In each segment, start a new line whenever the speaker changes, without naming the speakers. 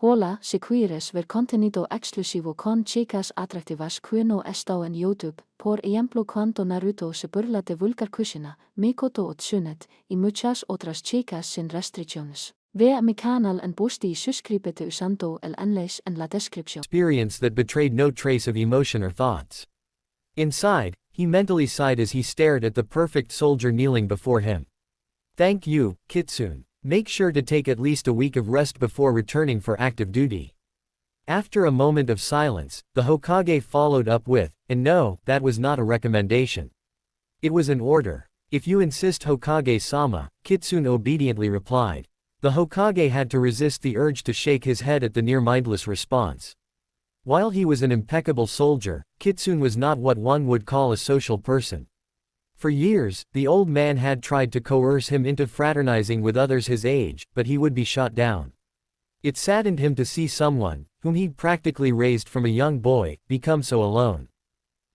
Hola, si quieres ver contenido exclusivo con chicas atractivas que no están en YouTube, por ejemplo cuando Naruto se burla de vulgar Kushina, Mikoto o Tsunet, y muchas otras chicas sin restricciones. Ve a mi canal en post y suscríbete usando el enlace en la descripción.
Experience that betrayed no trace of emotion or thoughts. Inside, he mentally sighed as he stared at the perfect soldier kneeling before him. Thank you, Kitsune. Make sure to take at least a week of rest before returning for active duty. After a moment of silence, the Hokage followed up with, and no, that was not a recommendation. It was an order. If you insist, Hokage-sama, Kitsune obediently replied. The Hokage had to resist the urge to shake his head at the near-mindless response. While he was an impeccable soldier, Kitsune was not what one would call a social person. For years, the old man had tried to coerce him into fraternizing with others his age, but he would be shot down. It saddened him to see someone, whom he'd practically raised from a young boy, become so alone.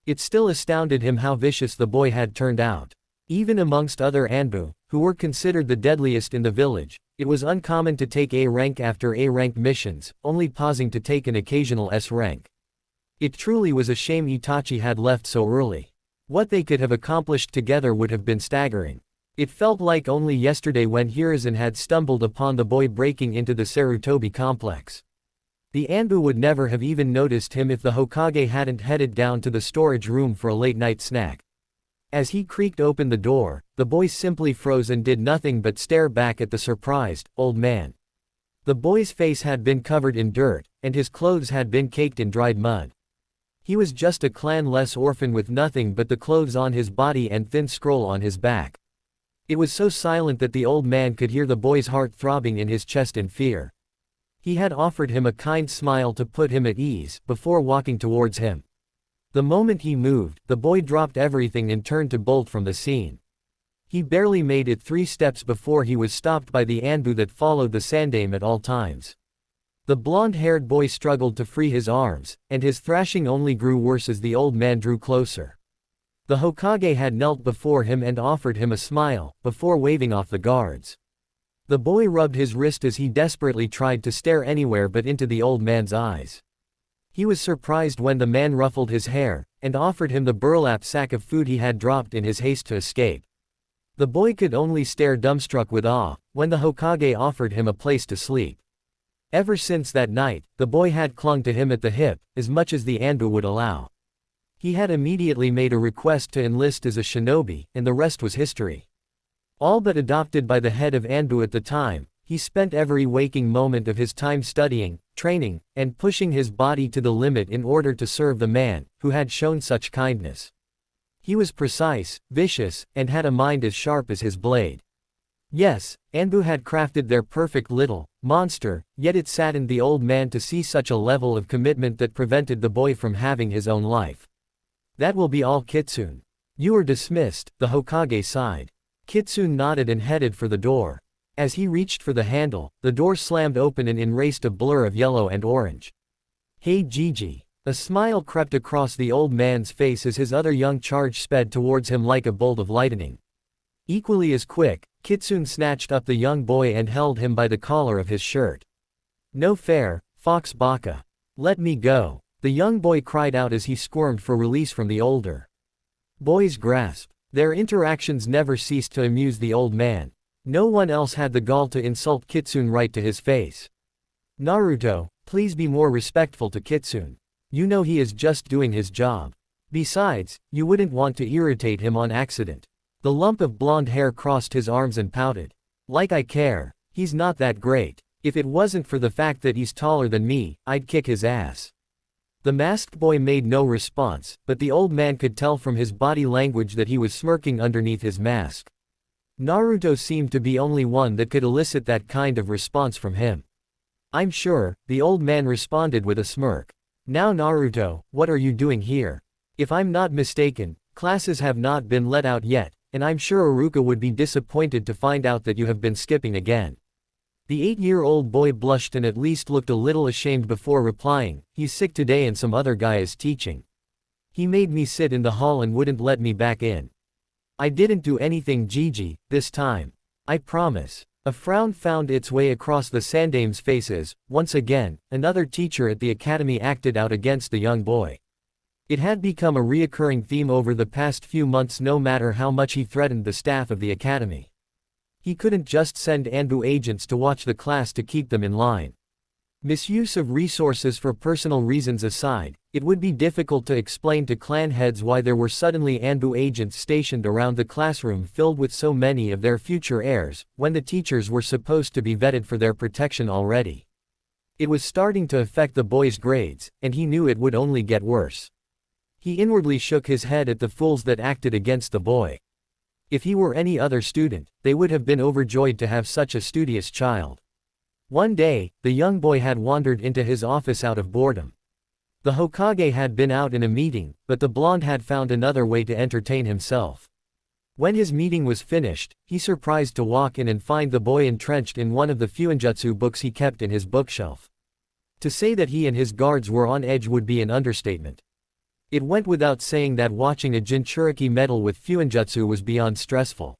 It still astounded him how vicious the boy had turned out. Even amongst other Anbu, who were considered the deadliest in the village, it was uncommon to take A rank after A rank missions, only pausing to take an occasional S rank. It truly was a shame Itachi had left so early. What they could have accomplished together would have been staggering. It felt like only yesterday when Hiruzen had stumbled upon the boy breaking into the Sarutobi complex. The Anbu would never have even noticed him if the Hokage hadn't headed down to the storage room for a late-night snack. As he creaked open the door, the boy simply froze and did nothing but stare back at the surprised, old man. The boy's face had been covered in dirt, and his clothes had been caked in dried mud. He was just a clan-less orphan with nothing but the clothes on his body and thin scroll on his back. It was so silent that the old man could hear the boy's heart throbbing in his chest in fear. He had offered him a kind smile to put him at ease, before walking towards him. The moment he moved, the boy dropped everything and turned to bolt from the scene. He barely made it 3 steps before he was stopped by the Anbu that followed the Sandame at all times. The blonde-haired boy struggled to free his arms, and his thrashing only grew worse as the old man drew closer. The Hokage had knelt before him and offered him a smile, before waving off the guards. The boy rubbed his wrist as he desperately tried to stare anywhere but into the old man's eyes. He was surprised when the man ruffled his hair, and offered him the burlap sack of food he had dropped in his haste to escape. The boy could only stare dumbstruck with awe, when the Hokage offered him a place to sleep. Ever since that night, the boy had clung to him at the hip, as much as the Anbu would allow. He had immediately made a request to enlist as a shinobi, and the rest was history. All but adopted by the head of Anbu at the time, he spent every waking moment of his time studying, training, and pushing his body to the limit in order to serve the man, who had shown such kindness. He was precise, vicious, and had a mind as sharp as his blade. Yes, Anbu had crafted their perfect little monster, yet it saddened the old man to see such a level of commitment that prevented the boy from having his own life. That will be all, Kitsune. You are dismissed, the Hokage sighed. Kitsune nodded and headed for the door. As he reached for the handle, the door slammed open and in raced a blur of yellow and orange. Hey Gigi. A smile crept across the old man's face as his other young charge sped towards him like a bolt of lightning. Equally as quick, Kitsune snatched up the young boy and held him by the collar of his shirt. No fair, Fox Baka. Let me go. The young boy cried out as he squirmed for release from the older boy's grasp. Their interactions never ceased to amuse the old man. No one else had the gall to insult Kitsune right to his face. Naruto, please be more respectful to Kitsune. You know he is just doing his job. Besides, you wouldn't want to irritate him on accident. The lump of blonde hair crossed his arms and pouted. Like I care. He's not that great. If it wasn't for the fact that he's taller than me, I'd kick his ass. The masked boy made no response, but the old man could tell from his body language that he was smirking underneath his mask. Naruto seemed to be only one that could elicit that kind of response from him. I'm sure, the old man responded with a smirk. Now Naruto, what are you doing here? If I'm not mistaken, classes have not been let out yet, and I'm sure Iruka would be disappointed to find out that you have been skipping again. The 8-year-old boy blushed and at least looked a little ashamed before replying, he's sick today and some other guy is teaching. He made me sit in the hall and wouldn't let me back in. I didn't do anything, Gigi, this time. I promise. A frown found its way across the Sandame's faces. Once again, another teacher at the academy acted out against the young boy. It had become a reoccurring theme over the past few months no matter how much he threatened the staff of the academy. He couldn't just send Anbu agents to watch the class to keep them in line. Misuse of resources for personal reasons aside, it would be difficult to explain to clan heads why there were suddenly Anbu agents stationed around the classroom filled with so many of their future heirs, when the teachers were supposed to be vetted for their protection already. It was starting to affect the boy's grades, and he knew it would only get worse. He inwardly shook his head at the fools that acted against the boy. If he were any other student, they would have been overjoyed to have such a studious child. One day, the young boy had wandered into his office out of boredom. The Hokage had been out in a meeting, but the blonde had found another way to entertain himself. When his meeting was finished, he surprised to walk in and find the boy entrenched in one of the fuinjutsu books he kept in his bookshelf. To say that he and his guards were on edge would be an understatement. It went without saying that watching a Jinchuriki meddle with fuinjutsu was beyond stressful.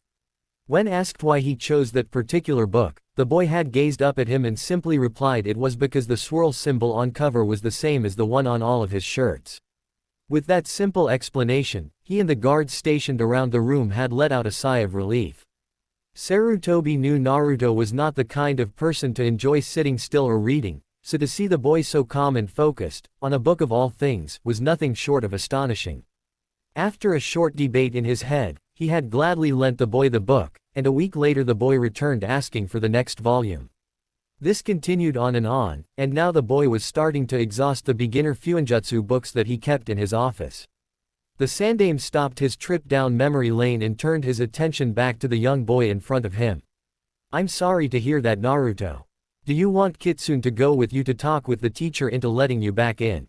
When asked why he chose that particular book, the boy had gazed up at him and simply replied it was because the swirl symbol on cover was the same as the one on all of his shirts. With that simple explanation, he and the guards stationed around the room had let out a sigh of relief. Sarutobi knew Naruto was not the kind of person to enjoy sitting still or reading, so to see the boy so calm and focused, on a book of all things, was nothing short of astonishing. After a short debate in his head, he had gladly lent the boy the book, and a week later the boy returned asking for the next volume. This continued on, and now the boy was starting to exhaust the beginner fuinjutsu books that he kept in his office. The Sandame stopped his trip down memory lane and turned his attention back to the young boy in front of him. "I'm sorry to hear that, Naruto. Do you want Kitsune to go with you to talk with the teacher into letting you back in?"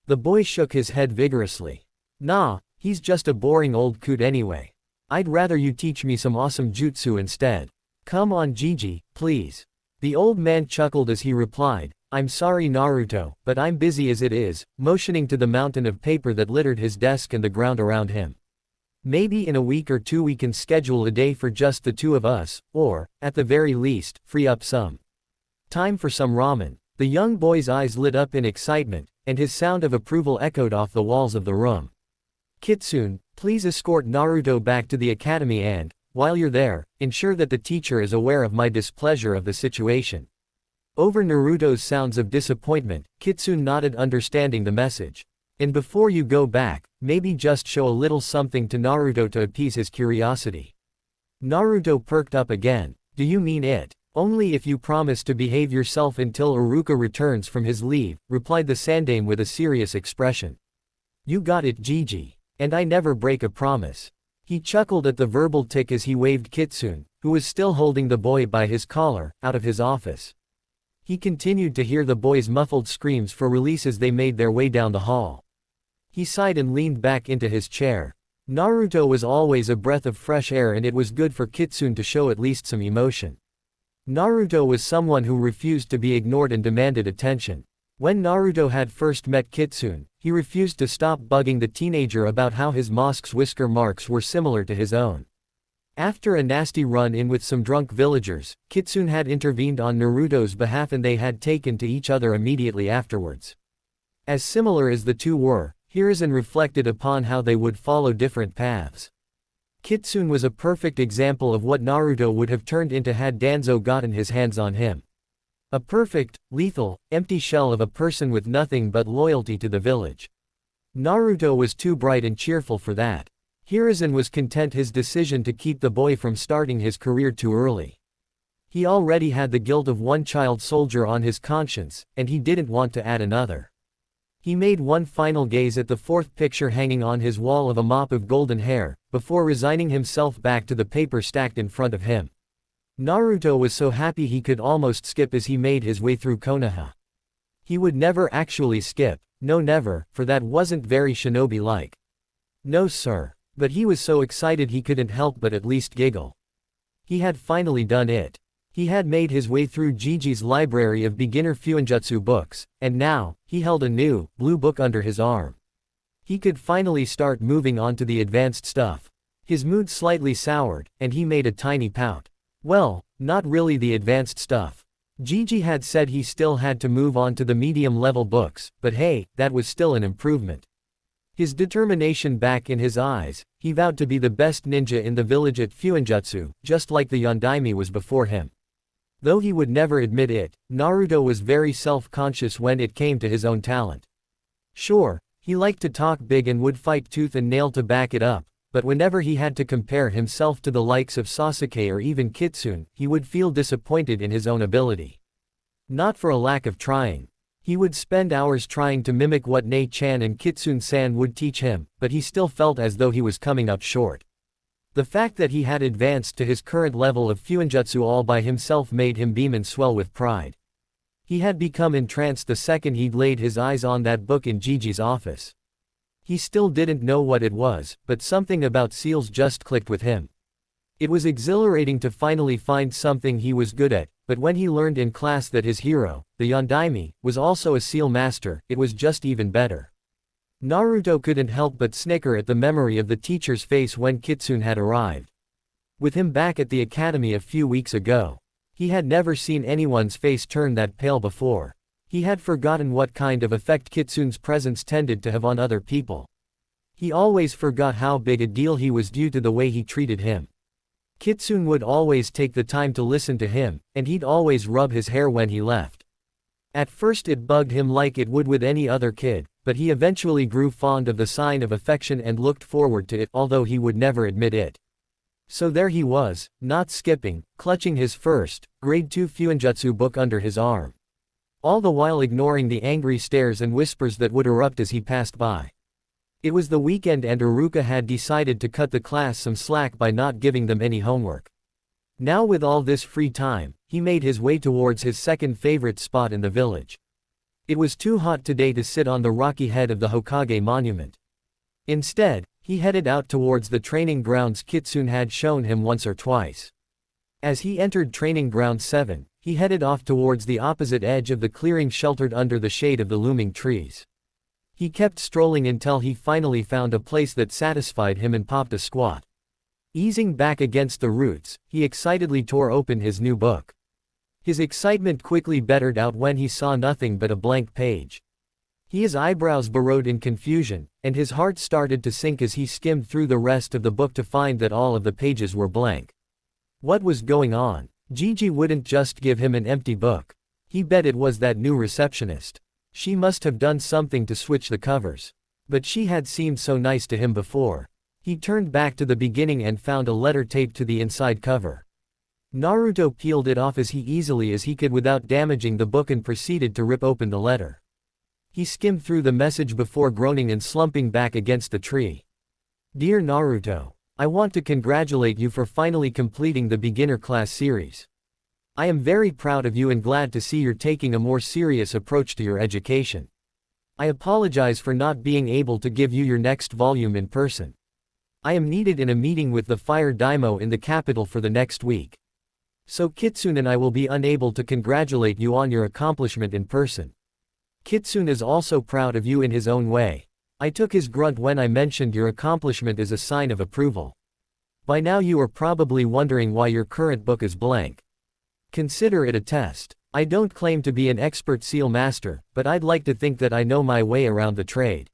The boy shook his head vigorously. "Nah, he's just a boring old coot anyway. I'd rather you teach me some awesome jutsu instead. Come on Gigi, please." The old man chuckled as he replied, "I'm sorry Naruto, but I'm busy as it is," motioning to the mountain of paper that littered his desk and the ground around him. "Maybe in a week or two we can schedule a day for just the two of us, or, at the very least, free up some time for some ramen." The young boy's eyes lit up in excitement, and his sound of approval echoed off the walls of the room. "Kitsune, please escort Naruto back to the academy and, while you're there, ensure that the teacher is aware of my displeasure of the situation." Over Naruto's sounds of disappointment, Kitsune nodded, understanding the message. "And before you go back, maybe just show a little something to Naruto to appease his curiosity." Naruto perked up again. "Do you mean it? Only if you promise to behave yourself until Iruka returns from his leave," replied the Sandame with a serious expression. "You got it Gigi. And I never break a promise." He chuckled at the verbal tick as he waved Kitsune, who was still holding the boy by his collar, out of his office. He continued to hear the boy's muffled screams for release as they made their way down the hall. He sighed and leaned back into his chair. Naruto was always a breath of fresh air, and it was good for Kitsune to show at least some emotion. Naruto was someone who refused to be ignored and demanded attention. When Naruto had first met Kitsune, he refused to stop bugging the teenager about how his mosque's whisker marks were similar to his own. After a nasty run-in with some drunk villagers, Kitsune had intervened on Naruto's behalf and they had taken to each other immediately afterwards. As similar as the two were, Hiruzen reflected upon how they would follow different paths. Kitsune was a perfect example of what Naruto would have turned into had Danzo gotten his hands on him. A perfect, lethal, empty shell of a person with nothing but loyalty to the village. Naruto was too bright and cheerful for that. Hiruzen was content his decision to keep the boy from starting his career too early. He already had the guilt of one child soldier on his conscience, and he didn't want to add another. He made one final gaze at the fourth picture hanging on his wall of a mop of golden hair, before resigning himself back to the paper stacked in front of him. Naruto was so happy he could almost skip as he made his way through Konoha. He would never actually skip, no never, for that wasn't very shinobi-like. No sir. But he was so excited he couldn't help but at least giggle. He had finally done it. He had made his way through Gigi's library of beginner fuinjutsu books, and now, he held a new, blue book under his arm. He could finally start moving on to the advanced stuff. His mood slightly soured, and he made a tiny pout. Well, Not really the advanced stuff. Gigi had said he still had to move on to the medium-level books, but hey, that was still an improvement. His determination back in his eyes, he vowed to be the best ninja in the village at Fuinjutsu, just like the Yondaime was before him. Though he would never admit it, Naruto was very self-conscious when it came to his own talent. Sure, he liked to talk big and would fight tooth and nail to back it up, but whenever he had to compare himself to the likes of Sasuke or even Kitsune, he would feel disappointed in his own ability. Not for a lack of trying. He would spend hours trying to mimic what Nei-chan and Kitsune-san would teach him, but he still felt as though he was coming up short. The fact that he had advanced to his current level of Fuinjutsu all by himself made him beam and swell with pride. He had become entranced the second he'd laid his eyes on that book in Gigi's office. He still didn't know what it was, but something about seals just clicked with him. It was exhilarating to finally find something he was good at, but when he learned in class that his hero, the Yondaime, was also a seal master, it was just even better. Naruto couldn't help but snicker at the memory of the teacher's face when Kitsune had arrived. With him back at the academy a few weeks ago, he had never seen anyone's face turn that pale before. He had forgotten what kind of effect Kitsune's presence tended to have on other people. He always forgot how big a deal he was due to the way he treated him. Kitsune would always take the time to listen to him, and he'd always rub his hair when he left. At first it bugged him like it would with any other kid, but he eventually grew fond of the sign of affection and looked forward to it, although he would never admit it. So there he was, not skipping, clutching his first, grade 2 Fuinjutsu book under his arm. All the while ignoring the angry stares and whispers that would erupt as he passed by. It was the weekend and Iruka had decided to cut the class some slack by not giving them any homework. Now with all this free time, he made his way towards his second favorite spot in the village. It was too hot today to sit on the rocky head of the Hokage monument. Instead, he headed out towards the training grounds Kitsune had shown him once or twice. As he entered training ground 7, he headed off towards the opposite edge of the clearing sheltered under the shade of the looming trees. He kept strolling until he finally found a place that satisfied him and popped a squat. Easing back against the roots, he excitedly tore open his new book. His excitement quickly bettered out when he saw nothing but a blank page. His eyebrows burrowed in confusion, and his heart started to sink as he skimmed through the rest of the book to find that all of the pages were blank. What was going on? Gigi wouldn't just give him an empty book. He bet it was that new receptionist. She must have done something to switch the covers. But she had seemed so nice to him before. He turned back to the beginning and found a letter taped to the inside cover. Naruto peeled it off as easily as he could without damaging the book and proceeded to rip open the letter. He skimmed through the message before groaning and slumping back against the tree. Dear Naruto, I want to congratulate you for finally completing the beginner class series. I am very proud of you and glad to see you're taking a more serious approach to your education. I apologize for not being able to give you your next volume in person. I am needed in a meeting with the Fire Daimyo in the capital for the next week. So Kitsune and I will be unable to congratulate you on your accomplishment in person. Kitsune is also proud of you in his own way. I took his grunt when I mentioned your accomplishment as a sign of approval. By now you are probably wondering why your current book is blank. Consider it a test. I don't claim to be an expert seal master, but I'd like to think that I know my way around the trade.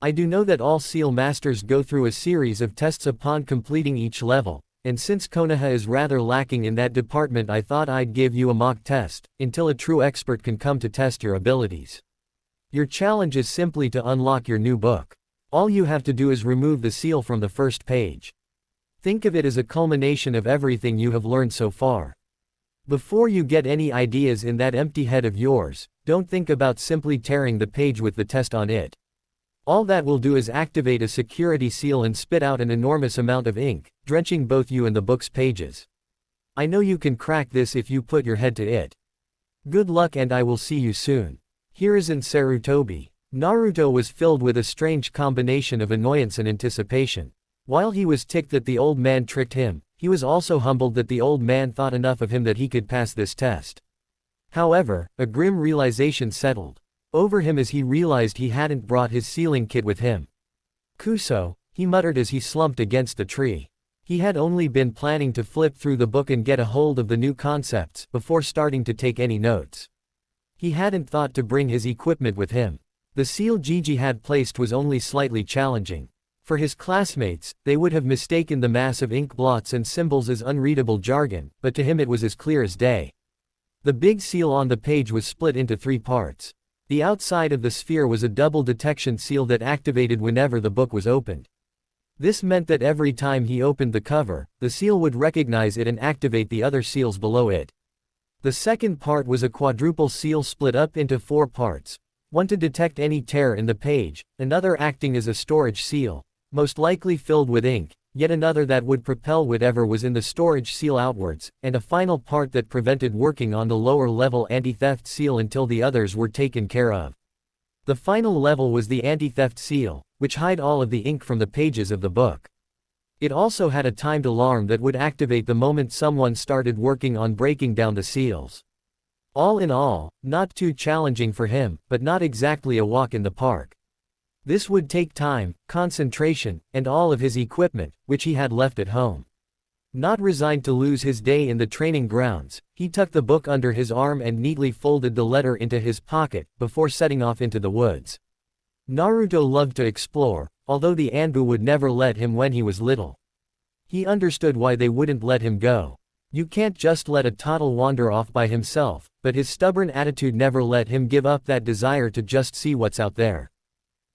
I do know that all seal masters go through a series of tests upon completing each level, and since Konoha is rather lacking in that department, I thought I'd give you a mock test, until a true expert can come to test your abilities. Your challenge is simply to unlock your new book. All you have to do is remove the seal from the first page. Think of it as a culmination of everything you have learned so far. Before you get any ideas in that empty head of yours, don't think about simply tearing the page with the test on it. All that will do is activate a security seal and spit out an enormous amount of ink, drenching both you and the book's pages. I know you can crack this if you put your head to it. Good luck and I will see you soon. Hiruzen Sarutobi. Naruto was filled with a strange combination of annoyance and anticipation. While he was ticked that the old man tricked him, he was also humbled that the old man thought enough of him that he could pass this test. However, a grim realization settled over him as he realized he hadn't brought his sealing kit with him. Kuso, he muttered as he slumped against the tree. He had only been planning to flip through the book and get a hold of the new concepts before starting to take any notes. He hadn't thought to bring his equipment with him. The seal Gigi had placed was only slightly challenging. For his classmates, they would have mistaken the mass of ink blots and symbols as unreadable jargon, but to him it was as clear as day. The big seal on the page was split into 3 parts. The outside of the sphere was a double detection seal that activated whenever the book was opened. This meant that every time he opened the cover, the seal would recognize it and activate the other seals below it. The second part was a quadruple seal split up into 4 parts, one to detect any tear in the page, another acting as a storage seal, most likely filled with ink, yet another that would propel whatever was in the storage seal outwards, and a final part that prevented working on the lower level anti-theft seal until the others were taken care of. The final level was the anti-theft seal, which hid all of the ink from the pages of the book. It also had a timed alarm that would activate the moment someone started working on breaking down the seals. All in all, not too challenging for him, but not exactly a walk in the park. This would take time, concentration, and all of his equipment, which he had left at home. Not resigned to lose his day in the training grounds, he tucked the book under his arm and neatly folded the letter into his pocket, before setting off into the woods. Naruto loved to explore, although the Anbu would never let him when he was little. He understood why they wouldn't let him go. You can't just let a toddler wander off by himself, but his stubborn attitude never let him give up that desire to just see what's out there.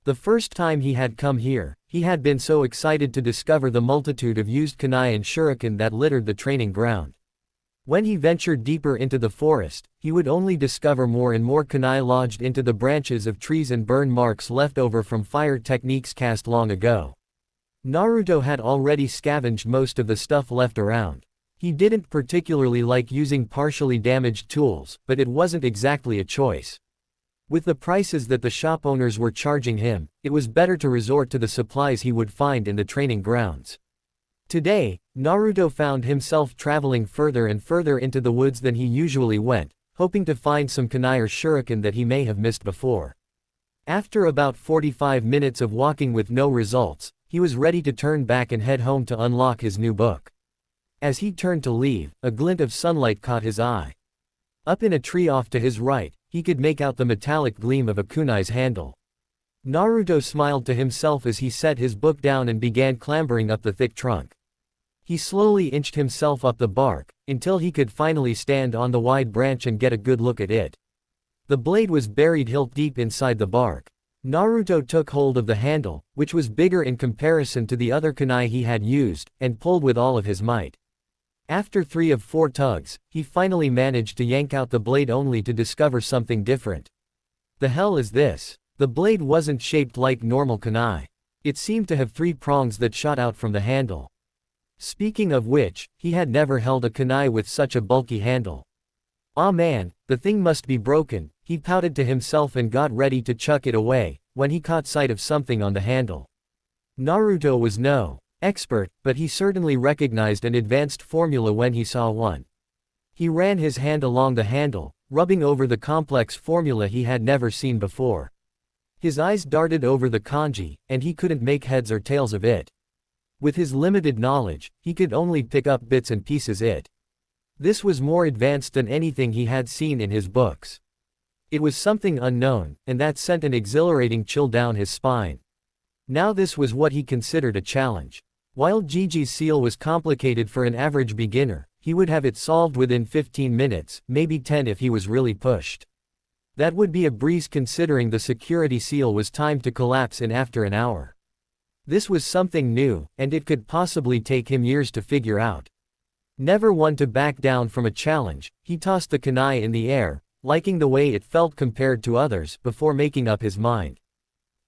The first time he had come here, he had been so excited to discover the multitude of used kunai and shuriken that littered the training ground. When he ventured deeper into the forest, he would only discover more and more kunai lodged into the branches of trees and burn marks left over from fire techniques cast long ago. Naruto had already scavenged most of the stuff left around. He didn't particularly like using partially damaged tools, but it wasn't exactly a choice. With the prices that the shop owners were charging him, it was better to resort to the supplies he would find in the training grounds. Today, Naruto found himself traveling further and further into the woods than he usually went, hoping to find some kunai or shuriken that he may have missed before. After about 45 minutes of walking with no results, he was ready to turn back and head home to unlock his new book. As he turned to leave, a glint of sunlight caught his eye. Up in a tree off to his right, he could make out the metallic gleam of a kunai's handle. Naruto smiled to himself as he set his book down and began clambering up the thick trunk. He slowly inched himself up the bark, until he could finally stand on the wide branch and get a good look at it. The blade was buried hilt deep inside the bark. Naruto took hold of the handle, which was bigger in comparison to the other kunai he had used, and pulled with all of his might. After 3 of 4 tugs, he finally managed to yank out the blade only to discover something different. The hell is this? The blade wasn't shaped like normal kunai. It seemed to have 3 prongs that shot out from the handle. Speaking of which, he had never held a kunai with such a bulky handle. "Aw man, the thing must be broken," he pouted to himself and got ready to chuck it away, when he caught sight of something on the handle. Naruto was no expert, but he certainly recognized an advanced formula when he saw one. He ran his hand along the handle, rubbing over the complex formula he had never seen before. His eyes darted over the kanji, and he couldn't make heads or tails of it. With his limited knowledge, he could only pick up bits and pieces it. This was more advanced than anything he had seen in his books. It was something unknown, and that sent an exhilarating chill down his spine. Now this was what he considered a challenge. While Gigi's seal was complicated for an average beginner, he would have it solved within 15 minutes, maybe 10 if he was really pushed. That would be a breeze considering the security seal was timed to collapse in after an hour. This was something new, and it could possibly take him years to figure out. Never one to back down from a challenge, he tossed the kunai in the air, liking the way it felt compared to others, before making up his mind.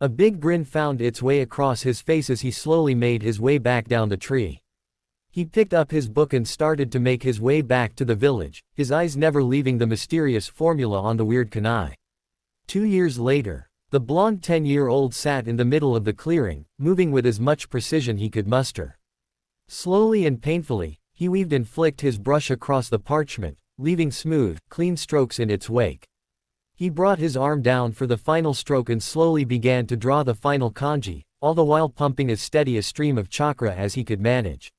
A big grin found its way across his face as he slowly made his way back down the tree. He picked up his book and started to make his way back to the village, his eyes never leaving the mysterious formula on the weird kunai. 2 years later, the blonde 10-year-old sat in the middle of the clearing, moving with as much precision he could muster. Slowly and painfully, he weaved and flicked his brush across the parchment, leaving smooth, clean strokes in its wake. He brought his arm down for the final stroke and slowly began to draw the final kanji, all the while pumping as steady a stream of chakra as he could manage.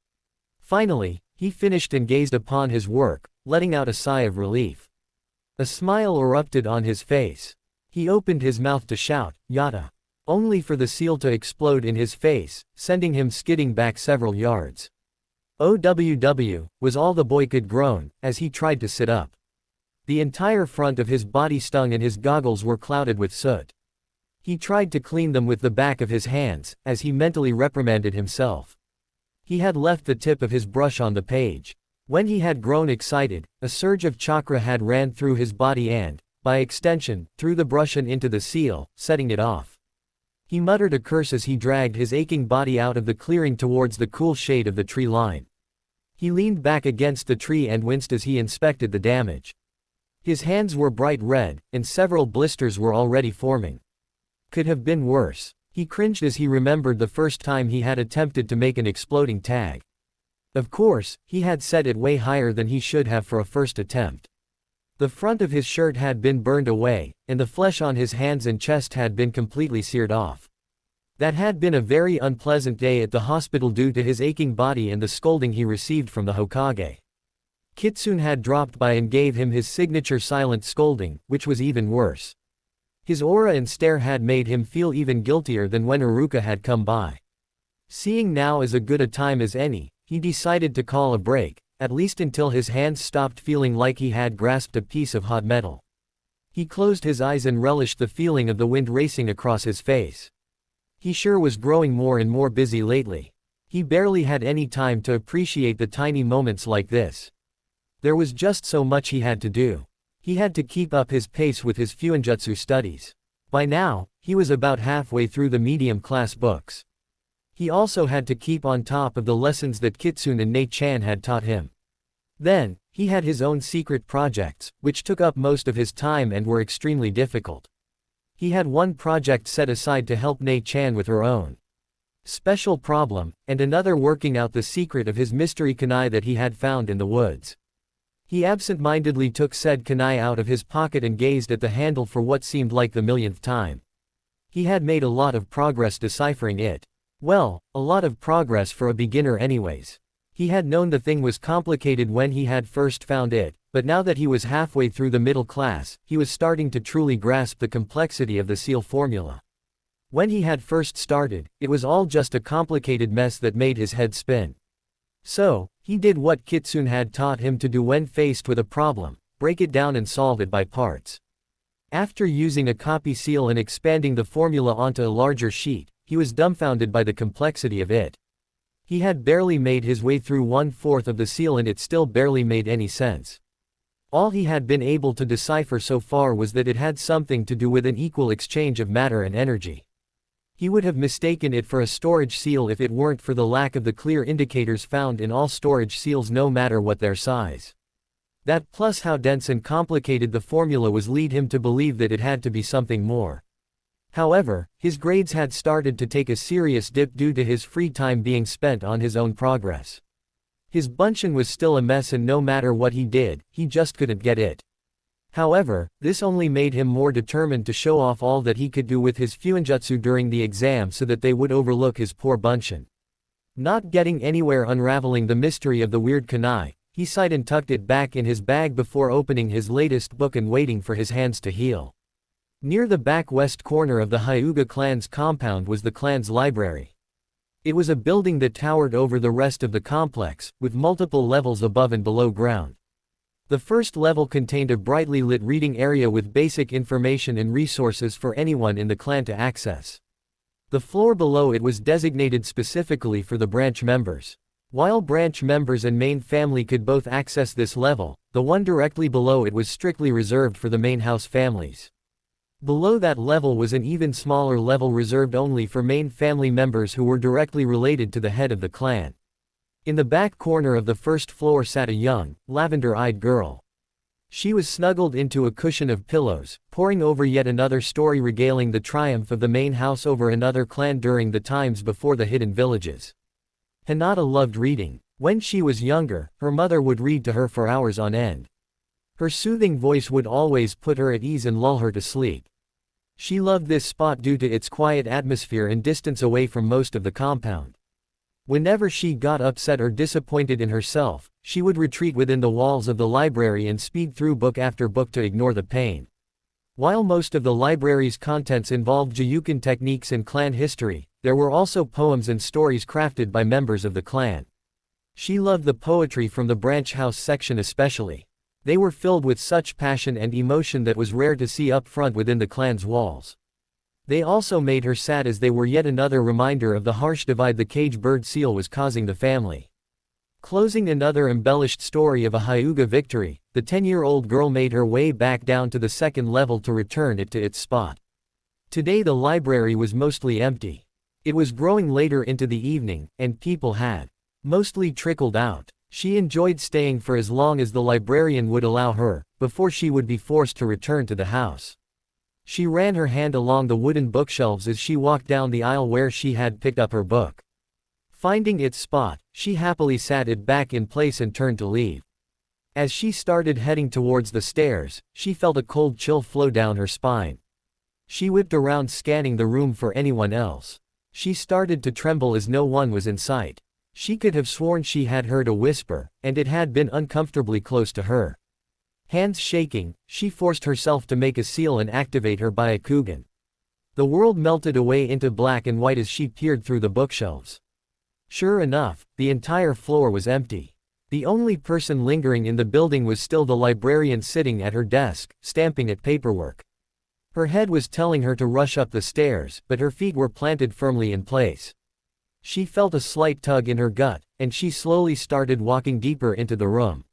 Finally, he finished and gazed upon his work, letting out a sigh of relief. A smile erupted on his face. He opened his mouth to shout, "Yatta!" only for the seal to explode in his face, sending him skidding back several yards. "OWW," was all the boy could groan, as he tried to sit up. The entire front of his body stung and his goggles were clouded with soot. He tried to clean them with the back of his hands, as he mentally reprimanded himself. He had left the tip of his brush on the page. When he had grown excited, a surge of chakra had ran through his body and, by extension, through the brush and into the seal, setting it off. He muttered a curse as he dragged his aching body out of the clearing towards the cool shade of the tree line. He leaned back against the tree and winced as he inspected the damage. His hands were bright red, and several blisters were already forming. Could have been worse. He cringed as he remembered the first time he had attempted to make an exploding tag. Of course, he had set it way higher than he should have for a first attempt. The front of his shirt had been burned away, and the flesh on his hands and chest had been completely seared off. That had been a very unpleasant day at the hospital due to his aching body and the scolding he received from the Hokage. Kitsune had dropped by and gave him his signature silent scolding, which was even worse. His aura and stare had made him feel even guiltier than when Iruka had come by. Seeing now as good a time as any, he decided to call a break, at least until his hands stopped feeling like he had grasped a piece of hot metal. He closed his eyes and relished the feeling of the wind racing across his face. He sure was growing more and more busy lately. He barely had any time to appreciate the tiny moments like this. There was just so much he had to do. He had to keep up his pace with his Fuinjutsu studies. By now, he was about halfway through the medium-class books. He also had to keep on top of the lessons that Kitsune and Nei-chan had taught him. Then, he had his own secret projects, which took up most of his time and were extremely difficult. He had one project set aside to help Nei-chan with her own special problem, and another working out the secret of his mystery kunai that he had found in the woods. He absent-mindedly took said kunai out of his pocket and gazed at the handle for what seemed like the millionth time. He had made a lot of progress deciphering it. Well, a lot of progress for a beginner anyways. He had known the thing was complicated when he had first found it, but now that he was halfway through the middle class, he was starting to truly grasp the complexity of the seal formula. When he had first started, it was all just a complicated mess that made his head spin. So, he did what Kitsune had taught him to do when faced with a problem: break it down and solve it by parts. After using a copy seal and expanding the formula onto a larger sheet, he was dumbfounded by the complexity of it. He had barely made his way through 1/4 of the seal and it still barely made any sense. All he had been able to decipher so far was that it had something to do with an equal exchange of matter and energy. He would have mistaken it for a storage seal if it weren't for the lack of the clear indicators found in all storage seals no matter what their size. That plus how dense and complicated the formula was lead him to believe that it had to be something more. However, his grades had started to take a serious dip due to his free time being spent on his own progress. His bunshin was still a mess and no matter what he did, he just couldn't get it. However, this only made him more determined to show off all that he could do with his Fuinjutsu during the exam so that they would overlook his poor bunshin. Not getting anywhere unraveling the mystery of the weird kunai, he sighed and tucked it back in his bag before opening his latest book and waiting for his hands to heal. Near the back west corner of the Hyuga clan's compound was the clan's library. It was a building that towered over the rest of the complex, with multiple levels above and below ground. The first level contained a brightly lit reading area with basic information and resources for anyone in the clan to access. The floor below it was designated specifically for the branch members. While branch members and main family could both access this level, the one directly below it was strictly reserved for the main house families. Below that level was an even smaller level reserved only for main family members who were directly related to the head of the clan. In the back corner of the first floor sat a young, lavender-eyed girl. She was snuggled into a cushion of pillows, poring over yet another story regaling the triumph of the main house over another clan during the times before the hidden villages. Hinata loved reading. When she was younger, her mother would read to her for hours on end. Her soothing voice would always put her at ease and lull her to sleep. She loved this spot due to its quiet atmosphere and distance away from most of the compound. Whenever she got upset or disappointed in herself, she would retreat within the walls of the library and speed through book after book to ignore the pain. While most of the library's contents involved Juyukin techniques and clan history, there were also poems and stories crafted by members of the clan. She loved the poetry from the branch house section especially. They were filled with such passion and emotion that was rare to see up front within the clan's walls. They also made her sad as they were yet another reminder of the harsh divide the cage bird seal was causing the family. Closing another embellished story of a Hyuga victory, the 10-year-old girl made her way back down to the second level to return it to its spot. Today the library was mostly empty. It was growing later into the evening, and people had mostly trickled out. She enjoyed staying for as long as the librarian would allow her, before she would be forced to return to the house. She ran her hand along the wooden bookshelves as she walked down the aisle where she had picked up her book. Finding its spot, she happily sat it back in place and turned to leave. As she started heading towards the stairs, she felt a cold chill flow down her spine. She whipped around scanning the room for anyone else. She started to tremble as no one was in sight. She could have sworn she had heard a whisper, and it had been uncomfortably close to her. Hands shaking, she forced herself to make a seal and activate her Byakugan. The world melted away into black and white as she peered through the bookshelves. Sure enough, the entire floor was empty. The only person lingering in the building was still the librarian sitting at her desk, stamping at paperwork. Her head was telling her to rush up the stairs, but her feet were planted firmly in place. She felt a slight tug in her gut, and she slowly started walking deeper into the room.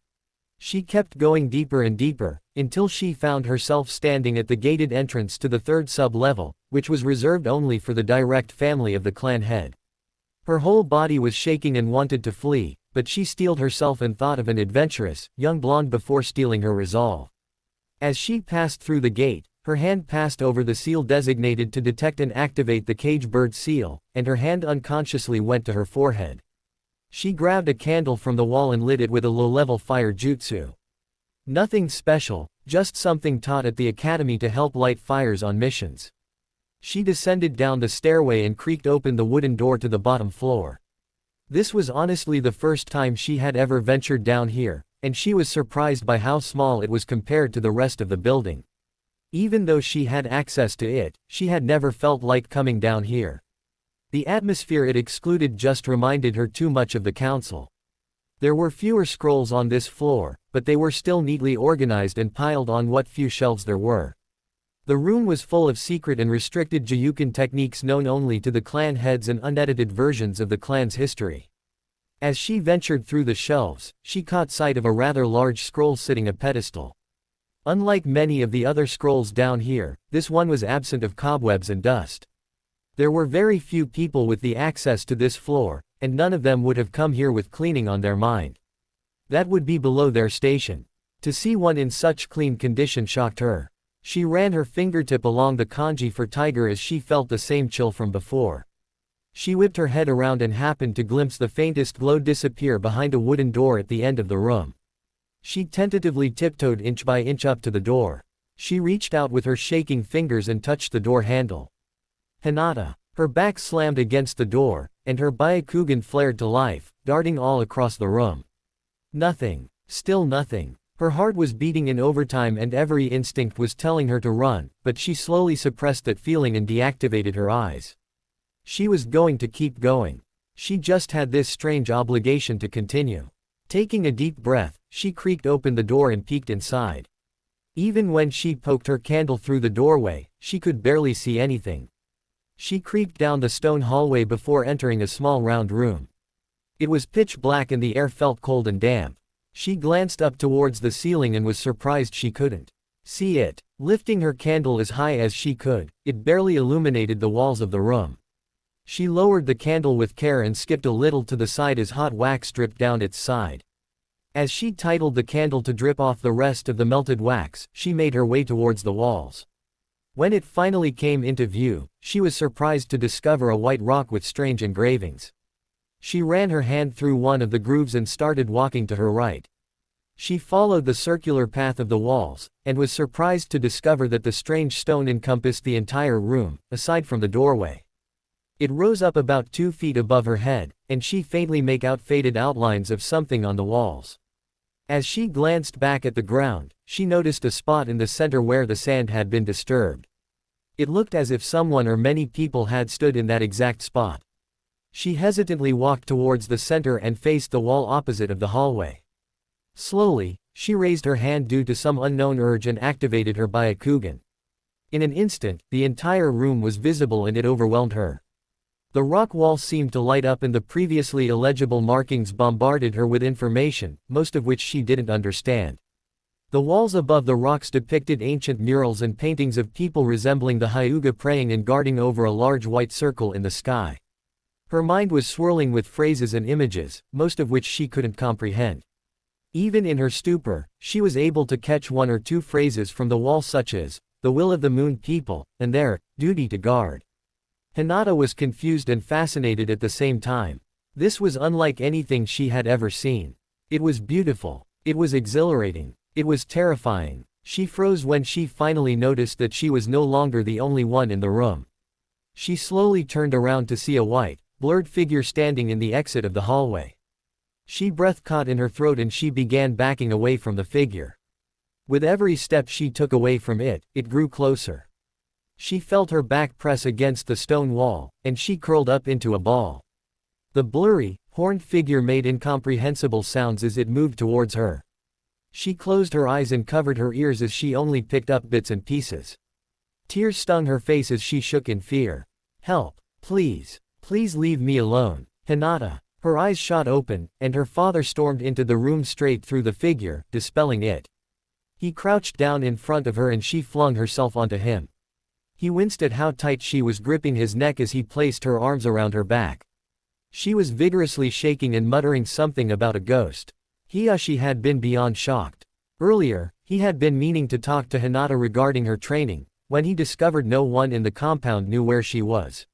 She kept going deeper and deeper, until she found herself standing at the gated entrance to the third sub-level, which was reserved only for the direct family of the clan head. Her whole body was shaking and wanted to flee, but she steeled herself and thought of an adventurous, young blonde before steeling her resolve. As she passed through the gate, her hand passed over the seal designated to detect and activate the cage bird seal, and her hand unconsciously went to her forehead. She grabbed a candle from the wall and lit it with a low-level fire jutsu. Nothing special, just something taught at the academy to help light fires on missions. She descended down the stairway and creaked open the wooden door to the bottom floor. This was honestly the first time she had ever ventured down here, and she was surprised by how small it was compared to the rest of the building. Even though she had access to it, she had never felt like coming down here. The atmosphere it excluded just reminded her too much of the council. There were fewer scrolls on this floor, but they were still neatly organized and piled on what few shelves there were. The room was full of secret and restricted Juyukin techniques known only to the clan heads and unedited versions of the clan's history. As she ventured through the shelves, she caught sight of a rather large scroll sitting a pedestal. Unlike many of the other scrolls down here, this one was absent of cobwebs and dust. There were very few people with the access to this floor, and none of them would have come here with cleaning on their mind. That would be below their station. To see one in such clean condition shocked her. She ran her fingertip along the kanji for tiger as she felt the same chill from before. She whipped her head around and happened to glimpse the faintest glow disappear behind a wooden door at the end of the room. She tentatively tiptoed inch by inch up to the door. She reached out with her shaking fingers and touched the door handle. Hinata. Her back slammed against the door, and her Byakugan flared to life, darting all across the room. Nothing. Still nothing. Her heart was beating in overtime and every instinct was telling her to run, but she slowly suppressed that feeling and deactivated her eyes. She was going to keep going. She just had this strange obligation to continue. Taking a deep breath, she creaked open the door and peeked inside. Even when she poked her candle through the doorway, she could barely see anything. She creeped down the stone hallway before entering a small round room. It was pitch black and the air felt cold and damp. She glanced up towards the ceiling and was surprised she couldn't see it. Lifting her candle as high as she could, it barely illuminated the walls of the room. She lowered the candle with care and skipped a little to the side as hot wax dripped down its side. As she titled the candle to drip off the rest of the melted wax, she made her way towards the walls. When it finally came into view, she was surprised to discover a white rock with strange engravings. She ran her hand through one of the grooves and started walking to her right. She followed the circular path of the walls, and was surprised to discover that the strange stone encompassed the entire room, aside from the doorway. It rose up about 2 feet above her head, and she faintly make out faded outlines of something on the walls. As she glanced back at the ground, she noticed a spot in the center where the sand had been disturbed. It looked as if someone or many people had stood in that exact spot. She hesitantly walked towards the center and faced the wall opposite of the hallway. Slowly, she raised her hand due to some unknown urge and activated her Byakugan. In an instant, the entire room was visible and it overwhelmed her. The rock wall seemed to light up and the previously illegible markings bombarded her with information, most of which she didn't understand. The walls above the rocks depicted ancient murals and paintings of people resembling the Hyuga praying and guarding over a large white circle in the sky. Her mind was swirling with phrases and images, most of which she couldn't comprehend. Even in her stupor, she was able to catch 1 or 2 phrases from the wall such as, "The will of the moon people," and their "duty to guard." Hinata was confused and fascinated at the same time. This was unlike anything she had ever seen. It was beautiful. It was exhilarating. It was terrifying. She froze when she finally noticed that she was no longer the only one in the room. She slowly turned around to see a white, blurred figure standing in the exit of the hallway. She breath caught in her throat and she began backing away from the figure. With every step she took away from it, it grew closer. She felt her back press against the stone wall, and she curled up into a ball. The blurry, horned figure made incomprehensible sounds as it moved towards her. She closed her eyes and covered her ears as she only picked up bits and pieces. Tears stung her face as she shook in fear. "Help, please, please leave me alone, Hinata." Her eyes shot open, and her father stormed into the room straight through the figure, dispelling it. He crouched down in front of her and she flung herself onto him. He winced at how tight she was gripping his neck as he placed her arms around her back. She was vigorously shaking and muttering something about a ghost. Hiyashi had been beyond shocked. Earlier, he had been meaning to talk to Hinata regarding her training, when he discovered no one in the compound knew where she was.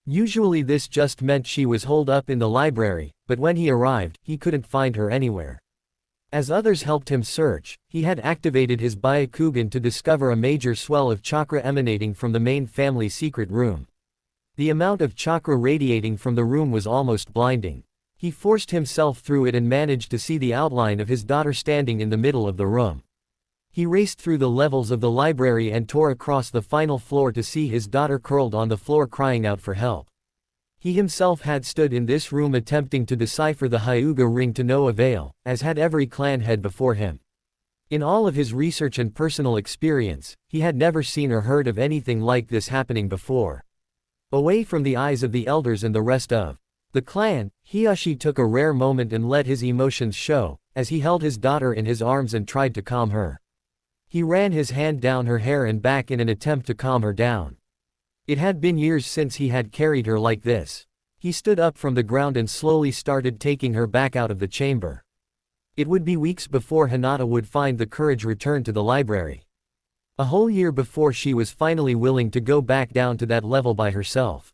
Usually this just meant she was holed up in the library, but when he arrived, he couldn't find her anywhere. As others helped him search, he had activated his Byakugan to discover a major swell of chakra emanating from the main family secret room. The amount of chakra radiating from the room was almost blinding. He forced himself through it and managed to see the outline of his daughter standing in the middle of the room. He raced through the levels of the library and tore across the final floor to see his daughter curled on the floor crying out for help. He himself had stood in this room attempting to decipher the Hyuga ring to no avail, as had every clan head before him. In all of his research and personal experience, he had never seen or heard of anything like this happening before. Away from the eyes of the elders and the rest of the clan, Hiyashi took a rare moment and let his emotions show, as he held his daughter in his arms and tried to calm her. He ran his hand down her hair and back in an attempt to calm her down. It had been years since he had carried her like this. He stood up from the ground and slowly started taking her back out of the chamber. It would be weeks before Hinata would find the courage return to the library. A whole year before she was finally willing to go back down to that level by herself.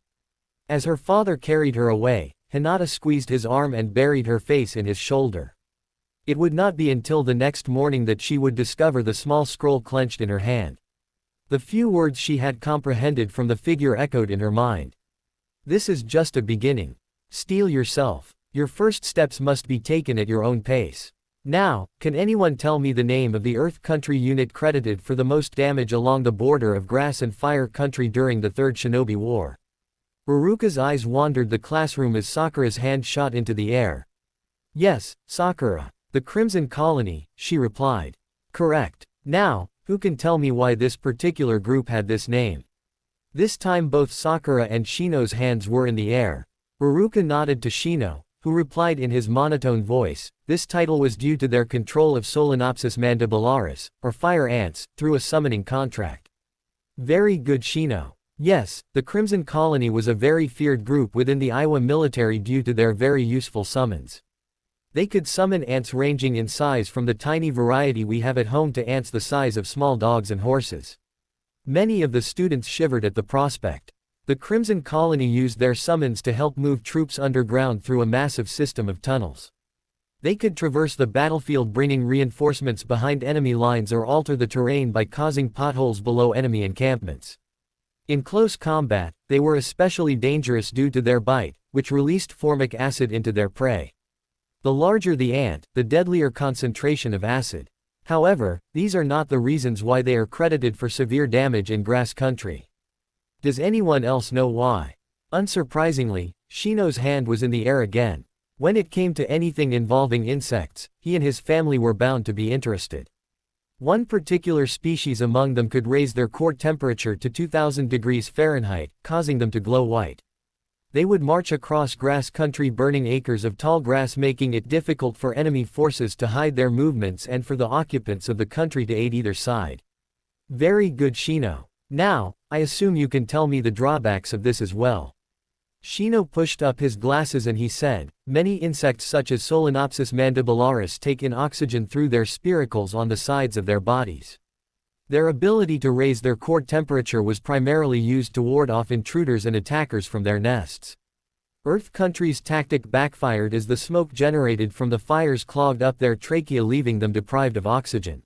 As her father carried her away, Hinata squeezed his arm and buried her face in his shoulder. It would not be until the next morning that she would discover the small scroll clenched in her hand. The few words she had comprehended from the figure echoed in her mind. "This is just a beginning. Steel yourself. Your first steps must be taken at your own pace. Now, can anyone tell me the name of the Earth Country unit credited for the most damage along the border of Grass and Fire Country during the Third Shinobi War?" Uruka's eyes wandered the classroom as Sakura's hand shot into the air. "Yes, Sakura. The Crimson Colony," she replied. "Correct. Now, who can tell me why this particular group had this name?" This time both Sakura and Shino's hands were in the air. Uruka nodded to Shino, who replied in his monotone voice, "This title was due to their control of Solenopsis mandibularis, or fire ants, through a summoning contract." "Very good, Shino. Yes, the Crimson Colony was a very feared group within the Iwa military due to their very useful summons. They could summon ants ranging in size from the tiny variety we have at home to ants the size of small dogs and horses." Many of the students shivered at the prospect. The Crimson Colony used their summons to help move troops underground through a massive system of tunnels. They could traverse the battlefield bringing reinforcements behind enemy lines or alter the terrain by causing potholes below enemy encampments. In close combat, they were especially dangerous due to their bite, which released formic acid into their prey. The larger the ant, the deadlier concentration of acid. However, these are not the reasons why they are credited for severe damage in grass country. Does anyone else know why? Unsurprisingly, Shino's hand was in the air again. When it came to anything involving insects, he and his family were bound to be interested. One particular species among them could raise their core temperature to 2000 degrees Fahrenheit, causing them to glow white. They would march across grass country, burning acres of tall grass, making it difficult for enemy forces to hide their movements and for the occupants of the country to aid either side. Very good, Shino. Now, I assume you can tell me the drawbacks of this as well. Shino pushed up his glasses and he said, many insects such as Solenopsis mandibularis take in oxygen through their spiracles on the sides of their bodies. Their ability to raise their core temperature was primarily used to ward off intruders and attackers from their nests. Earth Country's tactic backfired as the smoke generated from the fires clogged up their trachea, leaving them deprived of oxygen.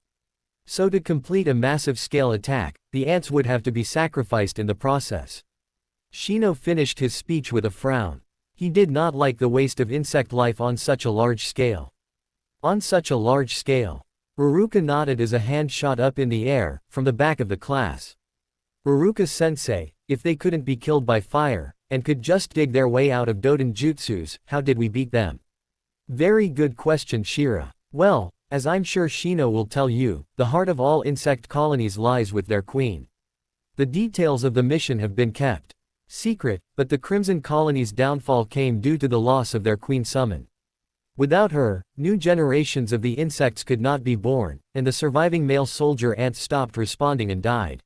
So to complete a massive-scale attack, the ants would have to be sacrificed in the process. Shino finished his speech with a frown. He did not like the waste of insect life on such a large scale. On such a large scale. Uruka nodded as a hand shot up in the air, from the back of the class. Uruka-sensei, if they couldn't be killed by fire, and could just dig their way out of Doden jutsus, how did we beat them? Very good question, Shira. Well, as I'm sure Shino will tell you, the heart of all insect colonies lies with their queen. The details of the mission have been kept secret, but the Crimson Colony's downfall came due to the loss of their Queen Summon. Without her, new generations of the insects could not be born, and the surviving male soldier ants stopped responding and died.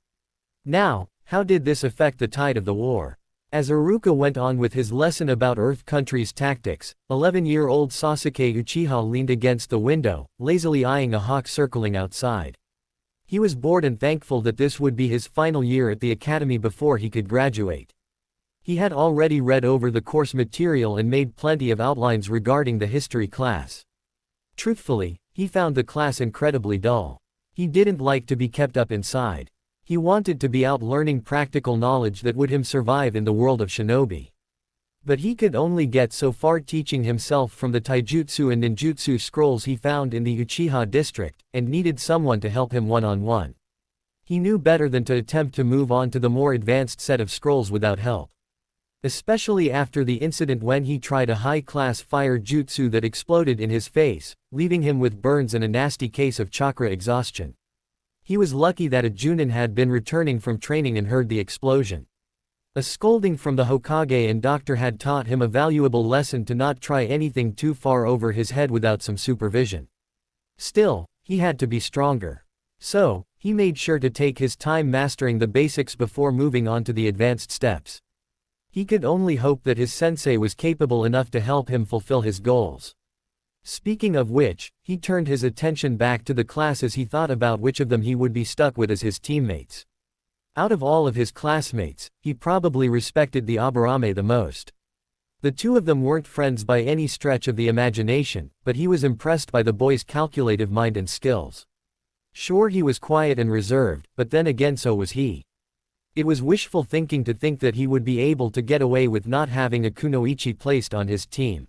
Now, how did this affect the tide of the war? As Uruka went on with his lesson about Earth Country's tactics, 11-year-old Sasuke Uchiha leaned against the window, lazily eyeing a hawk circling outside. He was bored and thankful that this would be his final year at the academy before he could graduate. He had already read over the course material and made plenty of outlines regarding the history class. Truthfully, he found the class incredibly dull. He didn't like to be kept up inside. He wanted to be out learning practical knowledge that would him survive in the world of shinobi. But he could only get so far teaching himself from the taijutsu and ninjutsu scrolls he found in the Uchiha district, and needed someone to help him one-on-one. He knew better than to attempt to move on to the more advanced set of scrolls without help. Especially after the incident when he tried a high-class fire jutsu that exploded in his face, leaving him with burns and a nasty case of chakra exhaustion. He was lucky that a Junin had been returning from training and heard the explosion. A scolding from the Hokage and doctor had taught him a valuable lesson to not try anything too far over his head without some supervision. Still, he had to be stronger. So, he made sure to take his time mastering the basics before moving on to the advanced steps. He could only hope that his sensei was capable enough to help him fulfill his goals. Speaking of which, he turned his attention back to the class as he thought about which of them he would be stuck with as his teammates. Out of all of his classmates, he probably respected the Aburame the most. The two of them weren't friends by any stretch of the imagination, but he was impressed by the boy's calculative mind and skills. Sure, he was quiet and reserved, but then again so was he. It was wishful thinking to think that he would be able to get away with not having a kunoichi placed on his team.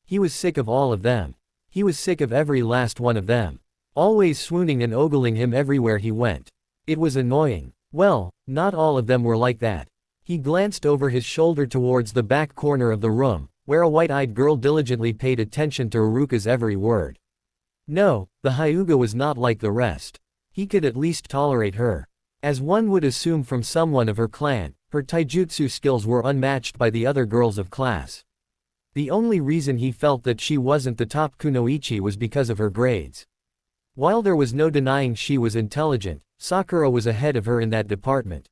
He was sick of all of them. He was sick of every last one of them. Always swooning and ogling him everywhere he went. It was annoying. Well, not all of them were like that. He glanced over his shoulder towards the back corner of the room, where a white-eyed girl diligently paid attention to Uruka's every word. No, the Hyuga was not like the rest. He could at least tolerate her. As one would assume from someone of her clan, her taijutsu skills were unmatched by the other girls of class. The only reason he felt that she wasn't the top kunoichi was because of her grades. While there was no denying she was intelligent, Sakura was ahead of her in that department.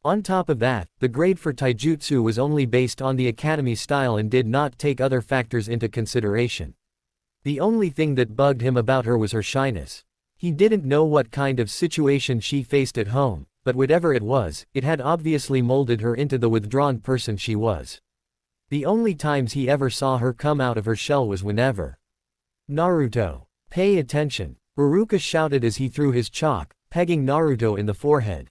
On top of that, the grade for taijutsu was only based on the academy style and did not take other factors into consideration. The only thing that bugged him about her was her shyness. He didn't know what kind of situation she faced at home, but whatever it was, it had obviously molded her into the withdrawn person she was. The only times he ever saw her come out of her shell was whenever. Naruto. Pay attention, Uruka shouted as he threw his chalk, pegging Naruto in the forehead.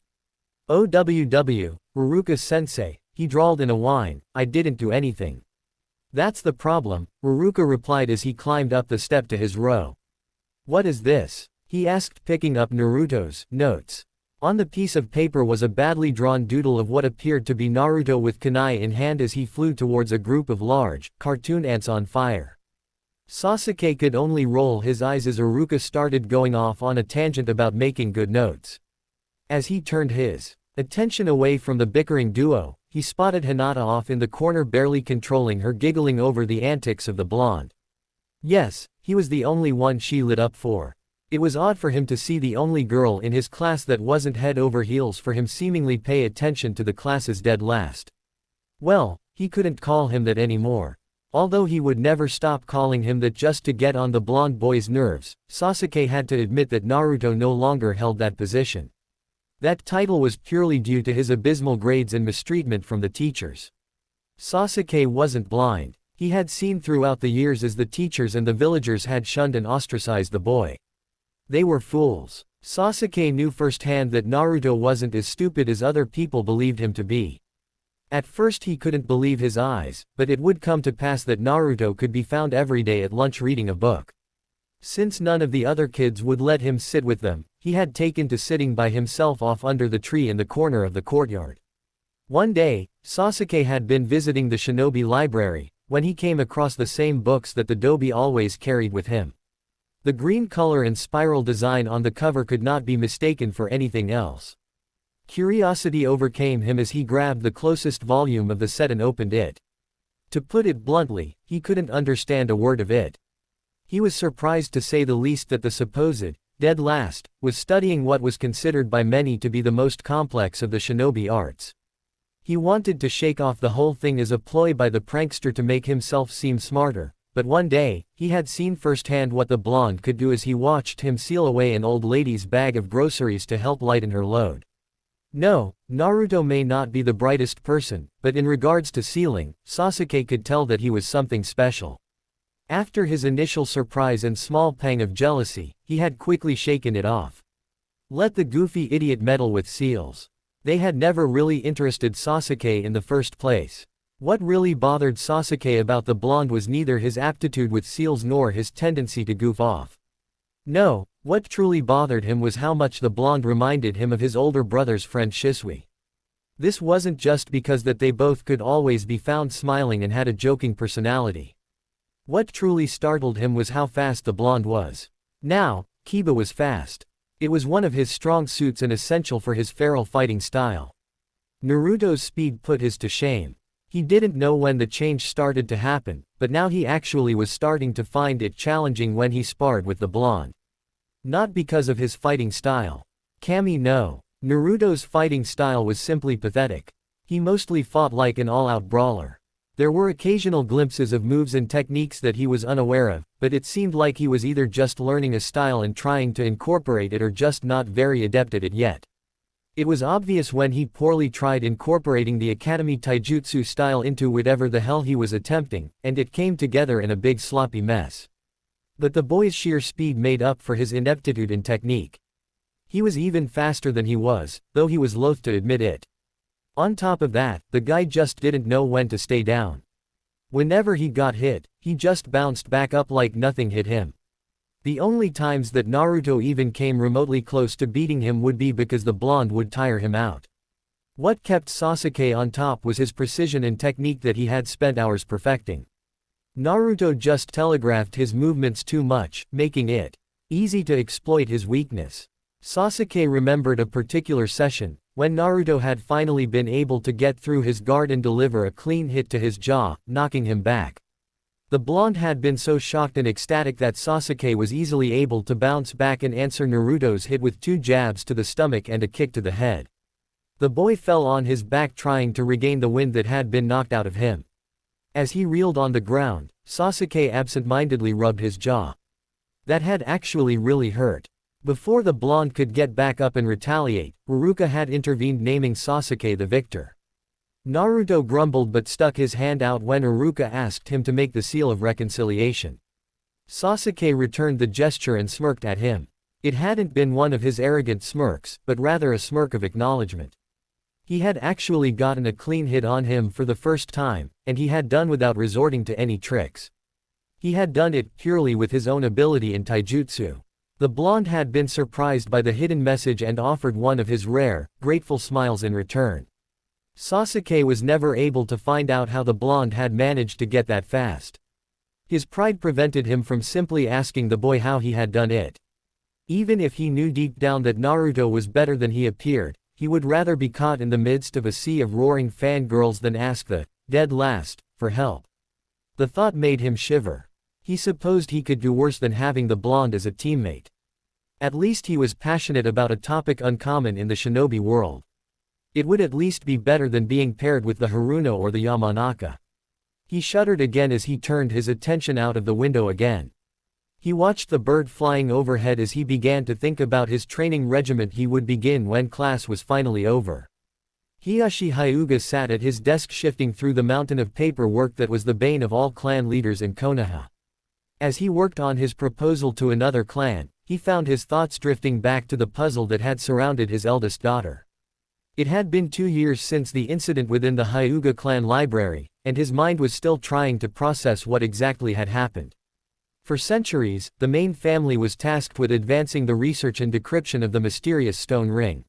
OWW, Ruruka-sensei, he drawled in a whine, I didn't do anything. That's the problem, Ruruka replied as he climbed up the step to his row. What is this? He asked, picking up Naruto's notes. On the piece of paper was a badly drawn doodle of what appeared to be Naruto with kunai in hand as he flew towards a group of large, cartoon ants on fire. Sasuke could only roll his eyes as Iruka started going off on a tangent about making good notes. As he turned his attention away from the bickering duo, he spotted Hinata off in the corner barely controlling her, giggling over the antics of the blonde. Yes, he was the only one she lit up for. It was odd for him to see the only girl in his class that wasn't head over heels for him seemingly pay attention to the class's dead last. Well, he couldn't call him that anymore. Although he would never stop calling him that just to get on the blonde boy's nerves, Sasuke had to admit that Naruto no longer held that position. That title was purely due to his abysmal grades and mistreatment from the teachers. Sasuke wasn't blind. He had seen throughout the years as the teachers and the villagers had shunned and ostracized the boy. They were fools. Sasuke knew firsthand that Naruto wasn't as stupid as other people believed him to be. At first he couldn't believe his eyes, but it would come to pass that Naruto could be found every day at lunch reading a book. Since none of the other kids would let him sit with them, he had taken to sitting by himself off under the tree in the corner of the courtyard. One day, Sasuke had been visiting the shinobi library, when he came across the same books that the dobi always carried with him. The green color and spiral design on the cover could not be mistaken for anything else. Curiosity overcame him as he grabbed the closest volume of the set and opened it. To put it bluntly, he couldn't understand a word of it. He was surprised to say the least that the supposed dead last was studying what was considered by many to be the most complex of the shinobi arts. He wanted to shake off the whole thing as a ploy by the prankster to make himself seem smarter, but one day, he had seen firsthand what the blonde could do as he watched him seal away an old lady's bag of groceries to help lighten her load. No, Naruto may not be the brightest person, but in regards to sealing, Sasuke could tell that he was something special. After his initial surprise and small pang of jealousy, he had quickly shaken it off. Let the goofy idiot meddle with seals. They had never really interested Sasuke in the first place. What really bothered Sasuke about the blonde was neither his aptitude with seals nor his tendency to goof off. No, what truly bothered him was how much the blonde reminded him of his older brother's friend Shisui. This wasn't just because that they both could always be found smiling and had a joking personality. What truly startled him was how fast the blonde was. Now, Kiba was fast. It was one of his strong suits and essential for his feral fighting style. Naruto's speed put his to shame. He didn't know when the change started to happen, but now he actually was starting to find it challenging when he sparred with the blonde. Not because of his fighting style. Kami no. Naruto's fighting style was simply pathetic. He mostly fought like an all-out brawler. There were occasional glimpses of moves and techniques that he was unaware of, but it seemed like he was either just learning a style and trying to incorporate it or just not very adept at it yet. It was obvious when he poorly tried incorporating the Academy Taijutsu style into whatever the hell he was attempting, and it came together in a big sloppy mess. But the boy's sheer speed made up for his ineptitude in technique. He was even faster than he was, though he was loath to admit it. On top of that, the guy just didn't know when to stay down. Whenever he got hit, he just bounced back up like nothing hit him. The only times that Naruto even came remotely close to beating him would be because the blonde would tire him out. What kept Sasuke on top was his precision and technique that he had spent hours perfecting. Naruto just telegraphed his movements too much, making it easy to exploit his weakness. Sasuke remembered a particular session, when Naruto had finally been able to get through his guard and deliver a clean hit to his jaw, knocking him back. The blonde had been so shocked and ecstatic that Sasuke was easily able to bounce back and answer Naruto's hit with 2 jabs to the stomach and a kick to the head. The boy fell on his back trying to regain the wind that had been knocked out of him. As he reeled on the ground, Sasuke absent-mindedly rubbed his jaw. That had actually really hurt. Before the blonde could get back up and retaliate, Iruka had intervened, naming Sasuke the victor. Naruto grumbled but stuck his hand out when Iruka asked him to make the seal of reconciliation. Sasuke returned the gesture and smirked at him. It hadn't been one of his arrogant smirks, but rather a smirk of acknowledgement. He had actually gotten a clean hit on him for the first time, and he had done without resorting to any tricks. He had done it purely with his own ability in taijutsu. The blonde had been surprised by the hidden message and offered one of his rare, grateful smiles in return. Sasuke was never able to find out how the blonde had managed to get that fast. His pride prevented him from simply asking the boy how he had done it. Even if he knew deep down that Naruto was better than he appeared, he would rather be caught in the midst of a sea of roaring fangirls than ask the dead last for help. The thought made him shiver. He supposed he could do worse than having the blonde as a teammate. At least he was passionate about a topic uncommon in the shinobi world. It would at least be better than being paired with the Haruno or the Yamanaka. He shuddered again as he turned his attention out of the window again. He watched the bird flying overhead as he began to think about his training regiment he would begin when class was finally over. Hiyashi Hyuga sat at his desk shifting through the mountain of paperwork that was the bane of all clan leaders in Konoha. As he worked on his proposal to another clan, he found his thoughts drifting back to the puzzle that had surrounded his eldest daughter. It had been 2 years since the incident within the Hyuga clan library, and his mind was still trying to process what exactly had happened. For centuries, the main family was tasked with advancing the research and decryption of the mysterious stone ring.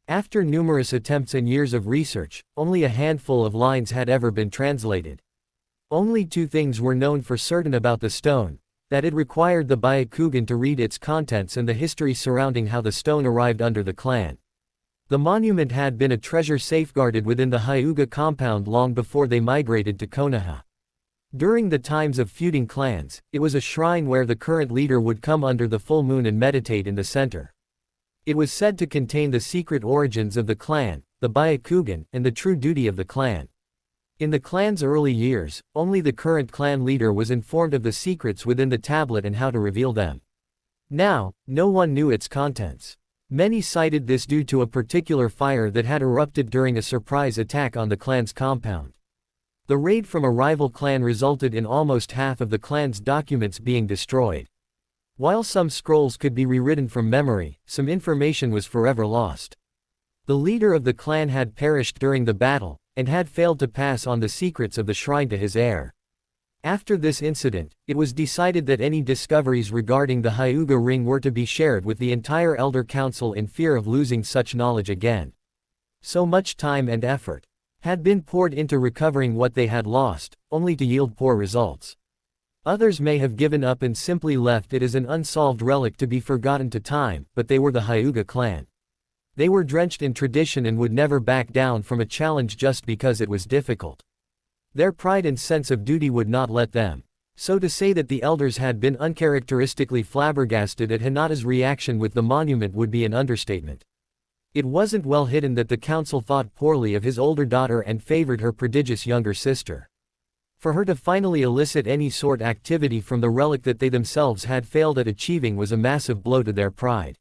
After numerous attempts and years of research, only a handful of lines had ever been translated. Only 2 things were known for certain about the stone: that it required the Byakugan to read its contents and the history surrounding how the stone arrived under the clan. The monument had been a treasure safeguarded within the Hyuga compound long before they migrated to Konoha. During the times of feuding clans, it was a shrine where the current leader would come under the full moon and meditate in the center. It was said to contain the secret origins of the clan, the Byakugan, and the true duty of the clan. In the clan's early years, only the current clan leader was informed of the secrets within the tablet and how to reveal them. Now, no one knew its contents. Many cited this due to a particular fire that had erupted during a surprise attack on the clan's compound. The raid from a rival clan resulted in almost half of the clan's documents being destroyed. While some scrolls could be rewritten from memory, some information was forever lost. The leader of the clan had perished during the battle, and had failed to pass on the secrets of the shrine to his heir. After this incident, it was decided that any discoveries regarding the Hyuga ring were to be shared with the entire Elder Council in fear of losing such knowledge again. So much time and effort had been poured into recovering what they had lost, only to yield poor results. Others may have given up and simply left it as an unsolved relic to be forgotten to time, but they were the Hyuga clan. They were drenched in tradition and would never back down from a challenge just because it was difficult. Their pride and sense of duty would not let them. So to say that the elders had been uncharacteristically flabbergasted at Hinata's reaction with the monument would be an understatement. It wasn't well hidden that the council thought poorly of his older daughter and favored her prodigious younger sister. For her to finally elicit any sort activity from the relic that they themselves had failed at achieving was a massive blow to their pride.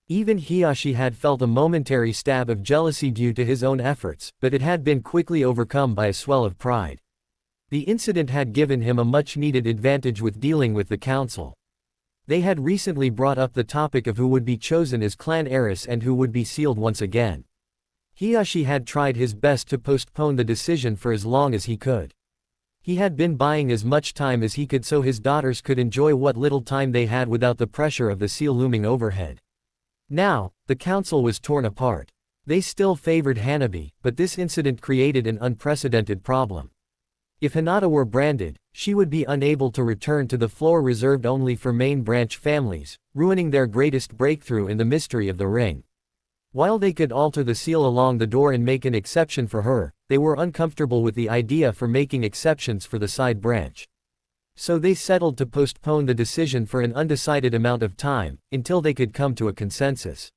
Even Hiyashi had felt a momentary stab of jealousy due to his own efforts, but it had been quickly overcome by a swell of pride. The incident had given him a much-needed advantage with dealing with the council. They had recently brought up the topic of who would be chosen as clan heiress and who would be sealed once again. Hiyashi had tried his best to postpone the decision for as long as he could. He had been buying as much time as he could so his daughters could enjoy what little time they had without the pressure of the seal looming overhead. Now, the council was torn apart. They still favored Hanabi, but this incident created an unprecedented problem. If Hinata were branded, she would be unable to return to the floor reserved only for main branch families, ruining their greatest breakthrough in the mystery of the ring. While they could alter the seal along the door and make an exception for her, they were uncomfortable with the idea for making exceptions for the side branch. So they settled to postpone the decision for an undecided amount of time, until they could come to a consensus.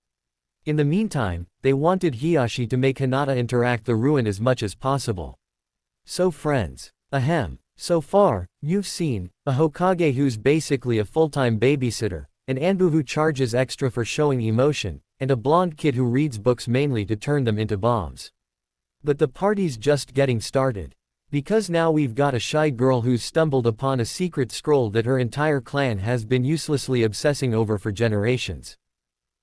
In the meantime, they wanted Hiyashi to make Hinata interact the ruin as much as possible. So friends. So far, you've seen a Hokage who's basically a full-time babysitter, an Anbu who charges extra for showing emotion, and a blonde kid who reads books mainly to turn them into bombs. But the party's just getting started. Because now we've got a shy girl who's stumbled upon a secret scroll that her entire clan has been uselessly obsessing over for generations.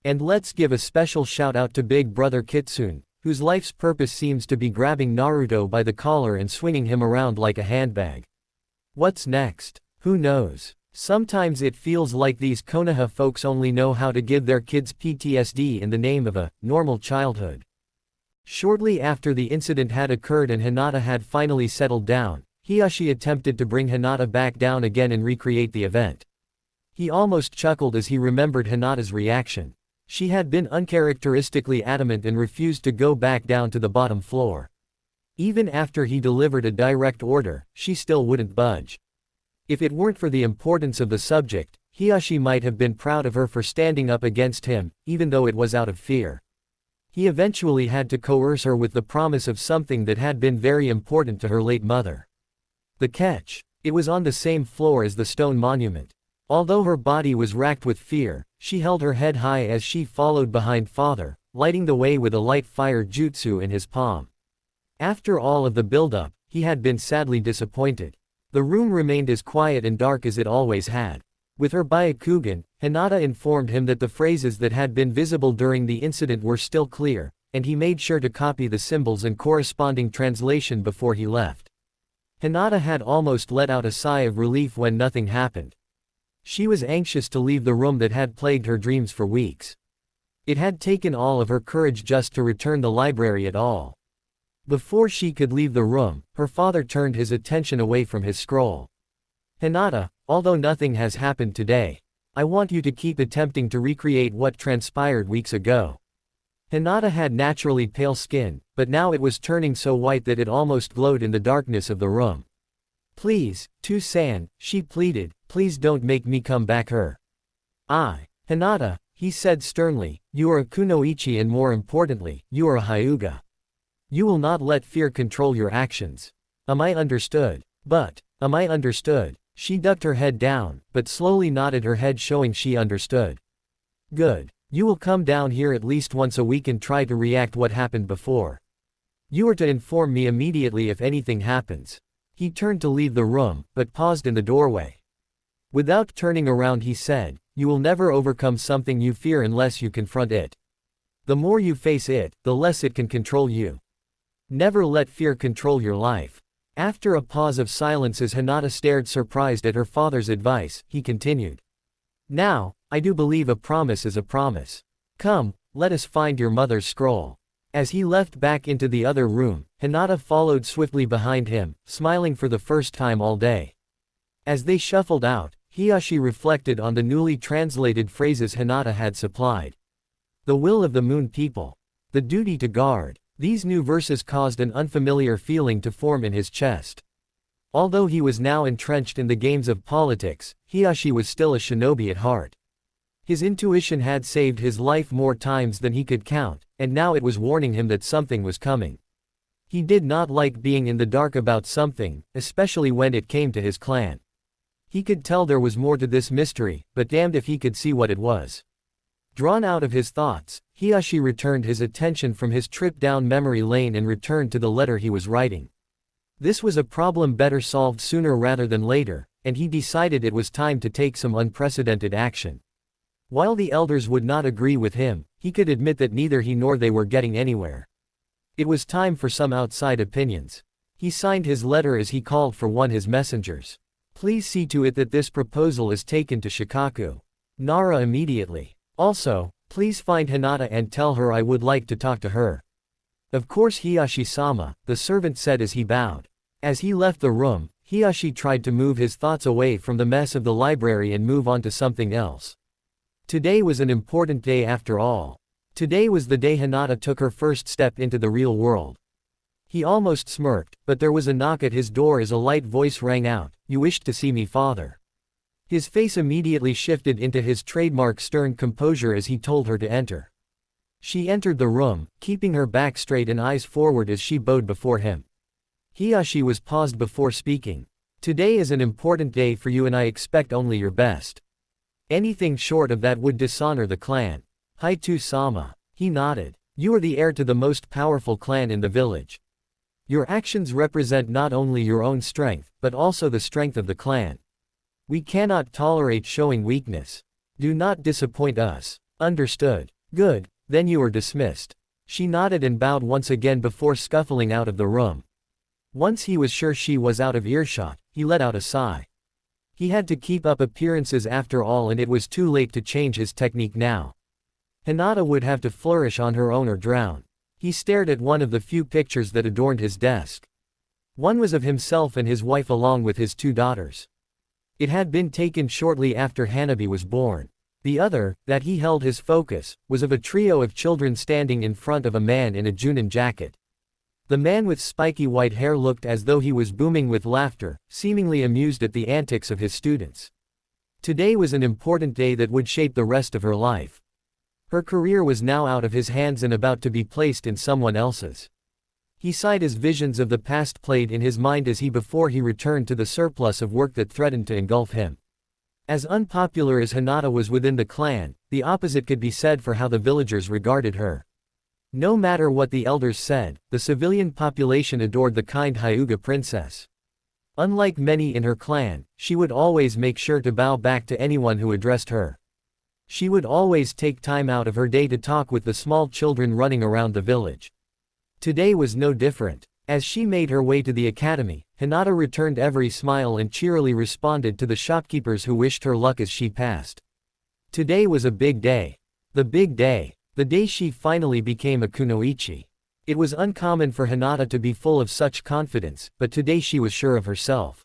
And let's give a special shout out to Big Brother Kitsune, whose life's purpose seems to be grabbing Naruto by the collar and swinging him around like a handbag. What's next? Who knows? Sometimes it feels like these Konoha folks only know how to give their kids PTSD in the name of a normal childhood. Shortly after the incident had occurred and Hinata had finally settled down, Hiyashi attempted to bring Hinata back down again and recreate the event. He almost chuckled as he remembered Hinata's reaction. She had been uncharacteristically adamant and refused to go back down to the bottom floor. Even after he delivered a direct order, she still wouldn't budge. If it weren't for the importance of the subject, Hiyashi might have been proud of her for standing up against him, even though it was out of fear. He eventually had to coerce her with the promise of something that had been very important to her late mother. The catch. It was on the same floor as the stone monument. Although her body was racked with fear, she held her head high as she followed behind father, lighting the way with a light fire jutsu in his palm. After all of the build-up, he had been sadly disappointed. The room remained as quiet and dark as it always had. With her Byakugan, Hinata informed him that the phrases that had been visible during the incident were still clear, and he made sure to copy the symbols and corresponding translation before he left. Hinata had almost let out a sigh of relief when nothing happened. She was anxious to leave the room that had plagued her dreams for weeks. It had taken all of her courage just to return the library at all. Before she could leave the room, her father turned his attention away from his scroll. Hinata, although nothing has happened today, I want you to keep attempting to recreate what transpired weeks ago. Hinata had naturally pale skin, but now it was turning so white that it almost glowed in the darkness of the room. Please, To-san, she pleaded, please don't make me come back her. Hinata, he said sternly, you are a kunoichi and more importantly, you are a hyuga. You will not let fear control your actions. Am I understood? Am I understood? She ducked her head down, but slowly nodded her head showing she understood. Good. You will come down here at least once a week and try to react what happened before. You are to inform me immediately if anything happens. He turned to leave the room, but paused in the doorway. Without turning around he said, you will never overcome something you fear unless you confront it. The more you face it, the less it can control you. Never let fear control your life. After a pause of silence as Hinata stared surprised at her father's advice, he continued. Now, I do believe a promise is a promise. Come, let us find your mother's scroll. As he left back into the other room, Hinata followed swiftly behind him, smiling for the first time all day. As they shuffled out, Hiyashi reflected on the newly translated phrases Hinata had supplied. The will of the moon people. The duty to guard. These new verses caused an unfamiliar feeling to form in his chest. Although he was now entrenched in the games of politics, Hiyashi was still a shinobi at heart. His intuition had saved his life more times than he could count, and now it was warning him that something was coming. He did not like being in the dark about something, especially when it came to his clan. He could tell there was more to this mystery, but damned if he could see what it was. Drawn out of his thoughts, Hiyashi returned his attention from his trip down memory lane and returned to the letter he was writing. This was a problem better solved sooner rather than later, and he decided it was time to take some unprecedented action. While the elders would not agree with him, he could admit that neither he nor they were getting anywhere. It was time for some outside opinions. He signed his letter as he called for his messengers. Please see to it that this proposal is taken to Shikaku Nara immediately. Also, please find Hinata and tell her I would like to talk to her. Of course Hiyashi-sama, the servant said as he bowed. As he left the room, Hiyashi tried to move his thoughts away from the mess of the library and move on to something else. Today was an important day after all. Today was the day Hinata took her first step into the real world. He almost smirked, but there was a knock at his door as a light voice rang out, "You wished to see me, father." His face immediately shifted into his trademark stern composure as he told her to enter. She entered the room, keeping her back straight and eyes forward as she bowed before him. Hiyashi was paused before speaking. Today is an important day for you and I expect only your best. Anything short of that would dishonor the clan. Haitu-sama. He nodded. You are the heir to the most powerful clan in the village. Your actions represent not only your own strength, but also the strength of the clan. We cannot tolerate showing weakness. Do not disappoint us. Understood. Good, then you are dismissed. She nodded and bowed once again before scuffling out of the room. Once he was sure she was out of earshot, he let out a sigh. He had to keep up appearances after all, and it was too late to change his technique now. Hinata would have to flourish on her own or drown. He stared at one of the few pictures that adorned his desk. One was of himself and his wife along with his 2 daughters. It had been taken shortly after Hanabi was born. The other, that he held his focus, was of a trio of children standing in front of a man in a Junin jacket. The man with spiky white hair looked as though he was booming with laughter, seemingly amused at the antics of his students. Today was an important day that would shape the rest of her life. Her career was now out of his hands and about to be placed in someone else's. He sighed as visions of the past played in his mind before he returned to the surplus of work that threatened to engulf him. As unpopular as Hinata was within the clan, the opposite could be said for how the villagers regarded her. No matter what the elders said, the civilian population adored the kind Hyuga princess. Unlike many in her clan, she would always make sure to bow back to anyone who addressed her. She would always take time out of her day to talk with the small children running around the village. Today was no different. As she made her way to the academy, Hinata returned every smile and cheerily responded to the shopkeepers who wished her luck as she passed. Today was a big day. The big day. The day she finally became a kunoichi. It was uncommon for Hinata to be full of such confidence, but today she was sure of herself.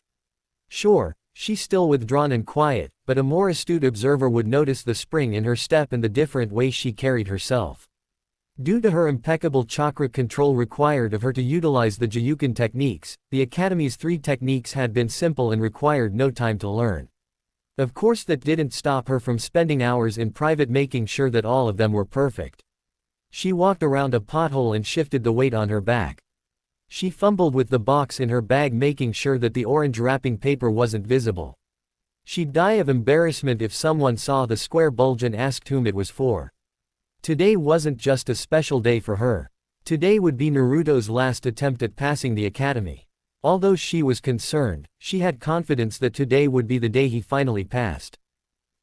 Sure, she's still withdrawn and quiet, but a more astute observer would notice the spring in her step and the different way she carried herself. Due to her impeccable chakra control required of her to utilize the Jyuken techniques, the Academy's 3 techniques had been simple and required no time to learn. Of course that didn't stop her from spending hours in private making sure that all of them were perfect. She walked around a pothole and shifted the weight on her back. She fumbled with the box in her bag making sure that the orange wrapping paper wasn't visible. She'd die of embarrassment if someone saw the square bulge and asked whom it was for. Today wasn't just a special day for her. Today would be Naruto's last attempt at passing the academy. Although she was concerned, she had confidence that today would be the day he finally passed.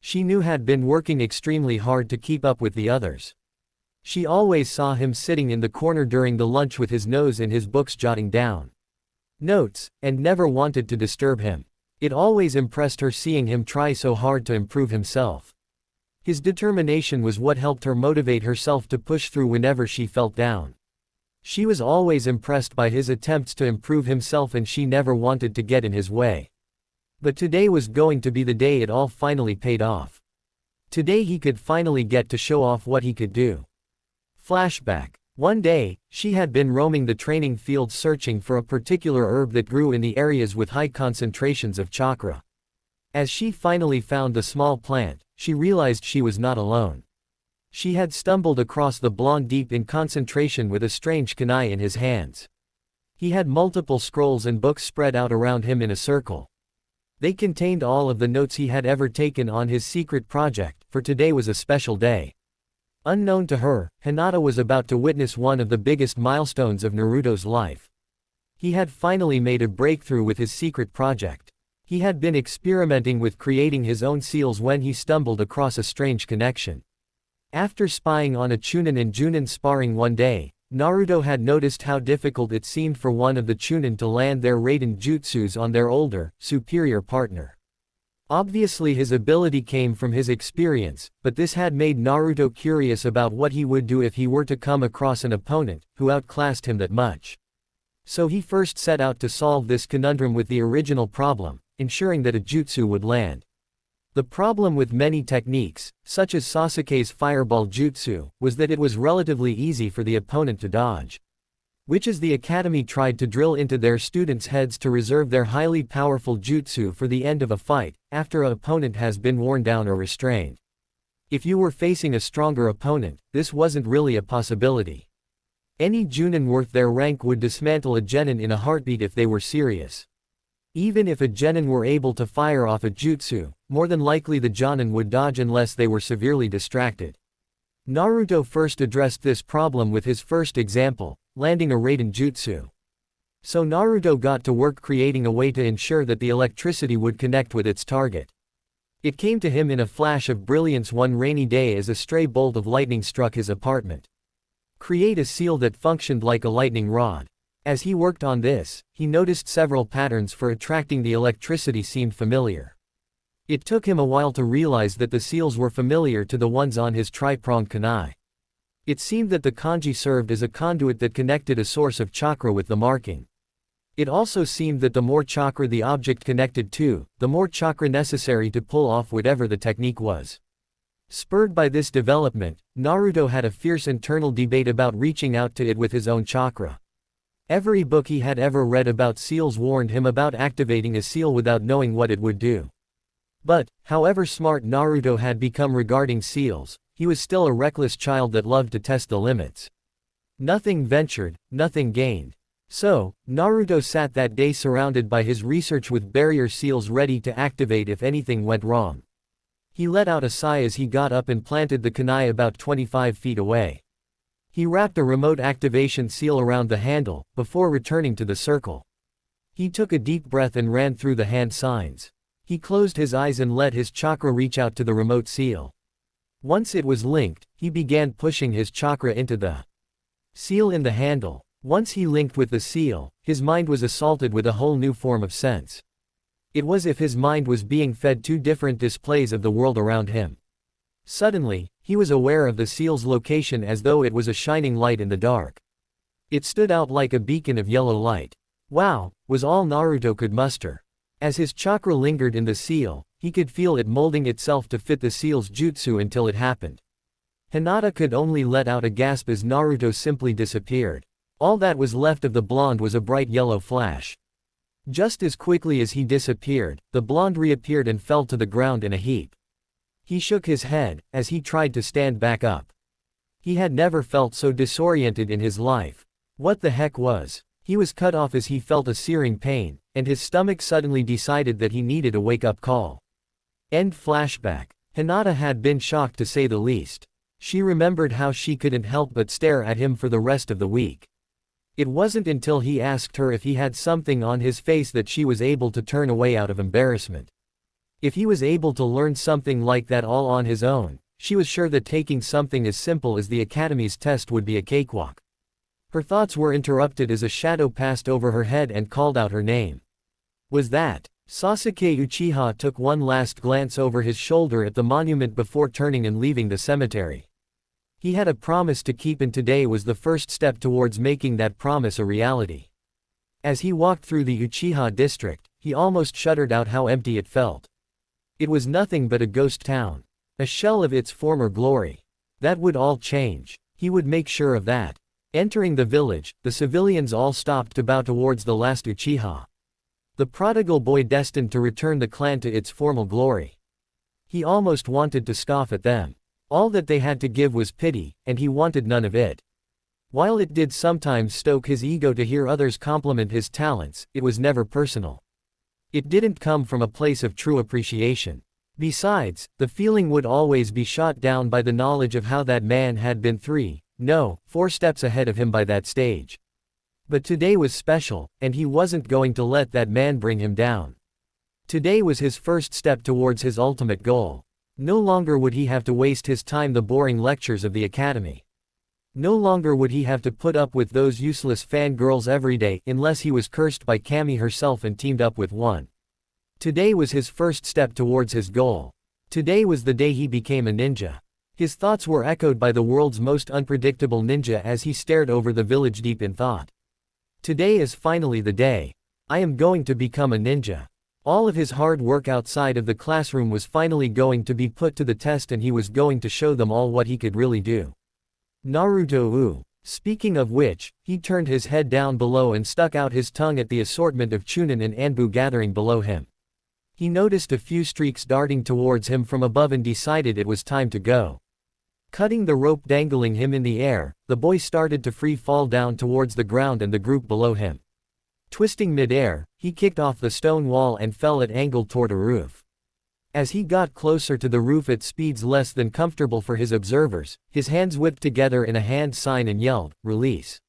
She knew had been working extremely hard to keep up with the others. She always saw him sitting in the corner during the lunch with his nose in his books jotting down notes, and never wanted to disturb him. It always impressed her seeing him try so hard to improve himself. His determination was what helped her motivate herself to push through whenever she felt down. She was always impressed by his attempts to improve himself and she never wanted to get in his way. But today was going to be the day it all finally paid off. Today he could finally get to show off what he could do. Flashback. One day, she had been roaming the training field searching for a particular herb that grew in the areas with high concentrations of chakra. As she finally found the small plant, she realized she was not alone. She had stumbled across the blonde deep in concentration with a strange kunai in his hands. He had multiple scrolls and books spread out around him in a circle. They contained all of the notes he had ever taken on his secret project, for today was a special day. Unknown to her, Hinata was about to witness one of the biggest milestones of Naruto's life. He had finally made a breakthrough with his secret project. He had been experimenting with creating his own seals when he stumbled across a strange connection. After spying on a Chunin and Junin sparring one day, Naruto had noticed how difficult it seemed for one of the Chunin to land their Raiden jutsus on their older, superior partner. Obviously his ability came from his experience, but this had made Naruto curious about what he would do if he were to come across an opponent who outclassed him that much. So he first set out to solve this conundrum with the original problem, ensuring that a jutsu would land. The problem with many techniques, such as Sasuke's fireball jutsu, was that it was relatively easy for the opponent to dodge. Which is the academy tried to drill into their students' heads to reserve their highly powerful jutsu for the end of a fight, after an opponent has been worn down or restrained. If you were facing a stronger opponent, this wasn't really a possibility. Any Junin worth their rank would dismantle a genin in a heartbeat if they were serious. Even if a genin were able to fire off a jutsu, more than likely the jonin would dodge unless they were severely distracted. Naruto first addressed this problem with his first example, landing a Raiden jutsu. So Naruto got to work creating a way to ensure that the electricity would connect with its target. It came to him in a flash of brilliance one rainy day as a stray bolt of lightning struck his apartment. Create a seal that functioned like a lightning rod. As he worked on this, he noticed several patterns for attracting the electricity seemed familiar. It took him a while to realize that the seals were familiar to the ones on his tri-pronged kunai. It seemed that the kanji served as a conduit that connected a source of chakra with the marking. It also seemed that the more chakra the object connected to, the more chakra necessary to pull off whatever the technique was. Spurred by this development, Naruto had a fierce internal debate about reaching out to it with his own chakra. Every book he had ever read about seals warned him about activating a seal without knowing what it would do. But, however smart Naruto had become regarding seals, he was still a reckless child that loved to test the limits. Nothing ventured, nothing gained. So, Naruto sat that day surrounded by his research with barrier seals ready to activate if anything went wrong. He let out a sigh as he got up and planted the kunai about 25 feet away. He wrapped a remote activation seal around the handle, before returning to the circle. He took a deep breath and ran through the hand signs. He closed his eyes and let his chakra reach out to the remote seal. Once it was linked, he began pushing his chakra into the seal in the handle. Once he linked with the seal, his mind was assaulted with a whole new form of sense. It was as if his mind was being fed two different displays of the world around him. Suddenly, he was aware of the seal's location as though it was a shining light in the dark. It stood out like a beacon of yellow light. Wow, was all Naruto could muster. As his chakra lingered in the seal, he could feel it molding itself to fit the seal's jutsu until it happened. Hinata could only let out a gasp as Naruto simply disappeared. All that was left of the blonde was a bright yellow flash. Just as quickly as he disappeared, the blonde reappeared and fell to the ground in a heap. He shook his head, as he tried to stand back up. He had never felt so disoriented in his life. What the heck was? He was cut off as he felt a searing pain, and his stomach suddenly decided that he needed a wake-up call. End flashback. Hinata had been shocked to say the least. She remembered how she couldn't help but stare at him for the rest of the week. It wasn't until he asked her if he had something on his face that she was able to turn away out of embarrassment. If he was able to learn something like that all on his own, she was sure that taking something as simple as the Academy's test would be a cakewalk. Her thoughts were interrupted as a shadow passed over her head and called out her name. Was that? Sasuke Uchiha took one last glance over his shoulder at the monument before turning and leaving the cemetery. He had a promise to keep and today was the first step towards making that promise a reality. As he walked through the Uchiha district, he almost shuddered out how empty it felt. It was nothing but a ghost town. A shell of its former glory. That would all change. He would make sure of that. Entering the village, the civilians all stopped to bow towards the last Uchiha. The prodigal boy destined to return the clan to its former glory. He almost wanted to scoff at them. All that they had to give was pity, and he wanted none of it. While it did sometimes stoke his ego to hear others compliment his talents, it was never personal. It didn't come from a place of true appreciation. Besides, the feeling would always be shot down by the knowledge of how that man had been 4 steps ahead of him by that stage. But today was special, and he wasn't going to let that man bring him down. Today was his first step towards his ultimate goal. No longer would he have to waste his time the boring lectures of the academy. No longer would he have to put up with those useless fangirls every day unless he was cursed by Kami herself and teamed up with one. Today was his first step towards his goal. Today was the day he became a ninja. His thoughts were echoed by the world's most unpredictable ninja as he stared over the village deep in thought. Today is finally the day. I am going to become a ninja. All of his hard work outside of the classroom was finally going to be put to the test and he was going to show them all what he could really do. Naruto. Speaking of which, he turned his head down below and stuck out his tongue at the assortment of Chunin and Anbu gathering below him. He noticed a few streaks darting towards him from above and decided it was time to go. Cutting the rope dangling him in the air, the boy started to free fall down towards the ground and the group below him. Twisting mid-air, he kicked off the stone wall and fell at angle toward a roof. As he got closer to the roof at speeds less than comfortable for his observers, his hands whipped together in a hand sign and yelled, "Release."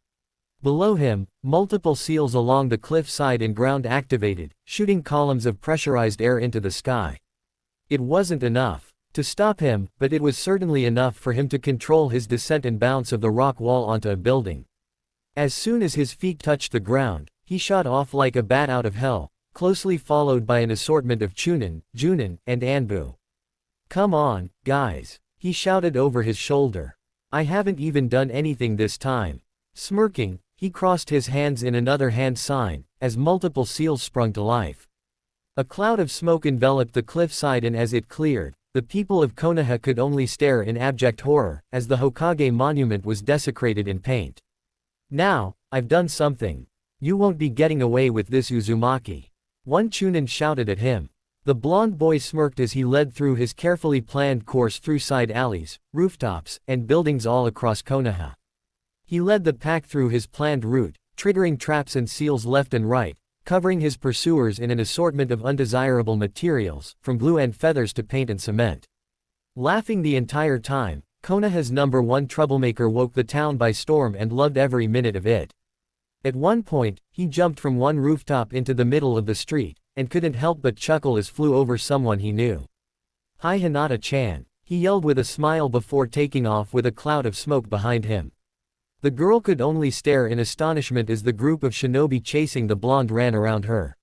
Below him, multiple seals along the cliff side and ground activated, shooting columns of pressurized air into the sky. It wasn't enough. to stop him, but it was certainly enough for him to control his descent and bounce of the rock wall onto a building. As soon as his feet touched the ground, he shot off like a bat out of hell, closely followed by an assortment of Chunin, Junin, and Anbu. "Come on, guys," he shouted over his shoulder. "I haven't even done anything this time." Smirking, he crossed his hands in another hand sign, as multiple seals sprung to life. A cloud of smoke enveloped the cliffside, and as it cleared, the people of Konoha could only stare in abject horror, as the Hokage monument was desecrated in paint. "Now, I've done something. You won't be getting away with this, Uzumaki," one Chunin shouted at him. The blonde boy smirked as he led through his carefully planned course through side alleys, rooftops, and buildings all across Konoha. He led the pack through his planned route, triggering traps and seals left and right, covering his pursuers in an assortment of undesirable materials, from glue and feathers to paint and cement. Laughing the entire time, Konoha's #1 troublemaker woke the town by storm and loved every minute of it. At one point, he jumped from one rooftop into the middle of the street, and couldn't help but chuckle as flew over someone he knew. "Hi Hinata-chan," he yelled with a smile before taking off with a cloud of smoke behind him. The girl could only stare in astonishment as the group of shinobi chasing the blonde ran around her.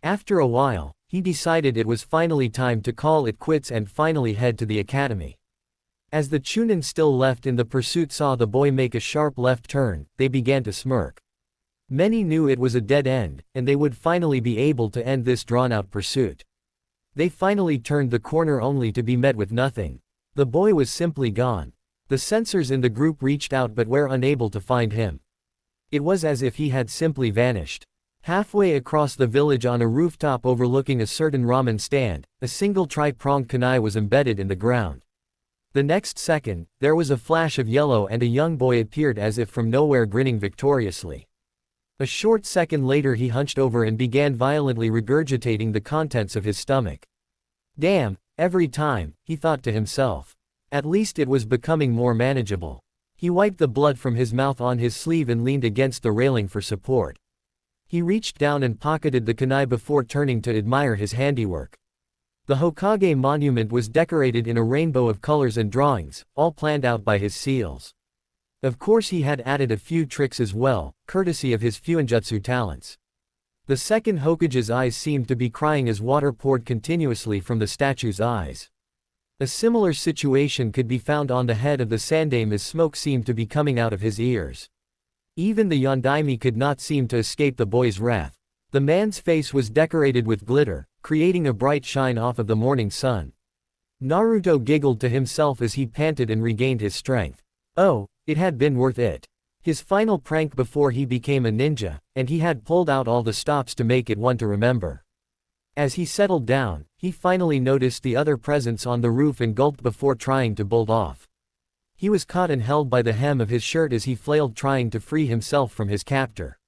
After a while, he decided it was finally time to call it quits and finally head to the academy. As the Chunin still left in the pursuit saw the boy make a sharp left turn, they began to smirk. Many knew it was a dead end, and they would finally be able to end this drawn-out pursuit. They finally turned the corner only to be met with nothing. The boy was simply gone. The censors in the group reached out but were unable to find him. It was as if he had simply vanished. Halfway across the village on a rooftop overlooking a certain ramen stand, a single tri-pronged kunai was embedded in the ground. The next second, there was a flash of yellow and a young boy appeared as if from nowhere, grinning victoriously. A short second later he hunched over and began violently regurgitating the contents of his stomach. Damn, every time, he thought to himself. At least it was becoming more manageable. He wiped the blood from his mouth on his sleeve and leaned against the railing for support. He reached down and pocketed the kunai before turning to admire his handiwork. The Hokage monument was decorated in a rainbow of colors and drawings, all planned out by his seals. Of course he had added a few tricks as well, courtesy of his fuinjutsu talents. The second Hokage's eyes seemed to be crying as water poured continuously from the statue's eyes. A similar situation could be found on the head of the Sandaime as smoke seemed to be coming out of his ears. Even the Yondaime could not seem to escape the boy's wrath. The man's face was decorated with glitter, creating a bright shine off of the morning sun. Naruto giggled to himself as he panted and regained his strength. Oh, it had been worth it. His final prank before he became a ninja, and he had pulled out all the stops to make it one to remember. As he settled down, he finally noticed the other presence on the roof and gulped before trying to bolt off. He was caught and held by the hem of his shirt as he flailed trying to free himself from his captor.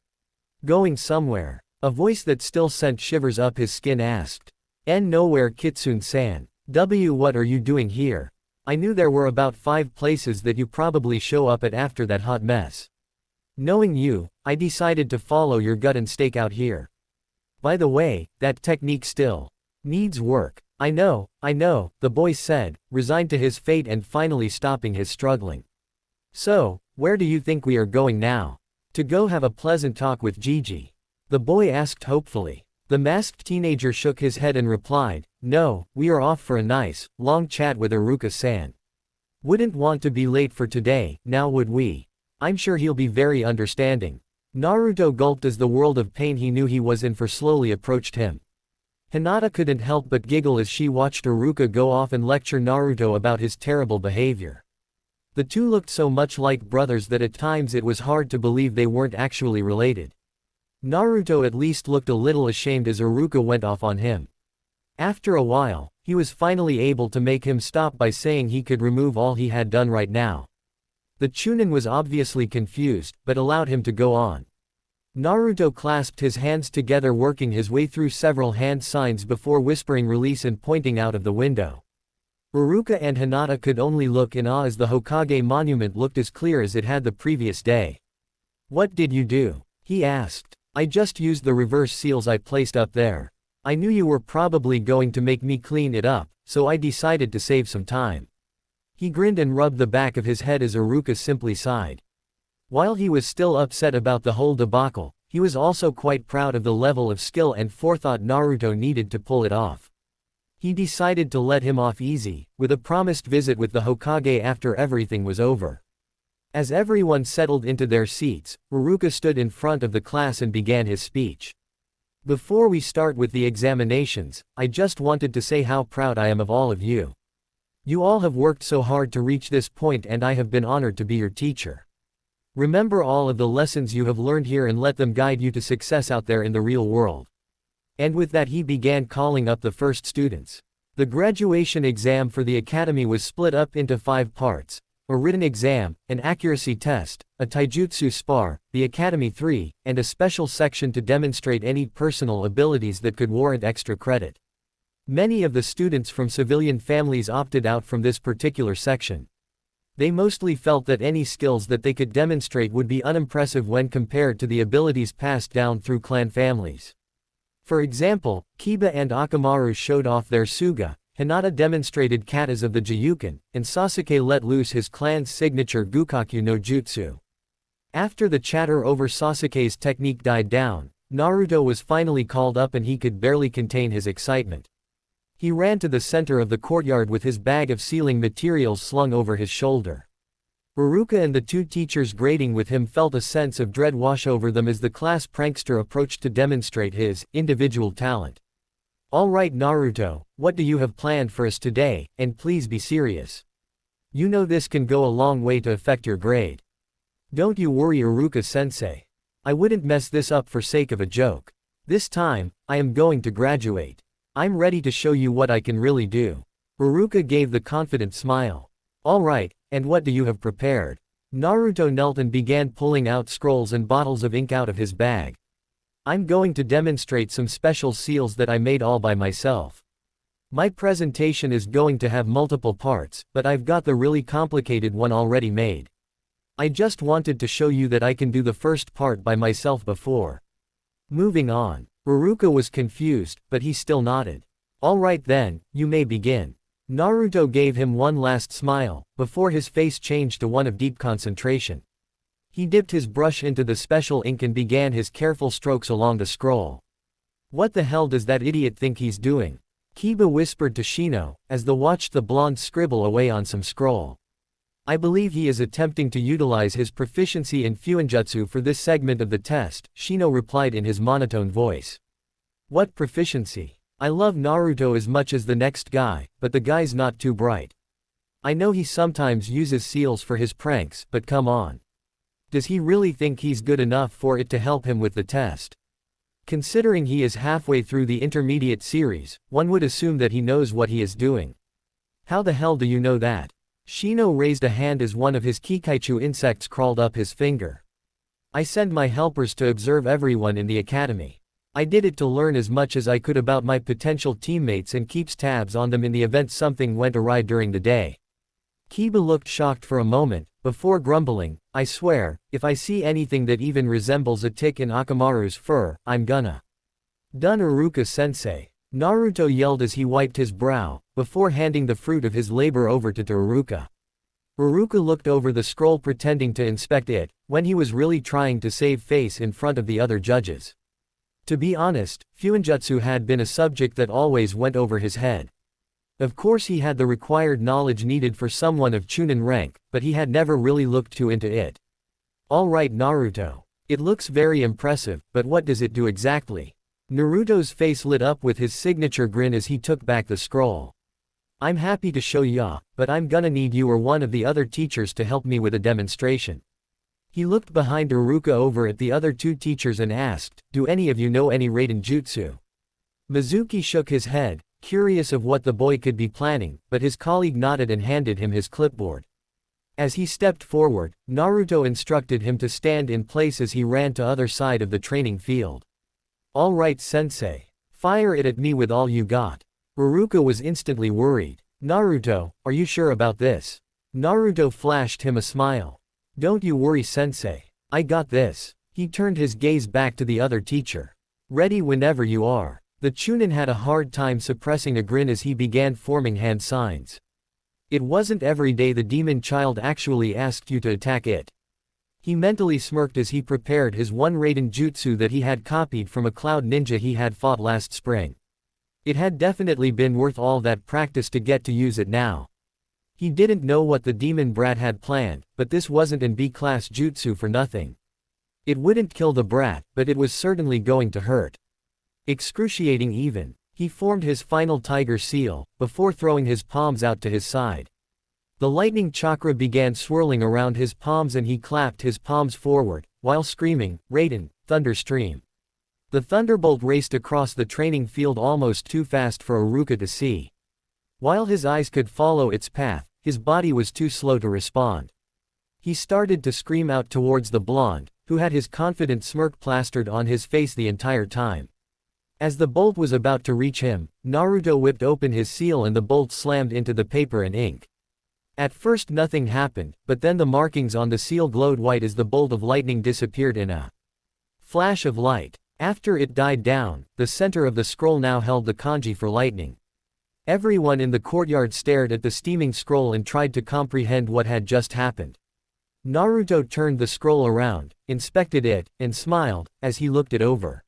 Going somewhere? A voice that still sent shivers up his skin asked. Nowhere, Kitsune-san. What are you doing here? I knew there were about 5 places that you probably show up at after that hot mess. Knowing you, I decided to follow your gut and stake out here. By the way, that technique still needs work. I know, the boy said, resigned to his fate and finally stopping his struggling. So, where do you think we are going now? To go have a pleasant talk with Gigi? The boy asked hopefully. The masked teenager shook his head and replied, no, we are off for a nice, long chat with Iruka-san. Wouldn't want to be late for today, now would we? I'm sure he'll be very understanding. Naruto gulped as the world of pain he knew he was in for slowly approached him. Hinata couldn't help but giggle as she watched Iruka go off and lecture Naruto about his terrible behavior. The two looked so much like brothers that at times it was hard to believe they weren't actually related. Naruto at least looked a little ashamed as Iruka went off on him. After a while, he was finally able to make him stop by saying he could remove all he had done right now. The Chunin was obviously confused, but allowed him to go on. Naruto clasped his hands together, working his way through several hand signs before whispering release and pointing out of the window. Iruka and Hinata could only look in awe as the Hokage monument looked as clear as it had the previous day. What did you do? He asked. I just used the reverse seals I placed up there. I knew you were probably going to make me clean it up, so I decided to save some time. He grinned and rubbed the back of his head as Iruka simply sighed. While he was still upset about the whole debacle, he was also quite proud of the level of skill and forethought Naruto needed to pull it off. He decided to let him off easy, with a promised visit with the Hokage after everything was over. As everyone settled into their seats, Iruka stood in front of the class and began his speech. Before we start with the examinations, I just wanted to say how proud I am of all of you. You all have worked so hard to reach this point and I have been honored to be your teacher. Remember all of the lessons you have learned here and let them guide you to success out there in the real world. And with that he began calling up the first students. The graduation exam for the academy was split up into 5 parts: a written exam, an accuracy test, a taijutsu spar, the academy 3, and a special section to demonstrate any personal abilities that could warrant extra credit. Many of the students from civilian families opted out from this particular section. They mostly felt that any skills that they could demonstrate would be unimpressive when compared to the abilities passed down through clan families. For example, Kiba and Akamaru showed off their Suga, Hinata demonstrated katas of the Jiyuken, and Sasuke let loose his clan's signature Gukaku no Jutsu. After the chatter over Sasuke's technique died down, Naruto was finally called up and he could barely contain his excitement. He ran to the center of the courtyard with his bag of sealing materials slung over his shoulder. Iruka and the 2 teachers grading with him felt a sense of dread wash over them as the class prankster approached to demonstrate his individual talent. Alright Naruto, what do you have planned for us today, and please be serious. You know this can go a long way to affect your grade. Don't you worry Iruka-sensei. I wouldn't mess this up for sake of a joke. This time, I am going to graduate. I'm ready to show you what I can really do. Iruka gave the confident smile. Alright, and what do you have prepared? Naruto knelt and began pulling out scrolls and bottles of ink out of his bag. I'm going to demonstrate some special seals that I made all by myself. My presentation is going to have multiple parts, but I've got the really complicated one already made. I just wanted to show you that I can do the first part by myself before. Moving on. Iruka was confused, but he still nodded. Alright then, you may begin. Naruto gave him one last smile, before his face changed to one of deep concentration. He dipped his brush into the special ink and began his careful strokes along the scroll. What the hell does that idiot think he's doing? Kiba whispered to Shino, as they watched the blonde scribble away on some scroll. I believe he is attempting to utilize his proficiency in Fuinjutsu for this segment of the test, Shino replied in his monotone voice. What proficiency? I love Naruto as much as the next guy, but the guy's not too bright. I know he sometimes uses seals for his pranks, but come on. Does he really think he's good enough for it to help him with the test? Considering he is halfway through the intermediate series, one would assume that he knows what he is doing. How the hell do you know that? Shino raised a hand as one of his Kikaichu insects crawled up his finger. I send my helpers to observe everyone in the academy. I did it to learn as much as I could about my potential teammates and keeps tabs on them in the event something went awry during the day. Kiba looked shocked for a moment, before grumbling, I swear, if I see anything that even resembles a tick in Akamaru's fur, I'm gonna. Done Iruka-sensei. Naruto yelled as he wiped his brow, before handing the fruit of his labor over to Iruka. Iruka looked over the scroll pretending to inspect it, when he was really trying to save face in front of the other judges. To be honest, Fuinjutsu had been a subject that always went over his head. Of course he had the required knowledge needed for someone of Chunin rank, but he had never really looked too into it. Alright Naruto. It looks very impressive, but what does it do exactly? Naruto's face lit up with his signature grin as he took back the scroll. I'm happy to show ya, but I'm gonna need you or one of the other teachers to help me with a demonstration. He looked behind Iruka over at the other 2 teachers and asked, do any of you know any Raiden Jutsu? Mizuki shook his head, curious of what the boy could be planning, but his colleague nodded and handed him his clipboard. As he stepped forward, Naruto instructed him to stand in place as he ran to other side of the training field. Alright sensei. Fire it at me with all you got. Iruka was instantly worried. Naruto, are you sure about this? Naruto flashed him a smile. Don't you worry sensei. I got this. He turned his gaze back to the other teacher. Ready whenever you are. The Chunin had a hard time suppressing a grin as he began forming hand signs. It wasn't every day the demon child actually asked you to attack it. He mentally smirked as he prepared his one Raiden jutsu that he had copied from a cloud ninja he had fought last spring. It had definitely been worth all that practice to get to use it now. He didn't know what the demon brat had planned, but this wasn't an B-class jutsu for nothing. It wouldn't kill the brat, but it was certainly going to hurt. Excruciating even. He formed his final tiger seal, before throwing his palms out to his side. The lightning chakra began swirling around his palms and he clapped his palms forward, while screaming, "Raiden, Thunder Stream." The thunderbolt raced across the training field almost too fast for Iruka to see. While his eyes could follow its path, his body was too slow to respond. He started to scream out towards the blonde, who had his confident smirk plastered on his face the entire time. As the bolt was about to reach him, Naruto whipped open his seal and the bolt slammed into the paper and ink. At first nothing happened, but then the markings on the seal glowed white as the bolt of lightning disappeared in a flash of light. After it died down, the center of the scroll now held the kanji for lightning. Everyone in the courtyard stared at the steaming scroll and tried to comprehend what had just happened. Naruto turned the scroll around, inspected it, and smiled, as he looked it over.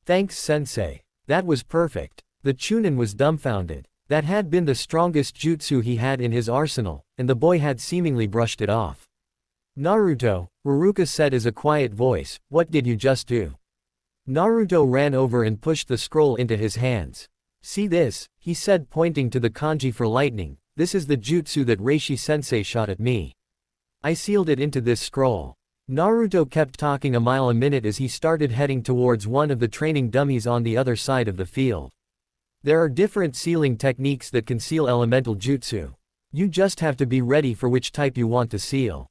"Thanks, sensei. That was perfect." The Chunin was dumbfounded. That had been the strongest jutsu he had in his arsenal, and the boy had seemingly brushed it off. "Naruto," Iruka said as a quiet voice, "what did you just do?" Naruto ran over and pushed the scroll into his hands. "See this," he said pointing to the kanji for lightning, "this is the jutsu that Reishi-sensei shot at me. I sealed it into this scroll." Naruto kept talking a mile a minute as he started heading towards one of the training dummies on the other side of the field. There are different sealing techniques that can seal elemental jutsu. You just have to be ready for which type you want to seal.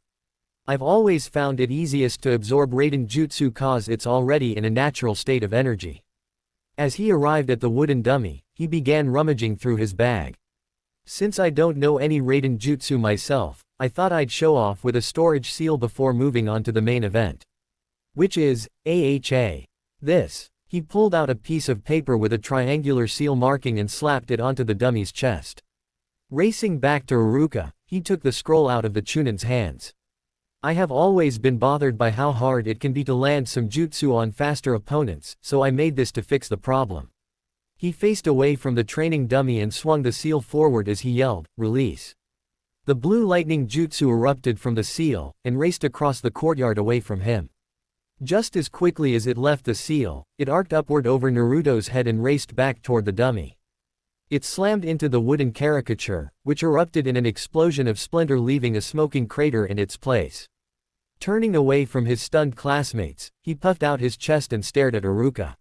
I've always found it easiest to absorb Raiden jutsu cause it's already in a natural state of energy. As he arrived at the wooden dummy, he began rummaging through his bag. Since I don't know any Raiden jutsu myself, I thought I'd show off with a storage seal before moving on to the main event. Which is, AHA. This. He pulled out a piece of paper with a triangular seal marking and slapped it onto the dummy's chest. Racing back to Iruka, he took the scroll out of the Chunin's hands. I have always been bothered by how hard it can be to land some jutsu on faster opponents, so I made this to fix the problem. He faced away from the training dummy and swung the seal forward as he yelled, "Release." The blue lightning jutsu erupted from the seal, and raced across the courtyard away from him. Just as quickly as it left the seal, it arced upward over Naruto's head and raced back toward the dummy. It slammed into the wooden caricature, which erupted in an explosion of splinter leaving a smoking crater in its place. Turning away from his stunned classmates, he puffed out his chest and stared at Iruka.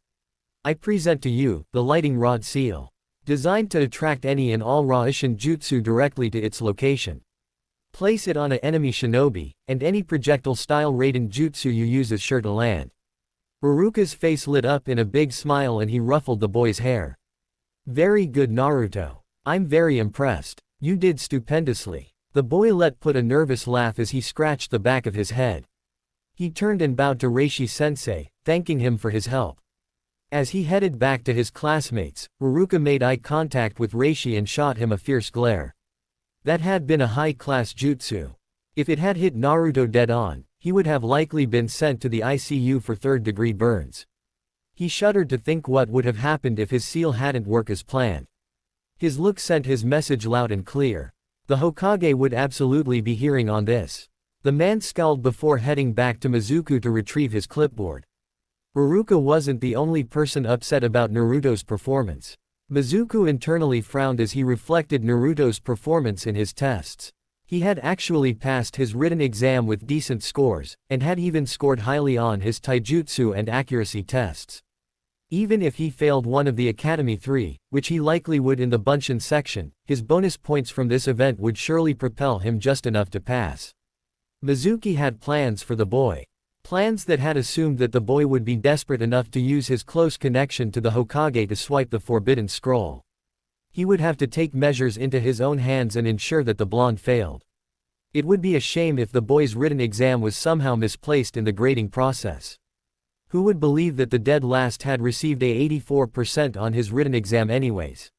"I present to you, the lighting rod seal. Designed to attract any and all Raishin jutsu directly to its location. Place it on an enemy shinobi, and any projectile-style Raiden jutsu you use is sure to land." Iruka's face lit up in a big smile and he ruffled the boy's hair. "Very good, Naruto. I'm very impressed. You did stupendously." The boy let out a nervous laugh as he scratched the back of his head. He turned and bowed to Reishi-sensei, thanking him for his help. As he headed back to his classmates, Iruka made eye contact with Reishi and shot him a fierce glare. That had been a high-class jutsu. If it had hit Naruto dead on, he would have likely been sent to the ICU for third-degree burns. He shuddered to think what would have happened if his seal hadn't worked as planned. His look sent his message loud and clear. The Hokage would absolutely be hearing on this. The man scowled before heading back to Mizuku to retrieve his clipboard. Iruka wasn't the only person upset about Naruto's performance. Mizuku internally frowned as he reflected Naruto's performance in his tests. He had actually passed his written exam with decent scores, and had even scored highly on his taijutsu and accuracy tests. Even if he failed one of the Academy 3, which he likely would in the Bunshin section, his bonus points from this event would surely propel him just enough to pass. Mizuki had plans for the boy. Plans that had assumed that the boy would be desperate enough to use his close connection to the Hokage to swipe the forbidden scroll. He would have to take measures into his own hands and ensure that the blonde failed. It would be a shame if the boy's written exam was somehow misplaced in the grading process. Who would believe that the dead last had received a 84% on his written exam anyways?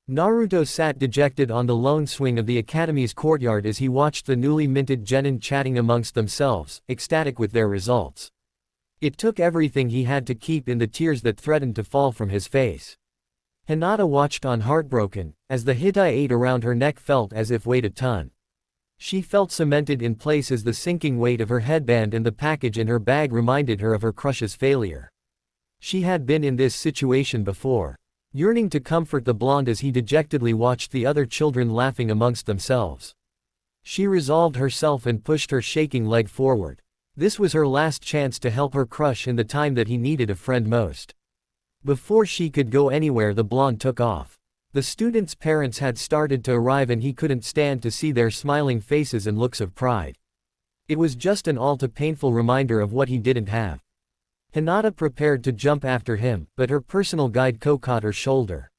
Naruto sat dejected on the lone swing of the academy's courtyard as he watched the newly minted genin chatting amongst themselves, ecstatic with their results. It took everything he had to keep in the tears that threatened to fall from his face. Hinata watched on heartbroken, as the hitai around her neck felt as if weighed a ton. She felt cemented in place as the sinking weight of her headband and the package in her bag reminded her of her crush's failure. She had been in this situation before. Yearning to comfort the blonde as he dejectedly watched the other children laughing amongst themselves. She resolved herself and pushed her shaking leg forward. This was her last chance to help her crush in the time that he needed a friend most. Before she could go anywhere, the blonde took off. The students' parents had started to arrive and he couldn't stand to see their smiling faces and looks of pride. It was just an all too painful reminder of what he didn't have. Hinata prepared to jump after him, but her personal guide caught her shoulder.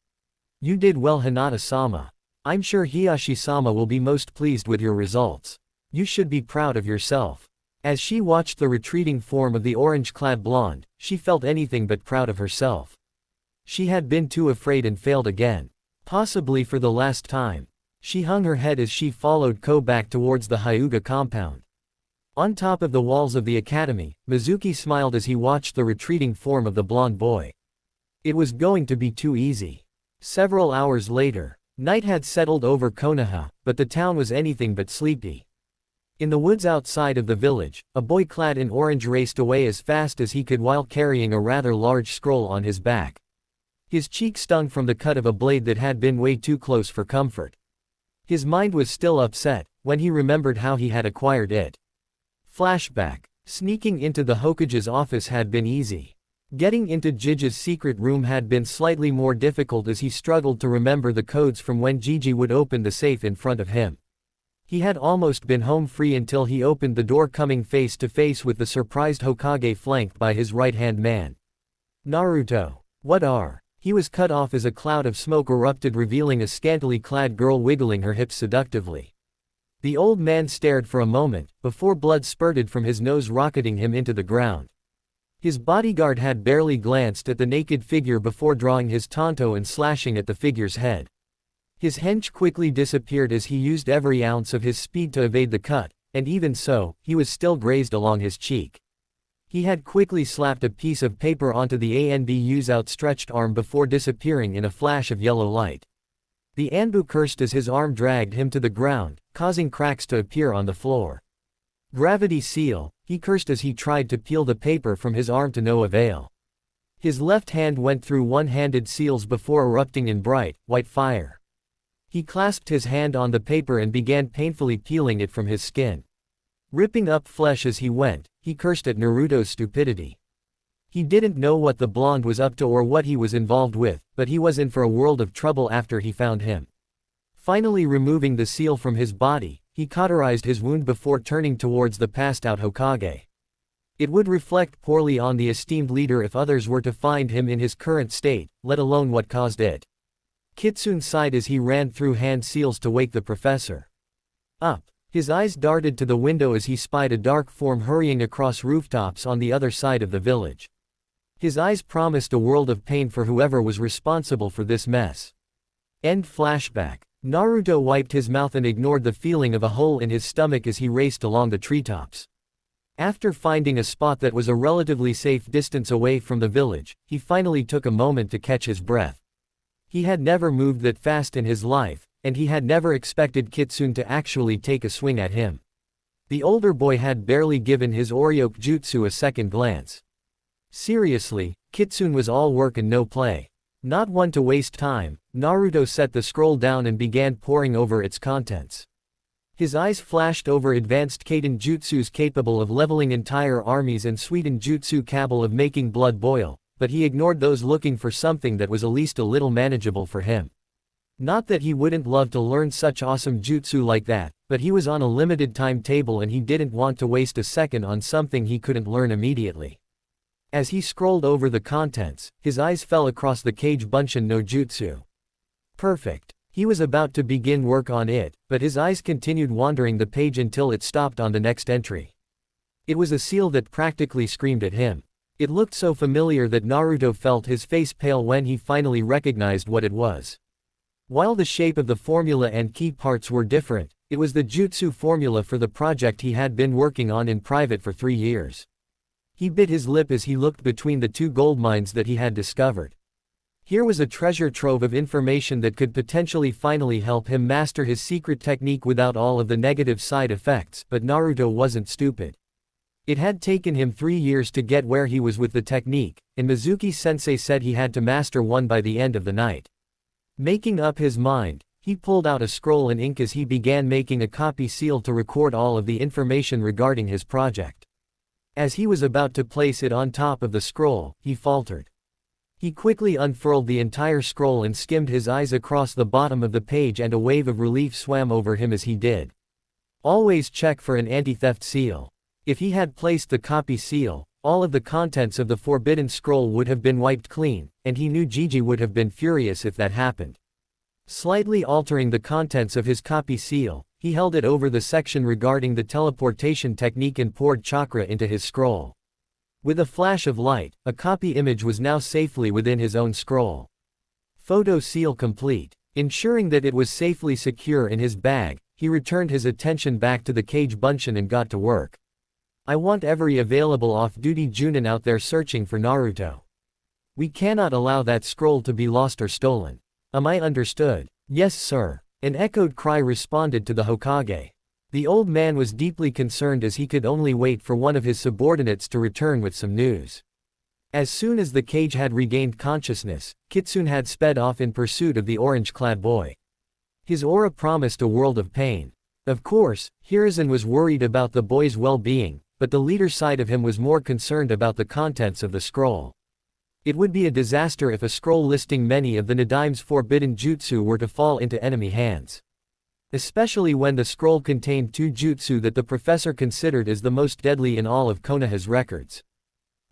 "You did well, Hinata-sama. I'm sure Hiyashi-sama will be most pleased with your results. You should be proud of yourself." As she watched the retreating form of the orange-clad blonde, she felt anything but proud of herself. She had been too afraid and failed again. Possibly for the last time. She hung her head as she followed Ko back towards the Hyuga compound. On top of the walls of the academy, Mizuki smiled as he watched the retreating form of the blonde boy. It was going to be too easy. Several hours later, night had settled over Konoha, but the town was anything but sleepy. In the woods outside of the village, a boy clad in orange raced away as fast as he could while carrying a rather large scroll on his back. His cheek stung from the cut of a blade that had been way too close for comfort. His mind was still upset when he remembered how he had acquired it. Flashback. Sneaking into the Hokage's office had been easy. Getting into Jiji's secret room had been slightly more difficult as he struggled to remember the codes from when Jiji would open the safe in front of him. He had almost been home free until he opened the door, coming face to face with the surprised Hokage flanked by his right-hand man. "Naruto. What are?" He was cut off as a cloud of smoke erupted, revealing a scantily clad girl wiggling her hips seductively. The old man stared for a moment, before blood spurted from his nose, rocketing him into the ground. His bodyguard had barely glanced at the naked figure before drawing his tanto and slashing at the figure's head. His hench quickly disappeared as he used every ounce of his speed to evade the cut, and even so, he was still grazed along his cheek. He had quickly slapped a piece of paper onto the Anbu's outstretched arm before disappearing in a flash of yellow light. The Anbu cursed as his arm dragged him to the ground, causing cracks to appear on the floor. "Gravity seal," he cursed as he tried to peel the paper from his arm to no avail. His left hand went through one-handed seals before erupting in bright, white fire. He clasped his hand on the paper and began painfully peeling it from his skin. Ripping up flesh as he went, he cursed at Naruto's stupidity. He didn't know what the blonde was up to or what he was involved with, but he was in for a world of trouble after he found him. Finally removing the seal from his body, he cauterized his wound before turning towards the passed-out Hokage. It would reflect poorly on the esteemed leader if others were to find him in his current state, let alone what caused it. Kitsune sighed as he ran through hand seals to wake the professor. Up. His eyes darted to the window as he spied a dark form hurrying across rooftops on the other side of the village. His eyes promised a world of pain for whoever was responsible for this mess. End flashback. Naruto wiped his mouth and ignored the feeling of a hole in his stomach as he raced along the treetops. After finding a spot that was a relatively safe distance away from the village, he finally took a moment to catch his breath. He had never moved that fast in his life, and he had never expected Kitsune to actually take a swing at him. The older boy had barely given his Oryoke jutsu a second glance. Seriously, Kitsune was all work and no play. Not one to waste time, Naruto set the scroll down and began poring over its contents. His eyes flashed over advanced Kaiten jutsus capable of leveling entire armies and Suiten jutsu capable of making blood boil, but he ignored those looking for something that was at least a little manageable for him. Not that he wouldn't love to learn such awesome jutsu like that, but he was on a limited timetable and he didn't want to waste a second on something he couldn't learn immediately. As he scrolled over the contents, his eyes fell across the Kage Bunshin no Jutsu. Perfect. He was about to begin work on it, but his eyes continued wandering the page until it stopped on the next entry. It was a seal that practically screamed at him. It looked so familiar that Naruto felt his face pale when he finally recognized what it was. While the shape of the formula and key parts were different, it was the jutsu formula for the project he had been working on in private for 3 years. He bit his lip as he looked between the 2 gold mines that he had discovered. Here was a treasure trove of information that could potentially finally help him master his secret technique without all of the negative side effects, but Naruto wasn't stupid. It had taken him 3 years to get where he was with the technique, and Mizuki-sensei said he had to master one by the end of the night. Making up his mind, he pulled out a scroll and ink as he began making a copy seal to record all of the information regarding his project. As he was about to place it on top of the scroll, he faltered. He quickly unfurled the entire scroll and skimmed his eyes across the bottom of the page, and a wave of relief swam over him as he did. Always check for an anti-theft seal. If he had placed the copy seal, all of the contents of the forbidden scroll would have been wiped clean, and he knew Gigi would have been furious if that happened. Slightly altering the contents of his copy seal, he held it over the section regarding the teleportation technique and poured chakra into his scroll. With a flash of light, a copy image was now safely within his own scroll. Photo seal complete. Ensuring that it was safely secure in his bag, he returned his attention back to the cage bunchen and got to work. I want every available off-duty Junin out there searching for Naruto. We cannot allow that scroll to be lost or stolen. Am I understood? Yes, sir. An echoed cry responded to the Hokage. The old man was deeply concerned as he could only wait for one of his subordinates to return with some news. As soon as the cage had regained consciousness, Kitsune had sped off in pursuit of the orange-clad boy. His aura promised a world of pain. Of course, Hiruzen was worried about the boy's well-being, but the leader side of him was more concerned about the contents of the scroll. It would be a disaster if a scroll listing many of the Nadime's forbidden jutsu were to fall into enemy hands. Especially when the scroll contained 2 jutsu that the professor considered as the most deadly in all of Konoha's records.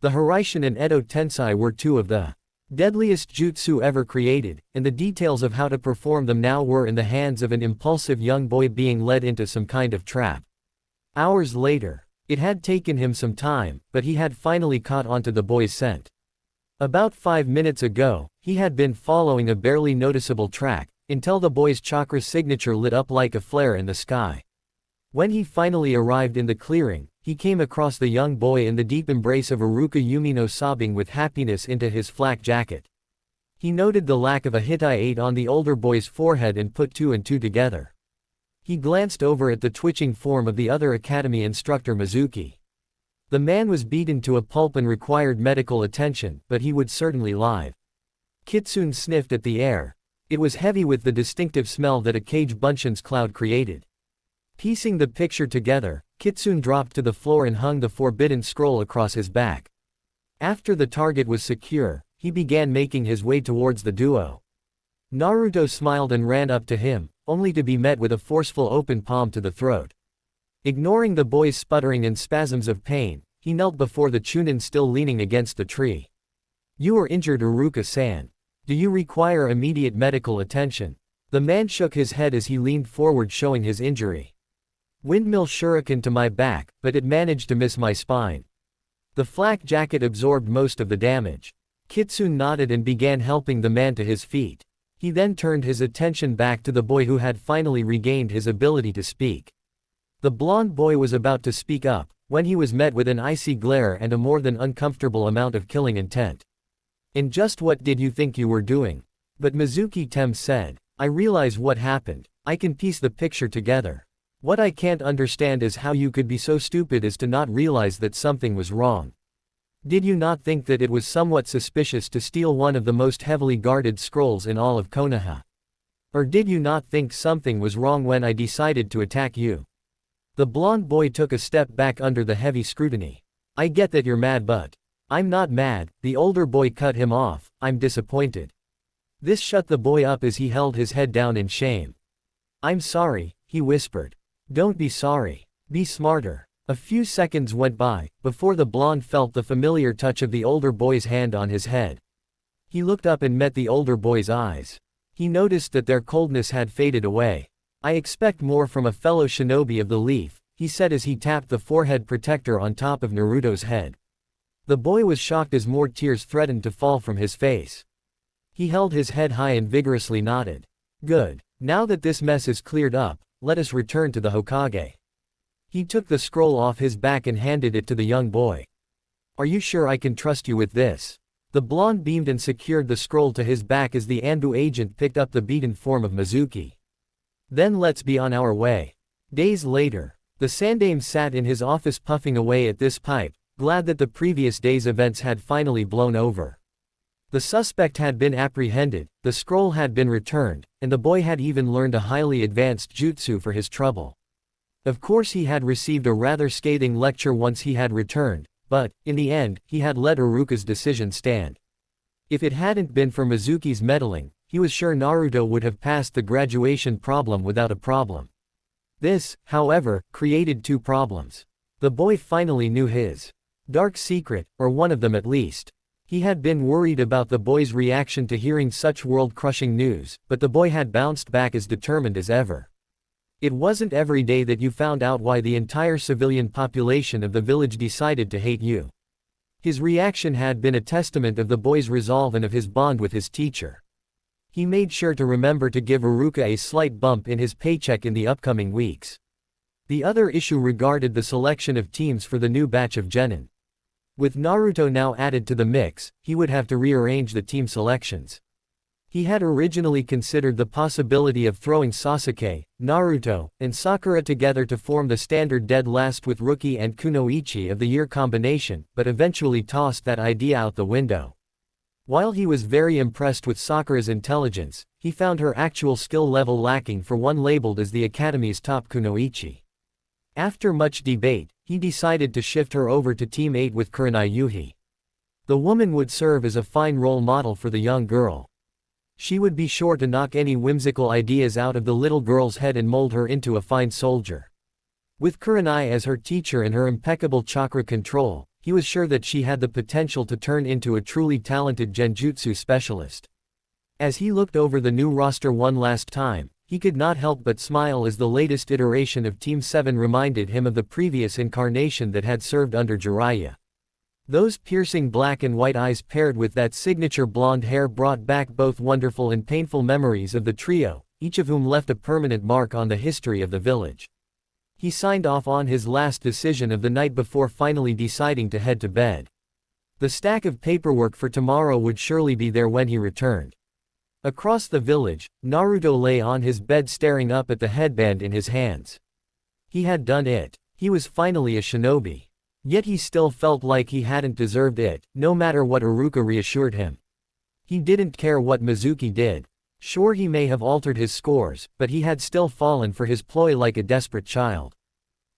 The Hiraishin and Edo Tensei were 2 of the deadliest jutsu ever created, and the details of how to perform them now were in the hands of an impulsive young boy being led into some kind of trap. Hours later, it had taken him some time, but he had finally caught onto the boy's scent. About 5 minutes ago, he had been following a barely noticeable track, until the boy's chakra signature lit up like a flare in the sky. When he finally arrived in the clearing, he came across the young boy in the deep embrace of Iruka Yumino, sobbing with happiness into his flak jacket. He noted the lack of a Hittite on the older boy's forehead and put 2 and 2 together. He glanced over at the twitching form of the other academy instructor, Mizuki. The man was beaten to a pulp and required medical attention, but he would certainly live. Kitsune sniffed at the air. It was heavy with the distinctive smell that a cage bunchen's cloud created. Piecing the picture together, Kitsune dropped to the floor and hung the forbidden scroll across his back. After the target was secure, he began making his way towards the duo. Naruto smiled and ran up to him, only to be met with a forceful open palm to the throat. Ignoring the boy's sputtering and spasms of pain, he knelt before the Chunin still leaning against the tree. You are injured, Iruka-san. Do you require immediate medical attention? The man shook his head as he leaned forward, showing his injury. Windmill shuriken to my back, but it managed to miss my spine. The flak jacket absorbed most of the damage. Kitsune nodded and began helping the man to his feet. He then turned his attention back to the boy who had finally regained his ability to speak. The blonde boy was about to speak up, when he was met with an icy glare and a more than uncomfortable amount of killing intent. And just what did you think you were doing? But Mizuki said, I realize what happened. I can piece the picture together. What I can't understand is how you could be so stupid as to not realize that something was wrong. Did you not think that it was somewhat suspicious to steal one of the most heavily guarded scrolls in all of Konoha? Or did you not think something was wrong when I decided to attack you? The blonde boy took a step back under the heavy scrutiny. I get that you're mad, but I'm not mad, the older boy cut him off. I'm disappointed. This shut the boy up as he held his head down in shame. I'm sorry, he whispered. Don't be sorry. Be smarter. A few seconds went by, before the blonde felt the familiar touch of the older boy's hand on his head. He looked up and met the older boy's eyes. He noticed that their coldness had faded away. I expect more from a fellow shinobi of the leaf, he said as he tapped the forehead protector on top of Naruto's head. The boy was shocked as more tears threatened to fall from his face. He held his head high and vigorously nodded. Good. Now that this mess is cleared up, let us return to the Hokage. He took the scroll off his back and handed it to the young boy. Are you sure I can trust you with this? The blonde beamed and secured the scroll to his back as the Anbu agent picked up the beaten form of Mizuki. Then let's be on our way. Days later, the Sandaime sat in his office puffing away at this pipe, glad that the previous day's events had finally blown over. The suspect had been apprehended, the scroll had been returned, and the boy had even learned a highly advanced jutsu for his trouble. Of course he had received a rather scathing lecture once he had returned, but, in the end, he had let Iruka's decision stand. If it hadn't been for Mizuki's meddling, he was sure Naruto would have passed the graduation problem without a problem. This, however, created two problems. The boy finally knew his dark secret, or one of them at least. He had been worried about the boy's reaction to hearing such world-crushing news, but the boy had bounced back as determined as ever. It wasn't every day that you found out why the entire civilian population of the village decided to hate you. His reaction had been a testament of the boy's resolve and of his bond with his teacher. He made sure to remember to give Iruka a slight bump in his paycheck in the upcoming weeks. The other issue regarded the selection of teams for the new batch of genin. With Naruto now added to the mix, he would have to rearrange the team selections. He had originally considered the possibility of throwing Sasuke, Naruto, and Sakura together to form the standard dead last with Rookie and Kunoichi of the year combination, but eventually tossed that idea out the window. While he was very impressed with Sakura's intelligence, he found her actual skill level lacking for one labeled as the Academy's top Kunoichi. After much debate, he decided to shift her over to Team 8 with Kurenai Yuhi. The woman would serve as a fine role model for the young girl. She would be sure to knock any whimsical ideas out of the little girl's head and mold her into a fine soldier. With Kurenai as her teacher and her impeccable chakra control, he was sure that she had the potential to turn into a truly talented genjutsu specialist. As he looked over the new roster one last time, he could not help but smile as the latest iteration of Team 7 reminded him of the previous incarnation that had served under Jiraiya. Those piercing black and white eyes paired with that signature blonde hair brought back both wonderful and painful memories of the trio, each of whom left a permanent mark on the history of the village. He signed off on his last decision of the night before finally deciding to head to bed. The stack of paperwork for tomorrow would surely be there when he returned. Across the village, Naruto lay on his bed staring up at the headband in his hands. He had done it. He was finally a shinobi. Yet he still felt like he hadn't deserved it, no matter what Iruka reassured him. He didn't care what Mizuki did. Sure, he may have altered his scores, but he had still fallen for his ploy like a desperate child.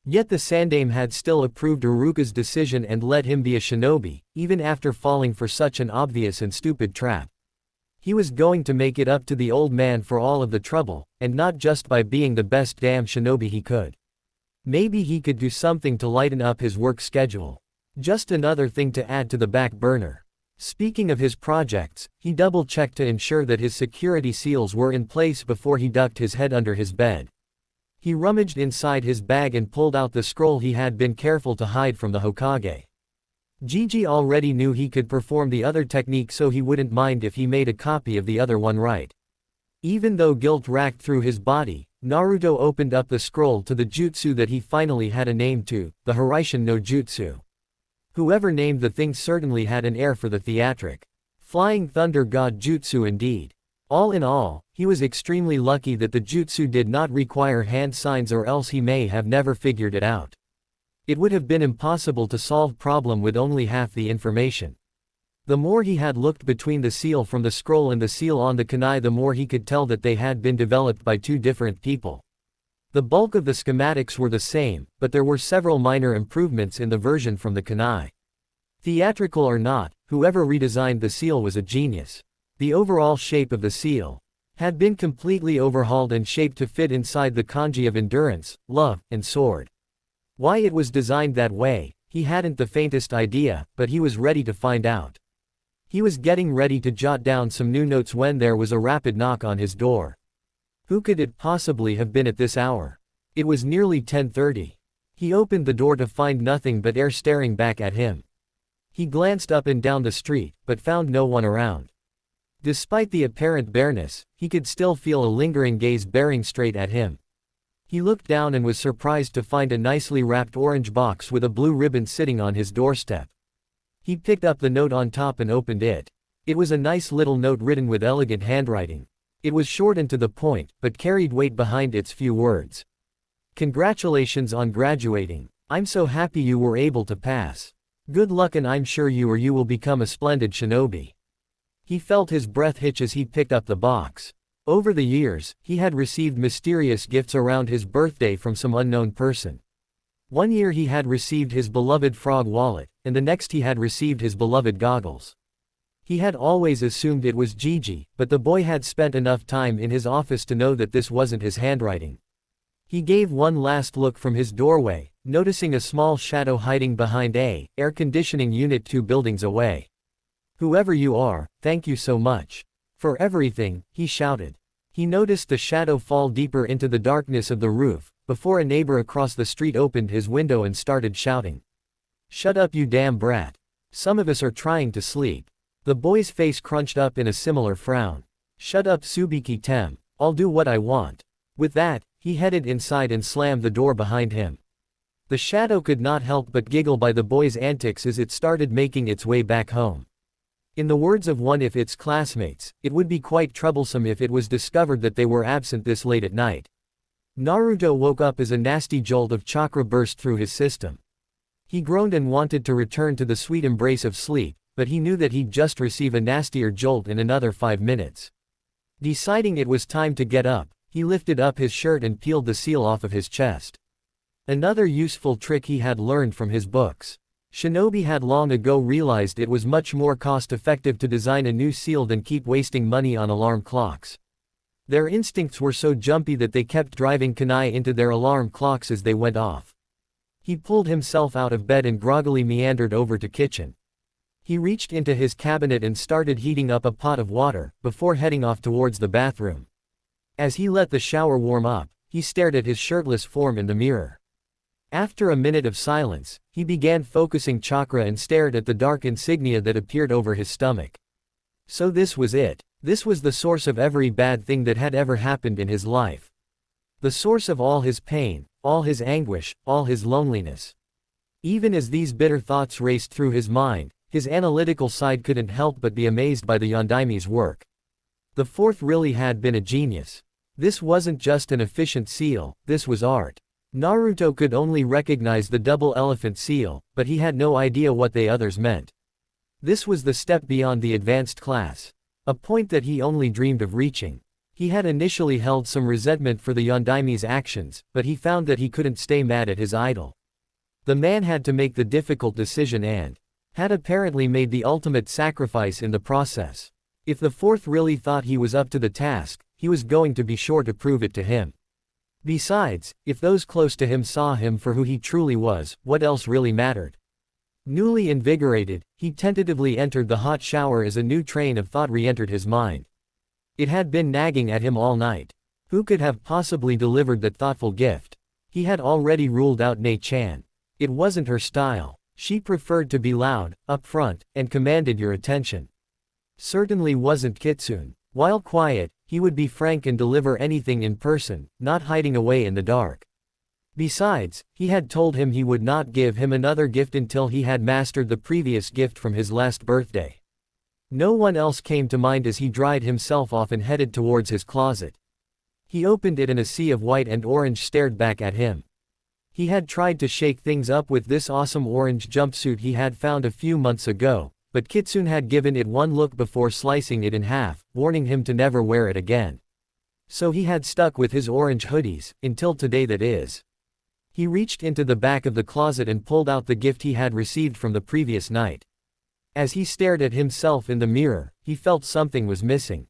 Yet the Sandaime had still approved Iruka's decision and let him be a shinobi, even after falling for such an obvious and stupid trap. He was going to make it up to the old man for all of the trouble, and not just by being the best damn shinobi he could. Maybe he could do something to lighten up his work schedule. Just another thing to add to the back burner. Speaking of his projects, he double-checked to ensure that his security seals were in place before he ducked his head under his bed. He rummaged inside his bag and pulled out the scroll he had been careful to hide from the Hokage. Gigi already knew he could perform the other technique, so he wouldn't mind if he made a copy of the other one right. Even though guilt racked through his body, Naruto opened up the scroll to the jutsu that he finally had a name to, the Hiraishin no Jutsu. Whoever named the thing certainly had an air for the theatric. Flying Thunder God Jutsu indeed. All in all, he was extremely lucky that the jutsu did not require hand signs, or else he may have never figured it out. It would have been impossible to solve problem with only half the information. The more he had looked between the seal from the scroll and the seal on the kunai, the more he could tell that they had been developed by two different people. The bulk of the schematics were the same, but there were several minor improvements in the version from the kunai. Theatrical or not, whoever redesigned the seal was a genius. The overall shape of the seal had been completely overhauled and shaped to fit inside the kanji of endurance, love, and sword. Why it was designed that way, he hadn't the faintest idea, but he was ready to find out. He was getting ready to jot down some new notes when there was a rapid knock on his door. Who could it possibly have been at this hour? It was nearly 10:30. He opened the door to find nothing but air staring back at him. He glanced up and down the street, but found no one around. Despite the apparent bareness, he could still feel a lingering gaze bearing straight at him. He looked down and was surprised to find a nicely wrapped orange box with a blue ribbon sitting on his doorstep. He picked up the note on top and opened it. It was a nice little note written with elegant handwriting. It was short and to the point, but carried weight behind its few words. Congratulations on graduating. I'm so happy you were able to pass. Good luck, and I'm sure you will become a splendid shinobi. He felt his breath hitch as he picked up the box. Over the years, he had received mysterious gifts around his birthday from some unknown person. One year he had received his beloved frog wallet, and the next he had received his beloved goggles. He had always assumed it was Gigi, but the boy had spent enough time in his office to know that this wasn't his handwriting. He gave one last look from his doorway, noticing a small shadow hiding behind a air conditioning unit 2 buildings away. Whoever you are, thank you so much. For everything, he shouted. He noticed the shadow fall deeper into the darkness of the roof, before a neighbor across the street opened his window and started shouting. Shut up, you damn brat. Some of us are trying to sleep. The boy's face crunched up in a similar frown. Shut up, Subiki-tem. I'll do what I want. With that, he headed inside and slammed the door behind him. The shadow could not help but giggle by the boy's antics as it started making its way back home. In the words of one of its classmates, it would be quite troublesome if it was discovered that they were absent this late at night. Naruto woke up as a nasty jolt of chakra burst through his system. He groaned and wanted to return to the sweet embrace of sleep, but he knew that he'd just receive a nastier jolt in another 5 minutes. Deciding it was time to get up, he lifted up his shirt and peeled the seal off of his chest. Another useful trick he had learned from his books. Shinobi had long ago realized it was much more cost-effective to design a new seal than keep wasting money on alarm clocks. Their instincts were so jumpy that they kept driving kunai into their alarm clocks as they went off. He pulled himself out of bed and groggily meandered over to kitchen. He reached into his cabinet and started heating up a pot of water, before heading off towards the bathroom. As he let the shower warm up, he stared at his shirtless form in the mirror. After a minute of silence, he began focusing chakra and stared at the dark insignia that appeared over his stomach. So this was it. This was the source of every bad thing that had ever happened in his life. The source of all his pain, all his anguish, all his loneliness. Even as these bitter thoughts raced through his mind, his analytical side couldn't help but be amazed by the Yondaimi's work. The fourth really had been a genius. This wasn't just an efficient seal, this was art. Naruto could only recognize the double elephant seal, but he had no idea what the others meant. This was the step beyond the advanced class. A point that he only dreamed of reaching. He had initially held some resentment for the Yondaimi's actions, but he found that he couldn't stay mad at his idol. The man had to make the difficult decision and had apparently made the ultimate sacrifice in the process. If the fourth really thought he was up to the task, he was going to be sure to prove it to him. Besides, if those close to him saw him for who he truly was, what else really mattered? Newly invigorated, he tentatively entered the hot shower as a new train of thought re-entered his mind. It had been nagging at him all night. Who could have possibly delivered that thoughtful gift? He had already ruled out Nei-chan. It wasn't her style. She preferred to be loud, upfront, and commanded your attention. Certainly wasn't Kitsune. While quiet, he would be frank and deliver anything in person, not hiding away in the dark. Besides, he had told him he would not give him another gift until he had mastered the previous gift from his last birthday. No one else came to mind as he dried himself off and headed towards his closet. He opened it and a sea of white and orange stared back at him. He had tried to shake things up with this awesome orange jumpsuit he had found a few months ago, but Kitsune had given it one look before slicing it in half, warning him to never wear it again. So he had stuck with his orange hoodies, until today that is. He reached into the back of the closet and pulled out the gift he had received from the previous night. As he stared at himself in the mirror, he felt something was missing.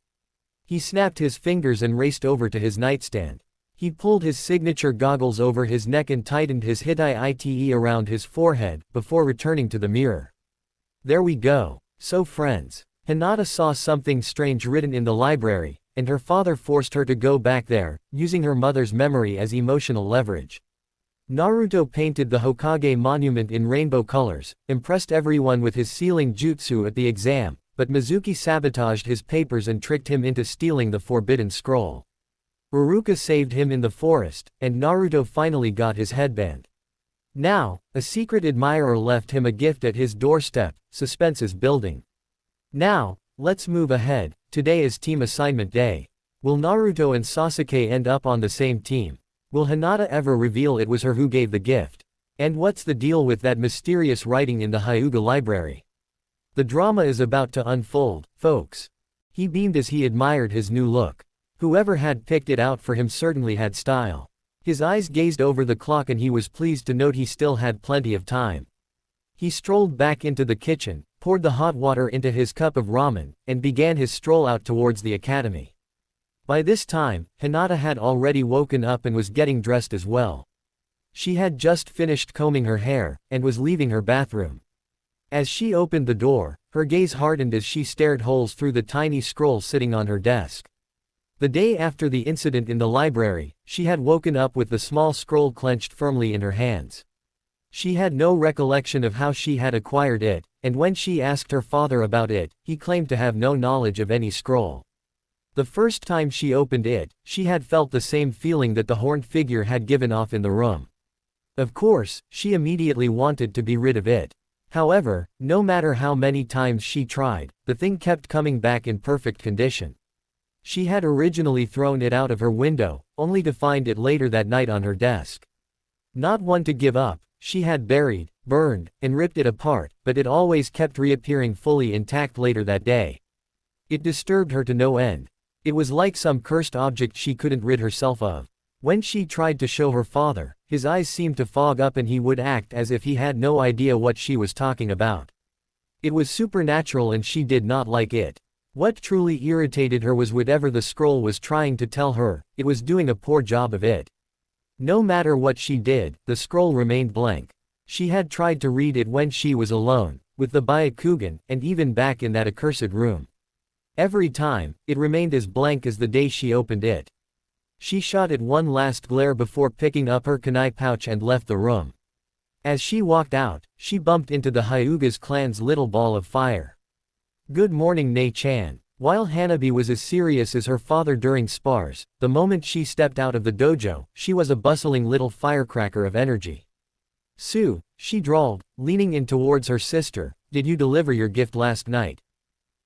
He snapped his fingers and raced over to his nightstand. He pulled his signature goggles over his neck and tightened his hitai-ite around his forehead, before returning to the mirror. There we go. So friends. Hinata saw something strange written in the library, and her father forced her to go back there, using her mother's memory as emotional leverage. Naruto painted the Hokage monument in rainbow colors, impressed everyone with his sealing jutsu at the exam, but Mizuki sabotaged his papers and tricked him into stealing the forbidden scroll. Iruka saved him in the forest, and Naruto finally got his headband. Now, a secret admirer left him a gift at his doorstep. Suspense is building. Now, let's move ahead. Today is team assignment day. Will Naruto and Sasuke end up on the same team? Will Hinata ever reveal it was her who gave the gift? And what's the deal with that mysterious writing in the Hyuga library? The drama is about to unfold, folks. He beamed as he admired his new look. Whoever had picked it out for him certainly had style. His eyes gazed over the clock and he was pleased to note he still had plenty of time. He strolled back into the kitchen, poured the hot water into his cup of ramen, and began his stroll out towards the academy. By this time, Hinata had already woken up and was getting dressed as well. She had just finished combing her hair, and was leaving her bathroom. As she opened the door, her gaze hardened as she stared holes through the tiny scroll sitting on her desk. The day after the incident in the library, she had woken up with the small scroll clenched firmly in her hands. She had no recollection of how she had acquired it, and when she asked her father about it, he claimed to have no knowledge of any scroll. The first time she opened it, she had felt the same feeling that the horned figure had given off in the room. Of course, she immediately wanted to be rid of it. However, no matter how many times she tried, the thing kept coming back in perfect condition. She had originally thrown it out of her window, only to find it later that night on her desk. Not one to give up, she had buried, burned, and ripped it apart, but it always kept reappearing fully intact later that day. It disturbed her to no end. It was like some cursed object she couldn't rid herself of. When she tried to show her father, his eyes seemed to fog up and he would act as if he had no idea what she was talking about. It was supernatural and she did not like it. What truly irritated her was whatever the scroll was trying to tell her, it was doing a poor job of it. No matter what she did, the scroll remained blank. She had tried to read it when she was alone, with the Byakugan, and even back in that accursed room. Every time, it remained as blank as the day she opened it. She shot it one last glare before picking up her kunai pouch and left the room. As she walked out, she bumped into the Hyuga's clan's little ball of fire. Good morning, Nei-chan. While Hanabi was as serious as her father during spars, the moment she stepped out of the dojo, she was a bustling little firecracker of energy. Sue, she drawled, leaning in towards her sister, did you deliver your gift last night?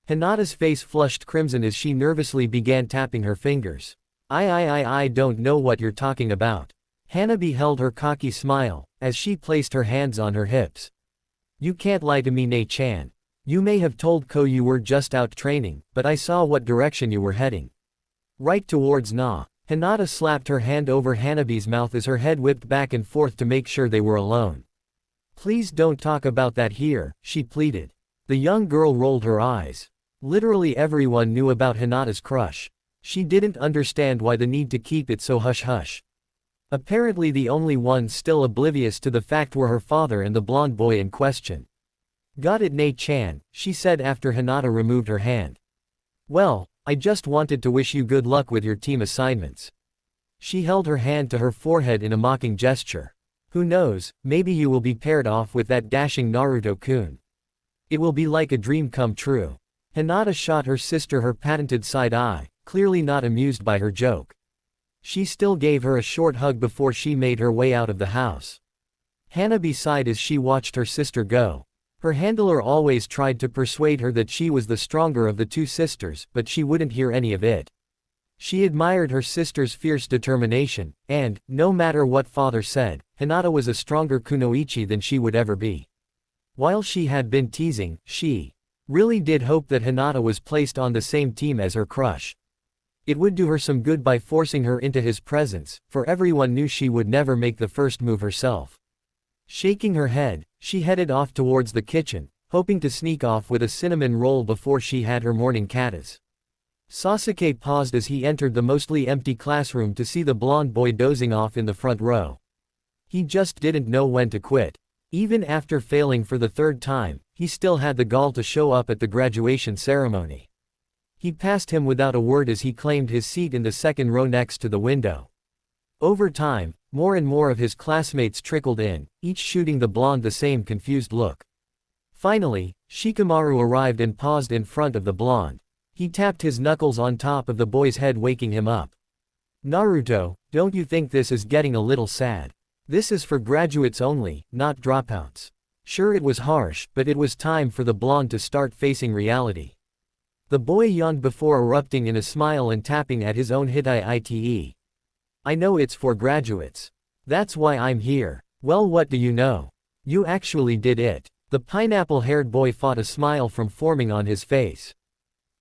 Hinata's face flushed crimson as she nervously began tapping her fingers. I don't know what you're talking about. Hanabi held her cocky smile, as she placed her hands on her hips. You can't lie to me, Nei-chan. You may have told Ko you were just out training, but I saw what direction you were heading. Right towards Na. Hinata slapped her hand over Hanabi's mouth as her head whipped back and forth to make sure they were alone. Please don't talk about that here, she pleaded. The young girl rolled her eyes. Literally everyone knew about Hinata's crush. She didn't understand why the need to keep it so hush-hush. Apparently the only ones still oblivious to the fact were her father and the blonde boy in question. Got it, Nei-chan, she said after Hinata removed her hand. Well, I just wanted to wish you good luck with your team assignments. She held her hand to her forehead in a mocking gesture. Who knows, maybe you will be paired off with that dashing Naruto-kun. It will be like a dream come true. Hinata shot her sister her patented side eye, clearly not amused by her joke. She still gave her a short hug before she made her way out of the house. Hanabi sighed as she watched her sister go. Her handler always tried to persuade her that she was the stronger of the two sisters, but she wouldn't hear any of it. She admired her sister's fierce determination, and, no matter what father said, Hinata was a stronger kunoichi than she would ever be. While she had been teasing, she really did hope that Hinata was placed on the same team as her crush. It would do her some good by forcing her into his presence, for everyone knew she would never make the first move herself. Shaking her head, she headed off towards the kitchen, hoping to sneak off with a cinnamon roll before she had her morning katas. Sasuke paused as he entered the mostly empty classroom to see the blonde boy dozing off in the front row. He just didn't know when to quit. Even after failing for the third time, he still had the gall to show up at the graduation ceremony. He passed him without a word as he claimed his seat in the second row next to the window. Over time, More and more of his classmates trickled in, each shooting the blonde the same confused look. Finally, Shikamaru arrived and paused in front of the blonde. He tapped his knuckles on top of the boy's head, waking him up. "Naruto, don't you think this is getting a little sad? This is for graduates only, not dropouts." Sure, it was harsh, but it was time for the blonde to start facing reality. The boy yawned before erupting in a smile and tapping at his own hite. "I know it's for graduates. That's why I'm here." "Well, what do you know? You actually did it." The pineapple-haired boy fought a smile from forming on his face.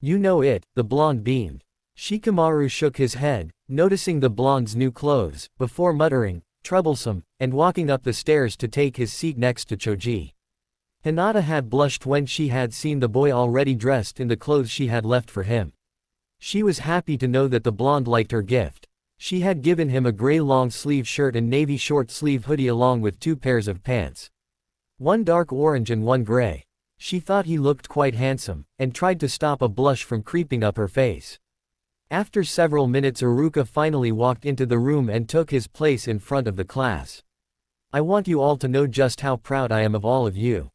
"You know it," the blonde beamed. Shikamaru shook his head, noticing the blonde's new clothes, before muttering, "Troublesome," and walking up the stairs to take his seat next to Choji. Hinata had blushed when she had seen the boy already dressed in the clothes she had left for him. She was happy to know that the blonde liked her gift. She had given him a gray long-sleeve shirt and navy short-sleeve hoodie along with 2 pairs of pants. One dark orange and one gray. She thought he looked quite handsome, and tried to stop a blush from creeping up her face. After several minutes, Iruka finally walked into the room and took his place in front of the class. "I want you all to know just how proud I am of all of you.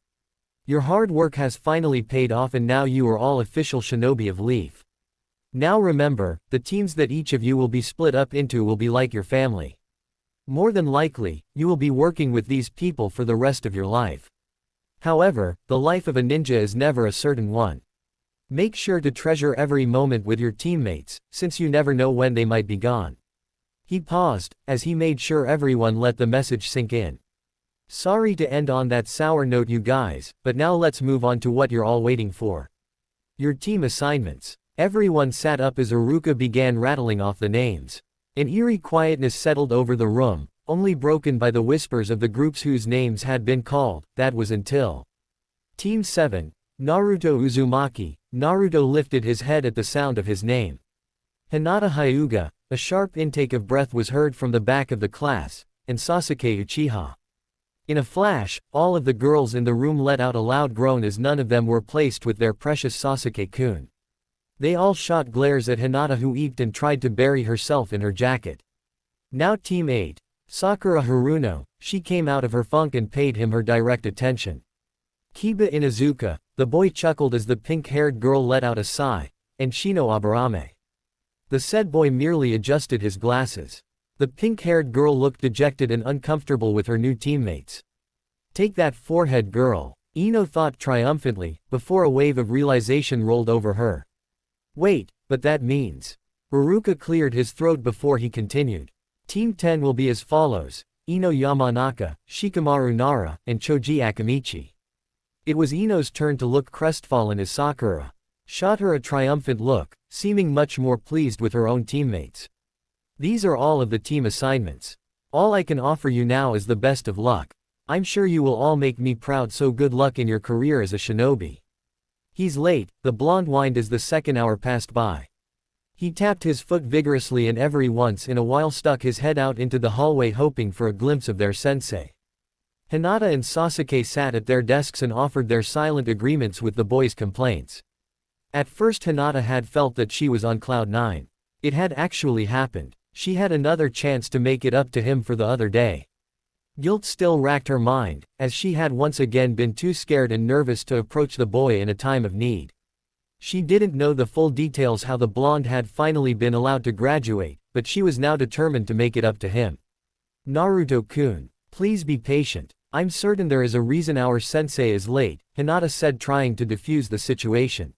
Your hard work has finally paid off and now you are all official shinobi of Leaf. Now remember, the teams that each of you will be split up into will be like your family. More than likely, you will be working with these people for the rest of your life. However, the life of a ninja is never a certain one. Make sure to treasure every moment with your teammates, since you never know when they might be gone." He paused, as he made sure everyone let the message sink in. "Sorry to end on that sour note, you guys, but now let's move on to what you're all waiting for. Your team assignments." Everyone sat up as Iruka began rattling off the names. An eerie quietness settled over the room, only broken by the whispers of the groups whose names had been called. That was until Team 7, Naruto Uzumaki. Naruto lifted his head at the sound of his name. Hinata Hyuga. A sharp intake of breath was heard from the back of the class, and Sasuke Uchiha. In a flash, all of the girls in the room let out a loud groan as none of them were placed with their precious Sasuke-kun. They all shot glares at Hinata, who eeked and tried to bury herself in her jacket. Now Team 8. Sakura Haruno. She came out of her funk and paid him her direct attention. Kiba Inuzuka. The boy chuckled as the pink-haired girl let out a sigh, and Shino Aburame. The said boy merely adjusted his glasses. The pink-haired girl looked dejected and uncomfortable with her new teammates. "Take that forehead, girl," Ino thought triumphantly, before a wave of realization rolled over her. "Wait, but that means..." Iruka cleared his throat before he continued. "Team 10 will be as follows: Ino Yamanaka, Shikamaru Nara, and Choji Akamichi." It was Ino's turn to look crestfallen as Sakura shot her a triumphant look, seeming much more pleased with her own teammates. "These are all of the team assignments. All I can offer you now is the best of luck. I'm sure you will all make me proud, so good luck in your career as a shinobi." "He's late," the blonde whined as the second hour passed by. He tapped his foot vigorously and every once in a while stuck his head out into the hallway, hoping for a glimpse of their sensei. Hinata and Sasuke sat at their desks and offered their silent agreements with the boys' complaints. At first Hinata had felt that she was on cloud 9. It had actually happened. She had another chance to make it up to him for the other day. Guilt still racked her mind, as she had once again been too scared and nervous to approach the boy in a time of need. She didn't know the full details how the blonde had finally been allowed to graduate, but she was now determined to make it up to him. "Naruto-kun, please be patient. I'm certain there is a reason our sensei is late," Hinata said, trying to defuse the situation.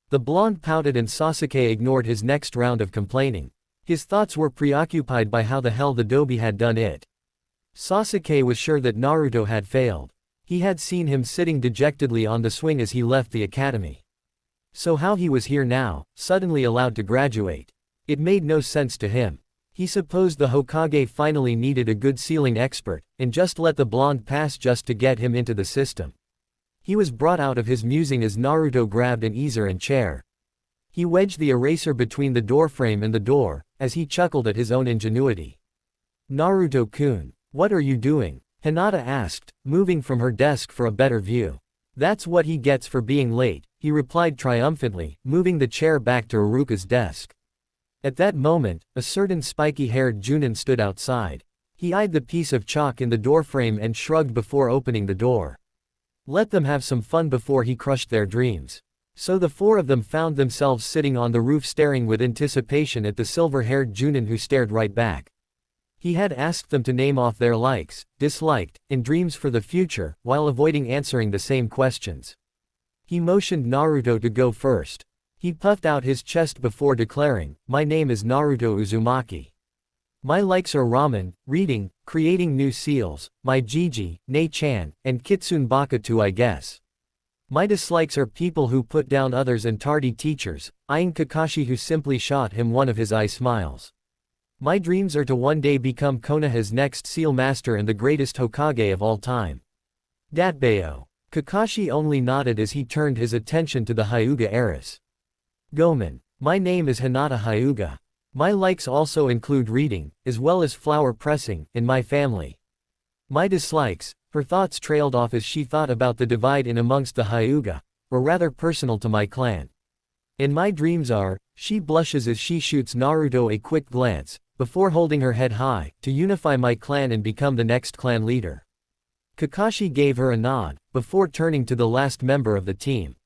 The blonde pouted and Sasuke ignored his next round of complaining. His thoughts were preoccupied by how the hell the Dobi had done it. Sasuke was sure that Naruto had failed. He had seen him sitting dejectedly on the swing as he left the academy. So how he was here now, suddenly allowed to graduate? It made no sense to him. He supposed the Hokage finally needed a good sealing expert, and just let the blonde pass just to get him into the system. He was brought out of his musing as Naruto grabbed an easel and chair. He wedged the eraser between the doorframe and the door, as he chuckled at his own ingenuity. "Naruto-kun, what are you doing?" Hinata asked, moving from her desk for a better view. "That's what he gets for being late," he replied triumphantly, moving the chair back to Iruka's desk. At that moment, a certain spiky-haired Junin stood outside. He eyed the piece of chalk in the doorframe and shrugged before opening the door. Let them have some fun before he crushed their dreams. So the four of them found themselves sitting on the roof staring with anticipation at the silver-haired Junin who stared right back. He had asked them to name off their likes, disliked, and dreams for the future, while avoiding answering the same questions. He motioned Naruto to go first. He puffed out his chest before declaring, "My name is Naruto Uzumaki. My likes are ramen, reading, creating new seals, my Jiji, Nei-chan, and Kitsune Bakatu I guess. My dislikes are people who put down others and tardy teachers," eyeing Kakashi who simply shot him one of his eye smiles. "My dreams are to one day become Konoha's next seal master and the greatest Hokage of all time. Datbeo." Kakashi only nodded as he turned his attention to the Hyuga heiress. "Gomen. My name is Hinata Hyuga. My likes also include reading, as well as flower pressing, in my family. My dislikes," her thoughts trailed off as she thought about the divide in amongst the Hyuga, "were rather personal to my clan. And my dreams are," she blushes as she shoots Naruto a quick glance, before holding her head high, "to unify my clan and become the next clan leader." Kakashi gave her a nod, before turning to the last member of the team.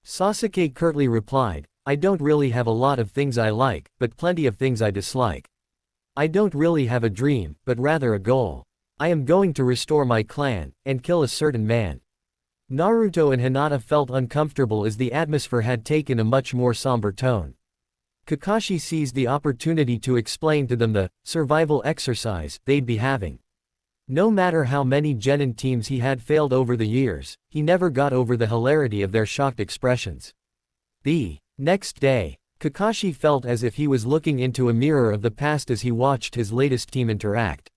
Sasuke curtly replied, "I don't really have a lot of things I like, but plenty of things I dislike. I don't really have a dream, but rather a goal. I am going to restore my clan, and kill a certain man." Naruto and Hinata felt uncomfortable as the atmosphere had taken a much more somber tone. Kakashi seized the opportunity to explain to them the survival exercise they'd be having. No matter how many genin teams he had failed over the years, he never got over the hilarity of their shocked expressions. The next day, Kakashi felt as if he was looking into a mirror of the past as he watched his latest team interact.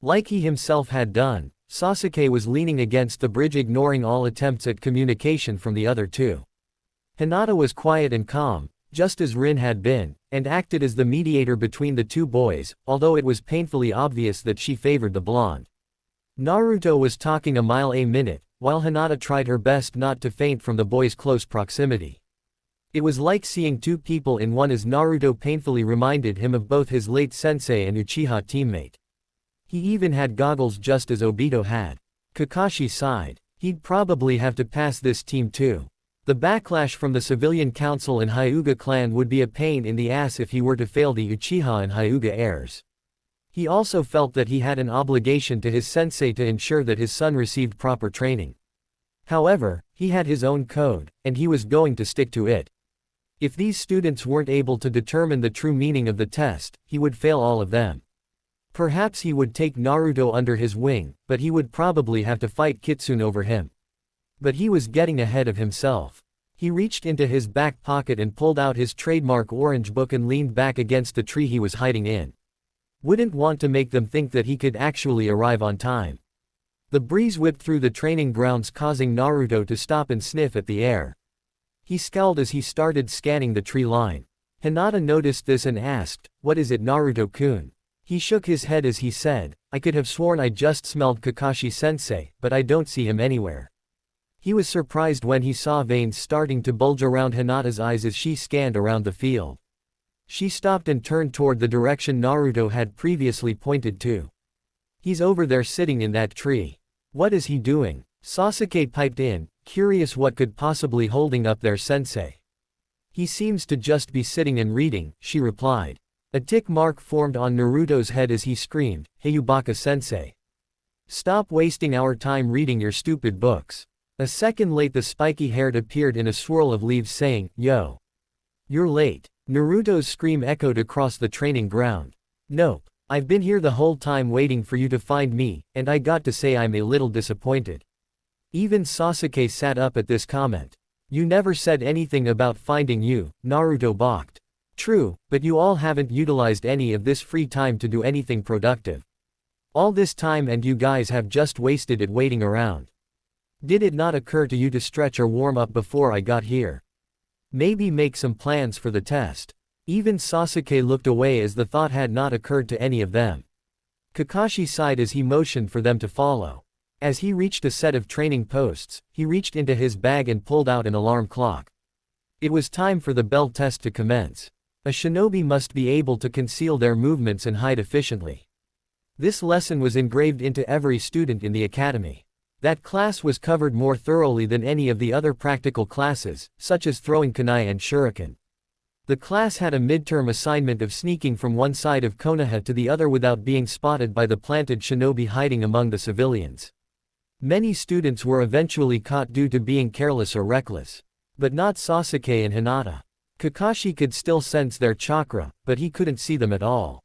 Like he himself had done, Sasuke was leaning against the bridge ignoring all attempts at communication from the other two. Hinata was quiet and calm, just as Rin had been, and acted as the mediator between the two boys, although it was painfully obvious that she favored the blonde. Naruto was talking a mile a minute, while Hinata tried her best not to faint from the boys' close proximity. It was like seeing two people in one as Naruto painfully reminded him of both his late sensei and Uchiha teammate. He even had goggles just as Obito had. Kakashi sighed. He'd probably have to pass this team too. The backlash from the civilian council and Hyuga clan would be a pain in the ass if he were to fail the Uchiha and Hyuga heirs. He also felt that he had an obligation to his sensei to ensure that his son received proper training. However, he had his own code, and he was going to stick to it. If these students weren't able to determine the true meaning of the test, he would fail all of them. Perhaps he would take Naruto under his wing, but he would probably have to fight Kitsune over him. But he was getting ahead of himself. He reached into his back pocket and pulled out his trademark orange book and leaned back against the tree he was hiding in. Wouldn't want to make them think that he could actually arrive on time. The breeze whipped through the training grounds causing Naruto to stop and sniff at the air. He scowled as he started scanning the tree line. Hinata noticed this and asked, "What is it, Naruto-kun?" He shook his head as he said, "I could have sworn I just smelled Kakashi-sensei, but I don't see him anywhere." He was surprised when he saw veins starting to bulge around Hinata's eyes as she scanned around the field. She stopped and turned toward the direction Naruto had previously pointed to. "He's over there sitting in that tree. What is he doing?" Sasuke piped in, curious what could possibly holding up their sensei. "He seems to just be sitting and reading," she replied. A tick mark formed on Naruto's head as he screamed, "Hyubaka-sensei. Stop wasting our time reading your stupid books." A second late the spiky-haired appeared in a swirl of leaves saying, "Yo. You're late." Naruto's scream echoed across the training ground. "Nope. I've been here the whole time waiting for you to find me, and I got to say I'm a little disappointed." Even Sasuke sat up at this comment. "You never said anything about finding you," Naruto balked. "True, but you all haven't utilized any of this free time to do anything productive. All this time and you guys have just wasted it waiting around. Did it not occur to you to stretch or warm up before I got here? Maybe make some plans for the test?" Even Sasuke looked away as the thought had not occurred to any of them. Kakashi sighed as he motioned for them to follow. As he reached a set of training posts, he reached into his bag and pulled out an alarm clock. It was time for the bell test to commence. A shinobi must be able to conceal their movements and hide efficiently. This lesson was engraved into every student in the academy. That class was covered more thoroughly than any of the other practical classes, such as throwing kunai and shuriken. The class had a midterm assignment of sneaking from one side of Konoha to the other without being spotted by the planted shinobi hiding among the civilians. Many students were eventually caught due to being careless or reckless. But not Sasuke and Hinata. Kakashi could still sense their chakra, but he couldn't see them at all.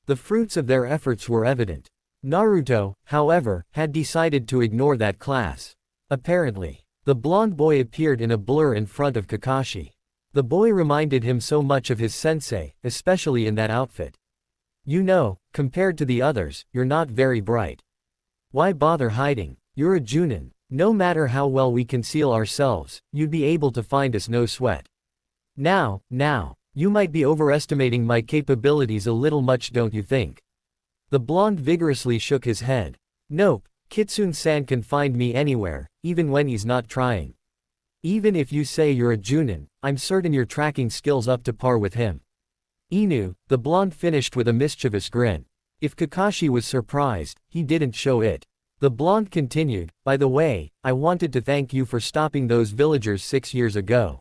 The fruits of their efforts were evident. Naruto, however, had decided to ignore that class. Apparently, the blonde boy appeared in a blur in front of Kakashi. The boy reminded him so much of his sensei, especially in that outfit. You know, compared to the others, you're not very bright. Why bother hiding? You're a Junin. No matter how well we conceal ourselves, you'd be able to find us no sweat. Now, you might be overestimating my capabilities a little much, don't you think? The blonde vigorously shook his head. Nope, Kitsune-san can find me anywhere, even when he's not trying. Even if you say you're a Junin, I'm certain your tracking skill's up to par with him. Inu, the blonde finished with a mischievous grin. If Kakashi was surprised, he didn't show it. The blonde continued, by the way, I wanted to thank you for stopping those villagers 6 years ago.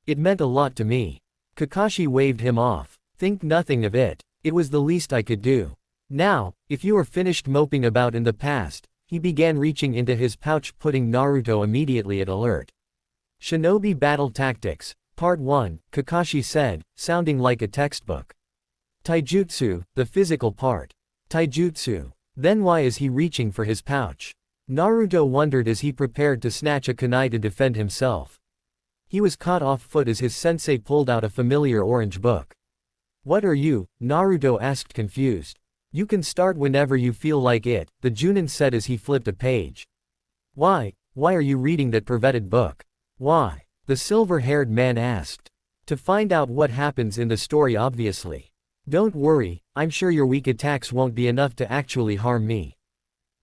It meant a lot to me. Kakashi waved him off. Think nothing of it. It was the least I could do. Now, if you are finished moping about in the past, he began reaching into his pouch, putting Naruto immediately at alert. Shinobi Battle Tactics, Part 1, Kakashi said, sounding like a textbook. Taijutsu, the physical part. Taijutsu. Then why is he reaching for his pouch? Naruto wondered as he prepared to snatch a kunai to defend himself. He was caught off foot as his sensei pulled out a familiar orange book. What are you? Naruto asked, confused. You can start whenever you feel like it, the Junin said as he flipped a page. Why are you reading that perverted book? Why? The silver-haired man asked. To find out what happens in the story, obviously. Don't worry, I'm sure your weak attacks won't be enough to actually harm me.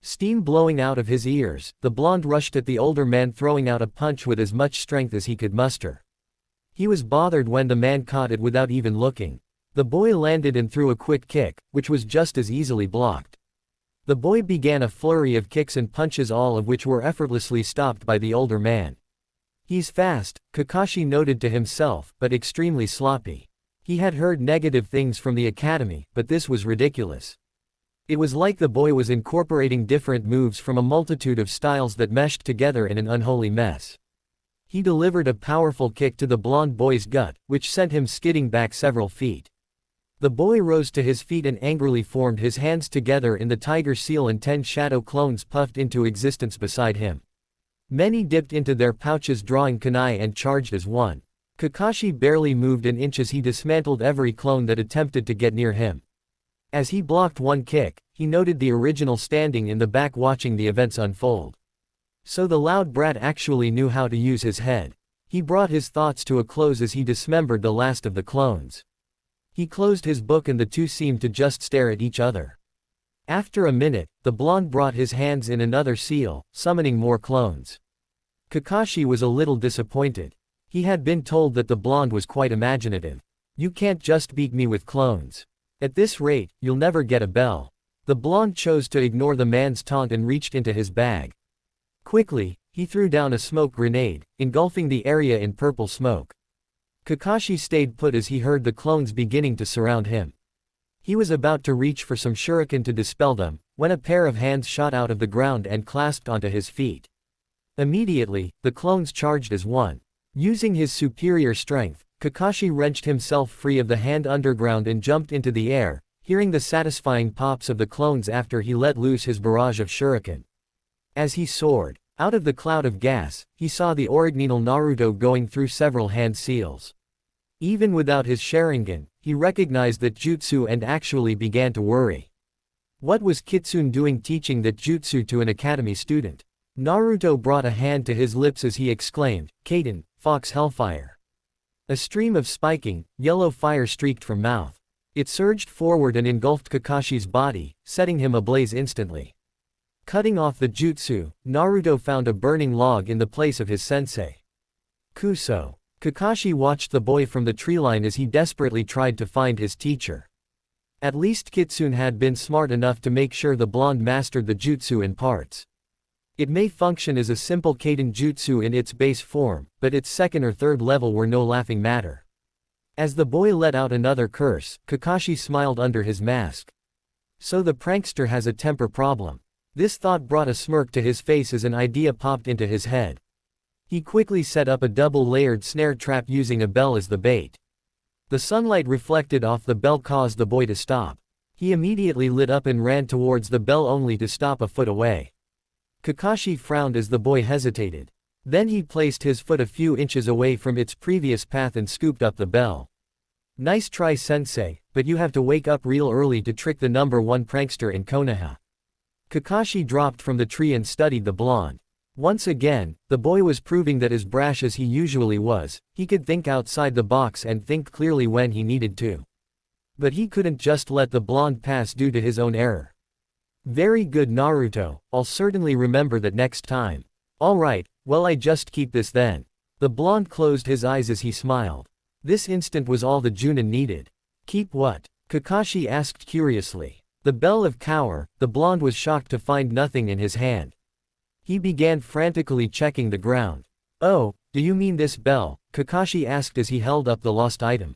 Steam blowing out of his ears, the blonde rushed at the older man, throwing out a punch with as much strength as he could muster. He was bothered when the man caught it without even looking. The boy landed and threw a quick kick, which was just as easily blocked. The boy began a flurry of kicks and punches, all of which were effortlessly stopped by the older man. He's fast, Kakashi noted to himself, but extremely sloppy. He had heard negative things from the academy, but this was ridiculous. It was like the boy was incorporating different moves from a multitude of styles that meshed together in an unholy mess. He delivered a powerful kick to the blonde boy's gut, which sent him skidding back several feet. The boy rose to his feet and angrily formed his hands together in the tiger seal, and 10 shadow clones puffed into existence beside him. Many dipped into their pouches, drawing kunai, and charged as one. Kakashi barely moved an inch as he dismantled every clone that attempted to get near him. As he blocked one kick, he noted the original standing in the back watching the events unfold. So the loud brat actually knew how to use his head. He brought his thoughts to a close as he dismembered the last of the clones. He closed his book and the two seemed to just stare at each other. After a minute, the blonde brought his hands in another seal, summoning more clones. Kakashi was a little disappointed. He had been told that the blonde was quite imaginative. You can't just beat me with clones. At this rate, you'll never get a bell. The blonde chose to ignore the man's taunt and reached into his bag. Quickly, he threw down a smoke grenade, engulfing the area in purple smoke. Kakashi stayed put as he heard the clones beginning to surround him. He was about to reach for some shuriken to dispel them, when a pair of hands shot out of the ground and clasped onto his feet. Immediately, the clones charged as one. Using his superior strength, Kakashi wrenched himself free of the hand underground and jumped into the air, hearing the satisfying pops of the clones after he let loose his barrage of shuriken. As he soared out of the cloud of gas, he saw the original Naruto going through several hand seals. Even without his Sharingan, he recognized that jutsu and actually began to worry. What was Kitsune doing teaching that jutsu to an academy student? Naruto brought a hand to his lips as he exclaimed, Kaden, Fox Hellfire. A stream of spiking, yellow fire streaked from mouth. It surged forward and engulfed Kakashi's body, setting him ablaze instantly. Cutting off the jutsu, Naruto found a burning log in the place of his sensei. Kuso. Kakashi watched the boy from the treeline as he desperately tried to find his teacher. At least Kitsune had been smart enough to make sure the blonde mastered the jutsu in parts. It may function as a simple Kaiden jutsu in its base form, but its second or third level were no laughing matter. As the boy let out another curse, Kakashi smiled under his mask. So the prankster has a temper problem. This thought brought a smirk to his face as an idea popped into his head. He quickly set up a double-layered snare trap using a bell as the bait. The sunlight reflected off the bell caused the boy to stop. He immediately lit up and ran towards the bell only to stop a foot away. Kakashi frowned as the boy hesitated. Then he placed his foot a few inches away from its previous path and scooped up the bell. Nice try, sensei, but you have to wake up real early to trick the number one prankster in Konoha. Kakashi dropped from the tree and studied the blonde. Once again, the boy was proving that as brash as he usually was, he could think outside the box and think clearly when he needed to. But he couldn't just let the blonde pass due to his own error. Very good, Naruto, I'll certainly remember that next time. Alright, well, I just keep this then. The blonde closed his eyes as he smiled. This instant was all the Junin needed. Keep what? Kakashi asked curiously. The bell of Cower. The blonde was shocked to find nothing in his hand. He began frantically checking the ground. Oh, do you mean this bell? Kakashi asked as he held up the lost item.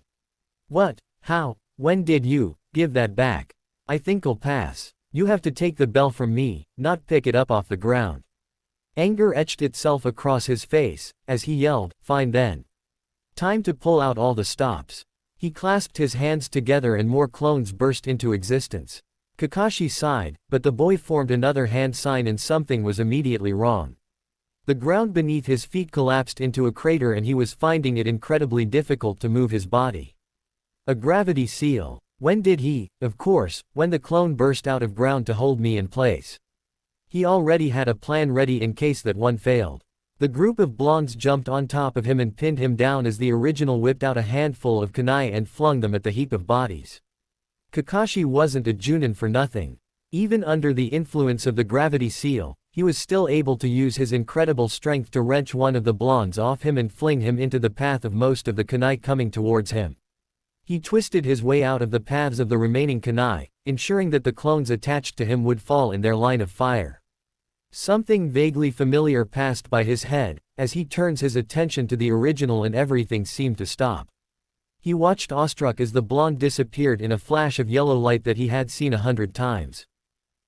What? How? When did you give that back? I think I'll pass. You have to take the bell from me, not pick it up off the ground. Anger etched itself across his face, as he yelled, fine then. Time to pull out all the stops. He clasped his hands together and more clones burst into existence. Kakashi sighed, but the boy formed another hand sign and something was immediately wrong. The ground beneath his feet collapsed into a crater and he was finding it incredibly difficult to move his body. A gravity seal. When did he? Of course, when the clone burst out of ground to hold me in place. He already had a plan ready in case that one failed. The group of blondes jumped on top of him and pinned him down as the original whipped out a handful of kunai and flung them at the heap of bodies. Kakashi wasn't a Junin for nothing. Even under the influence of the gravity seal, he was still able to use his incredible strength to wrench one of the blondes off him and fling him into the path of most of the kunai coming towards him. He twisted his way out of the paths of the remaining kunai, ensuring that the clones attached to him would fall in their line of fire. Something vaguely familiar passed by his head, as he turns his attention to the original and everything seemed to stop. He watched awestruck as the blonde disappeared in a flash of yellow light that he had seen 100 times.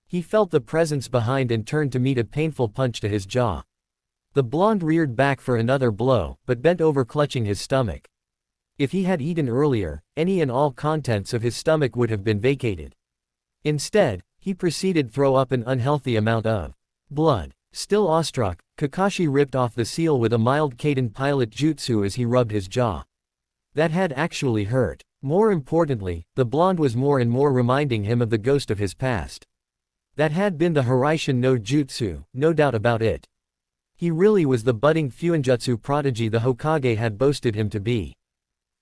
He felt the presence behind and turned to meet a painful punch to his jaw. The blonde reared back for another blow, but bent over clutching his stomach. If he had eaten earlier, any and all contents of his stomach would have been vacated. Instead, he proceeded to throw up an unhealthy amount of blood. Still awestruck, Kakashi ripped off the seal with a mild Kaiden pilot jutsu as he rubbed his jaw. That had actually hurt. More importantly, the blonde was more and more reminding him of the ghost of his past. That had been the Hiraishin no Jutsu, no doubt about it. He really was the budding Fuinjutsu prodigy the Hokage had boasted him to be.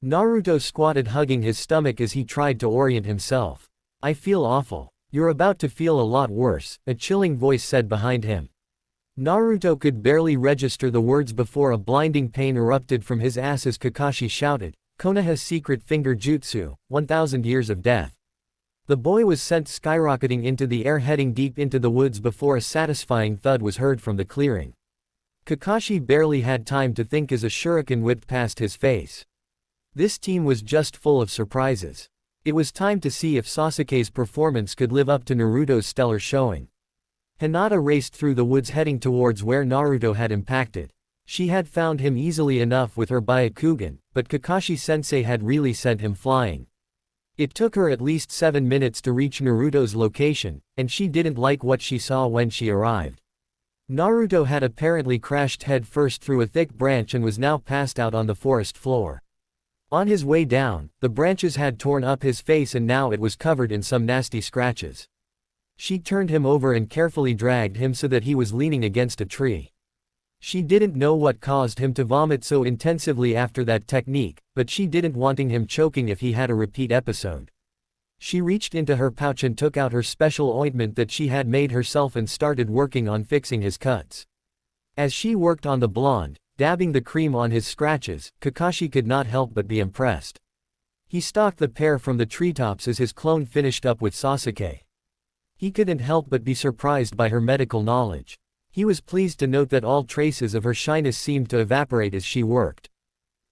Naruto squatted hugging his stomach as he tried to orient himself. I feel awful. You're about to feel a lot worse, a chilling voice said behind him. Naruto could barely register the words before a blinding pain erupted from his ass as Kakashi shouted, Konoha's secret finger jutsu, 1000 years of death. The boy was sent skyrocketing into the air heading deep into the woods before a satisfying thud was heard from the clearing. Kakashi barely had time to think as a shuriken whipped past his face. This team was just full of surprises. It was time to see if Sasuke's performance could live up to Naruto's stellar showing. Hinata raced through the woods heading towards where Naruto had impacted. She had found him easily enough with her Byakugan, but Kakashi-sensei had really sent him flying. It took her at least 7 minutes to reach Naruto's location, and she didn't like what she saw when she arrived. Naruto had apparently crashed head-first through a thick branch and was now passed out on the forest floor. On his way down, the branches had torn up his face and now it was covered in some nasty scratches. She turned him over and carefully dragged him so that he was leaning against a tree. She didn't know what caused him to vomit so intensively after that technique, but she didn't wanting him choking if he had a repeat episode. She reached into her pouch and took out her special ointment that she had made herself and started working on fixing his cuts. As she worked on the blonde, dabbing the cream on his scratches, Kakashi could not help but be impressed. He stalked the pair from the treetops as his clone finished up with Sasuke. He couldn't help but be surprised by her medical knowledge. He was pleased to note that all traces of her shyness seemed to evaporate as she worked.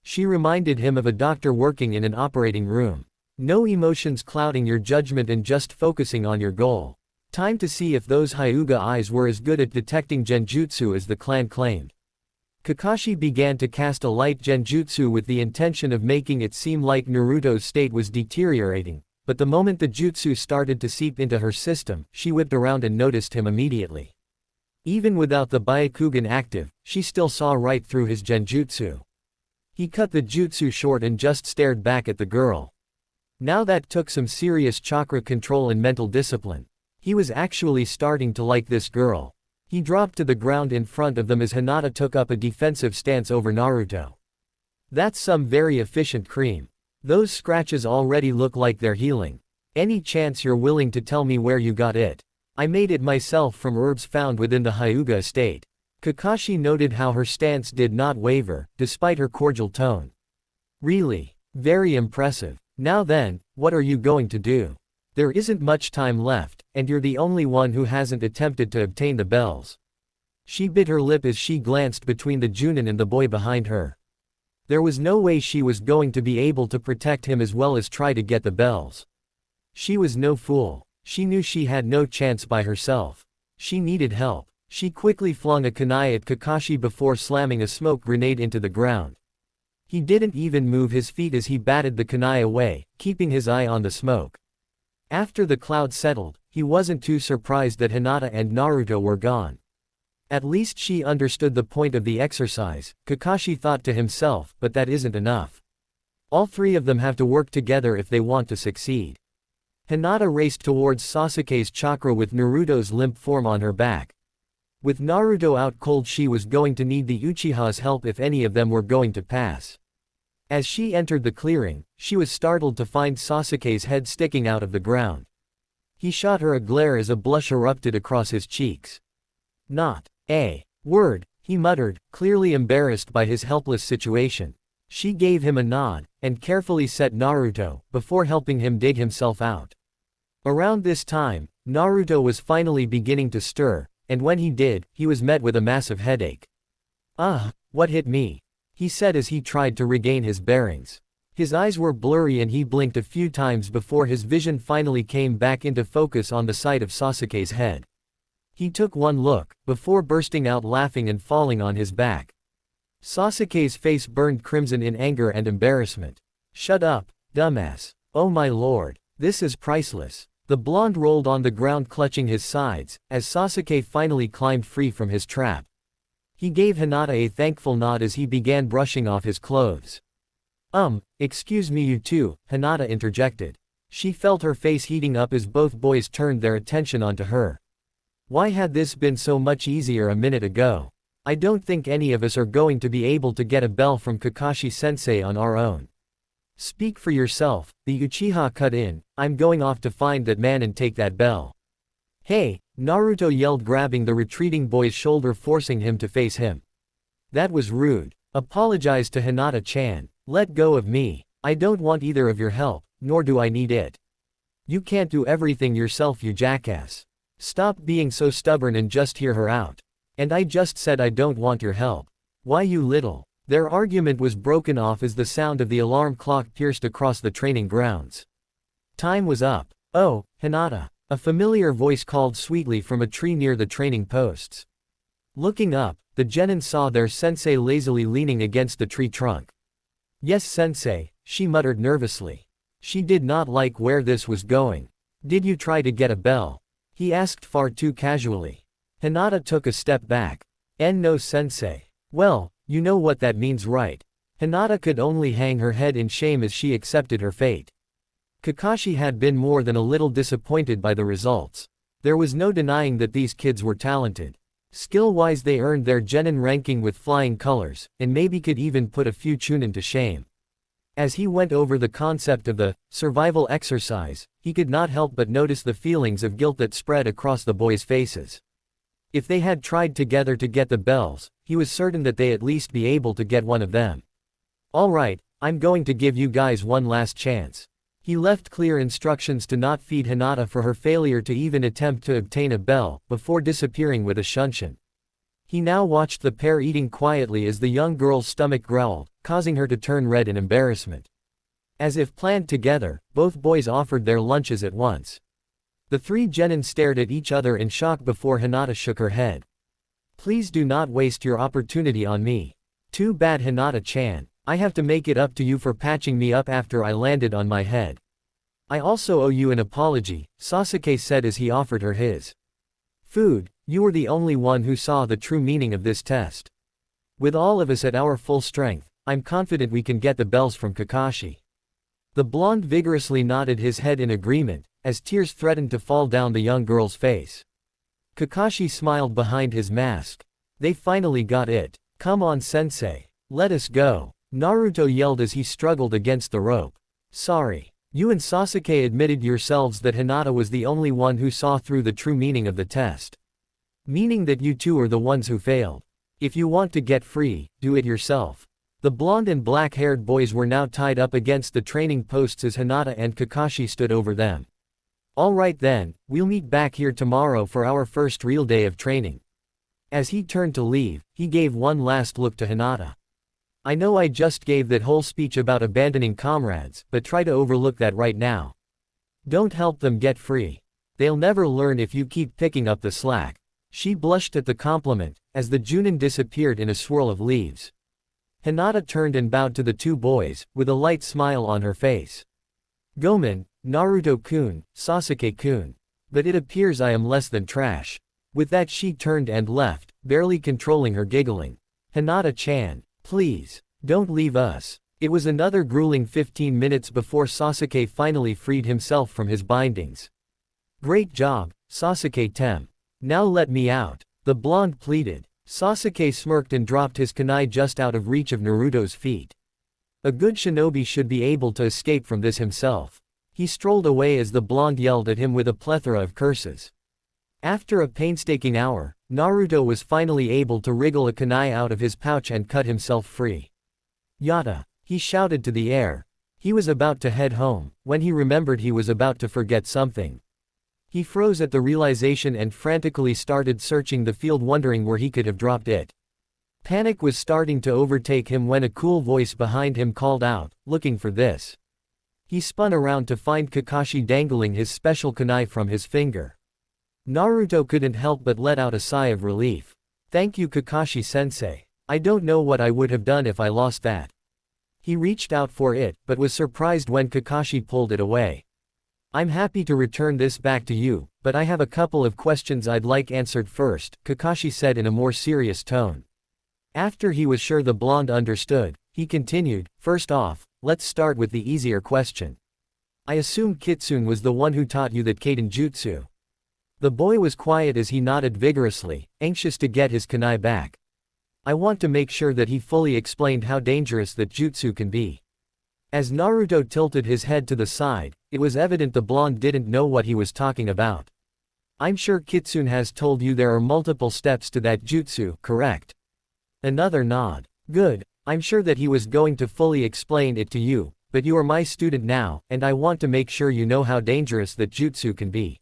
She reminded him of a doctor working in an operating room. No emotions clouding your judgment and just focusing on your goal. Time to see if those Hyuga eyes were as good at detecting genjutsu as the clan claimed. Kakashi began to cast a light genjutsu with the intention of making it seem like Naruto's state was deteriorating, but the moment the jutsu started to seep into her system, she whipped around and noticed him immediately. Even without the Byakugan active, she still saw right through his genjutsu. He cut the jutsu short and just stared back at the girl. Now that took some serious chakra control and mental discipline. He was actually starting to like this girl. He dropped to the ground in front of them as Hinata took up a defensive stance over Naruto. That's some very efficient cream. Those scratches already look like they're healing. Any chance you're willing to tell me where you got it? I made it myself from herbs found within the Hyuga estate. Kakashi noted how her stance did not waver, despite her cordial tone. Really? Very impressive. Now then, what are you going to do? There isn't much time left, and you're the only one who hasn't attempted to obtain the bells. She bit her lip as she glanced between the Junin and the boy behind her. There was no way she was going to be able to protect him as well as try to get the bells. She was no fool. She knew she had no chance by herself. She needed help. She quickly flung a kunai at Kakashi before slamming a smoke grenade into the ground. He didn't even move his feet as he batted the kunai away, keeping his eye on the smoke. After the cloud settled, he wasn't too surprised that Hinata and Naruto were gone. At least she understood the point of the exercise, Kakashi thought to himself, but that isn't enough. All three of them have to work together if they want to succeed. Hinata raced towards Sasuke's chakra with Naruto's limp form on her back. With Naruto out cold, she was going to need the Uchiha's help if any of them were going to pass. As she entered the clearing, she was startled to find Sasuke's head sticking out of the ground. He shot her a glare as a blush erupted across his cheeks. Not a word, he muttered, clearly embarrassed by his helpless situation. She gave him a nod, and carefully set Naruto, before helping him dig himself out. Around this time, Naruto was finally beginning to stir, and when he did, he was met with a massive headache. What hit me? He said as he tried to regain his bearings. His eyes were blurry and he blinked a few times before his vision finally came back into focus on the side of Sasuke's head. He took one look, before bursting out laughing and falling on his back. Sasuke's face burned crimson in anger and embarrassment. Shut up, dumbass. Oh my lord, this is priceless. The blonde rolled on the ground clutching his sides, as Sasuke finally climbed free from his trap. He gave Hinata a thankful nod as he began brushing off his clothes. Excuse me you two, Hinata interjected. She felt her face heating up as both boys turned their attention onto her. Why had this been so much easier a minute ago? I don't think any of us are going to be able to get a bell from Kakashi-sensei on our own. Speak for yourself, the Uchiha cut in. I'm going off to find that man and take that bell. Hey, Naruto yelled, grabbing the retreating boy's shoulder, forcing him to face him. That was rude. Apologize to Hinata-chan. Let go of me. I don't want either of your help, nor do I need it. You can't do everything yourself, you jackass. Stop being so stubborn and just hear her out. And I just said I don't want your help. Why you little? Their argument was broken off as the sound of the alarm clock pierced across the training grounds. Time was up. Oh, Hinata. A familiar voice called sweetly from a tree near the training posts. Looking up, the genin saw their sensei lazily leaning against the tree trunk. Yes sensei, she muttered nervously. She did not like where this was going. Did you try to get a bell? He asked far too casually. Hinata took a step back. No sensei. Well, you know what that means, right? Hinata could only hang her head in shame as she accepted her fate. Kakashi had been more than a little disappointed by the results. There was no denying that these kids were talented. Skill-wise they earned their genin ranking with flying colors, and maybe could even put a few chunin to shame. As he went over the concept of the survival exercise, he could not help but notice the feelings of guilt that spread across the boys' faces. If they had tried together to get the bells, he was certain that they at least be able to get one of them. Alright, I'm going to give you guys one last chance. He left clear instructions to not feed Hinata for her failure to even attempt to obtain a bell, before disappearing with a shunshin. He now watched the pair eating quietly as the young girl's stomach growled, causing her to turn red in embarrassment. As if planned together, both boys offered their lunches at once. The three genin stared at each other in shock before Hinata shook her head. Please do not waste your opportunity on me. Too bad, Hinata-chan. I have to make it up to you for patching me up after I landed on my head. I also owe you an apology, Sasuke said as he offered her his food. You were the only one who saw the true meaning of this test. With all of us at our full strength, I'm confident we can get the bells from Kakashi. The blonde vigorously nodded his head in agreement, as tears threatened to fall down the young girl's face. Kakashi smiled behind his mask. They finally got it. Come on, sensei. Let us go. Naruto yelled as he struggled against the rope. Sorry. You and Sasuke admitted yourselves that Hinata was the only one who saw through the true meaning of the test. Meaning that you two are the ones who failed. If you want to get free, do it yourself. The blonde and black-haired boys were now tied up against the training posts as Hinata and Kakashi stood over them. Alright then, we'll meet back here tomorrow for our first real day of training. As he turned to leave, he gave one last look to Hinata. I know I just gave that whole speech about abandoning comrades, but try to overlook that right now. Don't help them get free. They'll never learn if you keep picking up the slack. She blushed at the compliment, as the Junin disappeared in a swirl of leaves. Hinata turned and bowed to the two boys, with a light smile on her face. Gomen, Naruto-kun, Sasuke-kun. But it appears I am less than trash. With that she turned and left, barely controlling her giggling. Hinata-chan. Please, don't leave us. It was another grueling 15 minutes before Sasuke finally freed himself from his bindings. Great job, Sasuke-tem. Now let me out. The blonde pleaded. Sasuke smirked and dropped his kunai just out of reach of Naruto's feet. A good shinobi should be able to escape from this himself. He strolled away as the blonde yelled at him with a plethora of curses. After a painstaking hour, Naruto was finally able to wriggle a kunai out of his pouch and cut himself free. Yada! He shouted to the air. He was about to head home, when he remembered he was about to forget something. He froze at the realization and frantically started searching the field wondering where he could have dropped it. Panic was starting to overtake him when a cool voice behind him called out, looking for this. He spun around to find Kakashi dangling his special kunai from his finger. Naruto couldn't help but let out a sigh of relief. Thank you, Kakashi-sensei. I don't know what I would have done if I lost that. He reached out for it, but was surprised when Kakashi pulled it away. I'm happy to return this back to you, but I have a couple of questions I'd like answered first, Kakashi said in a more serious tone. After he was sure the blonde understood, he continued, first off, let's start with the easier question. I assume Kitsune was the one who taught you that Kaden Jutsu. The boy was quiet as he nodded vigorously, anxious to get his kunai back. I want to make sure that he fully explained how dangerous that jutsu can be. As Naruto tilted his head to the side, it was evident the blonde didn't know what he was talking about. I'm sure Kitsune has told you there are multiple steps to that jutsu, correct? Another nod. Good, I'm sure that he was going to fully explain it to you, but you are my student now, and I want to make sure you know how dangerous that jutsu can be.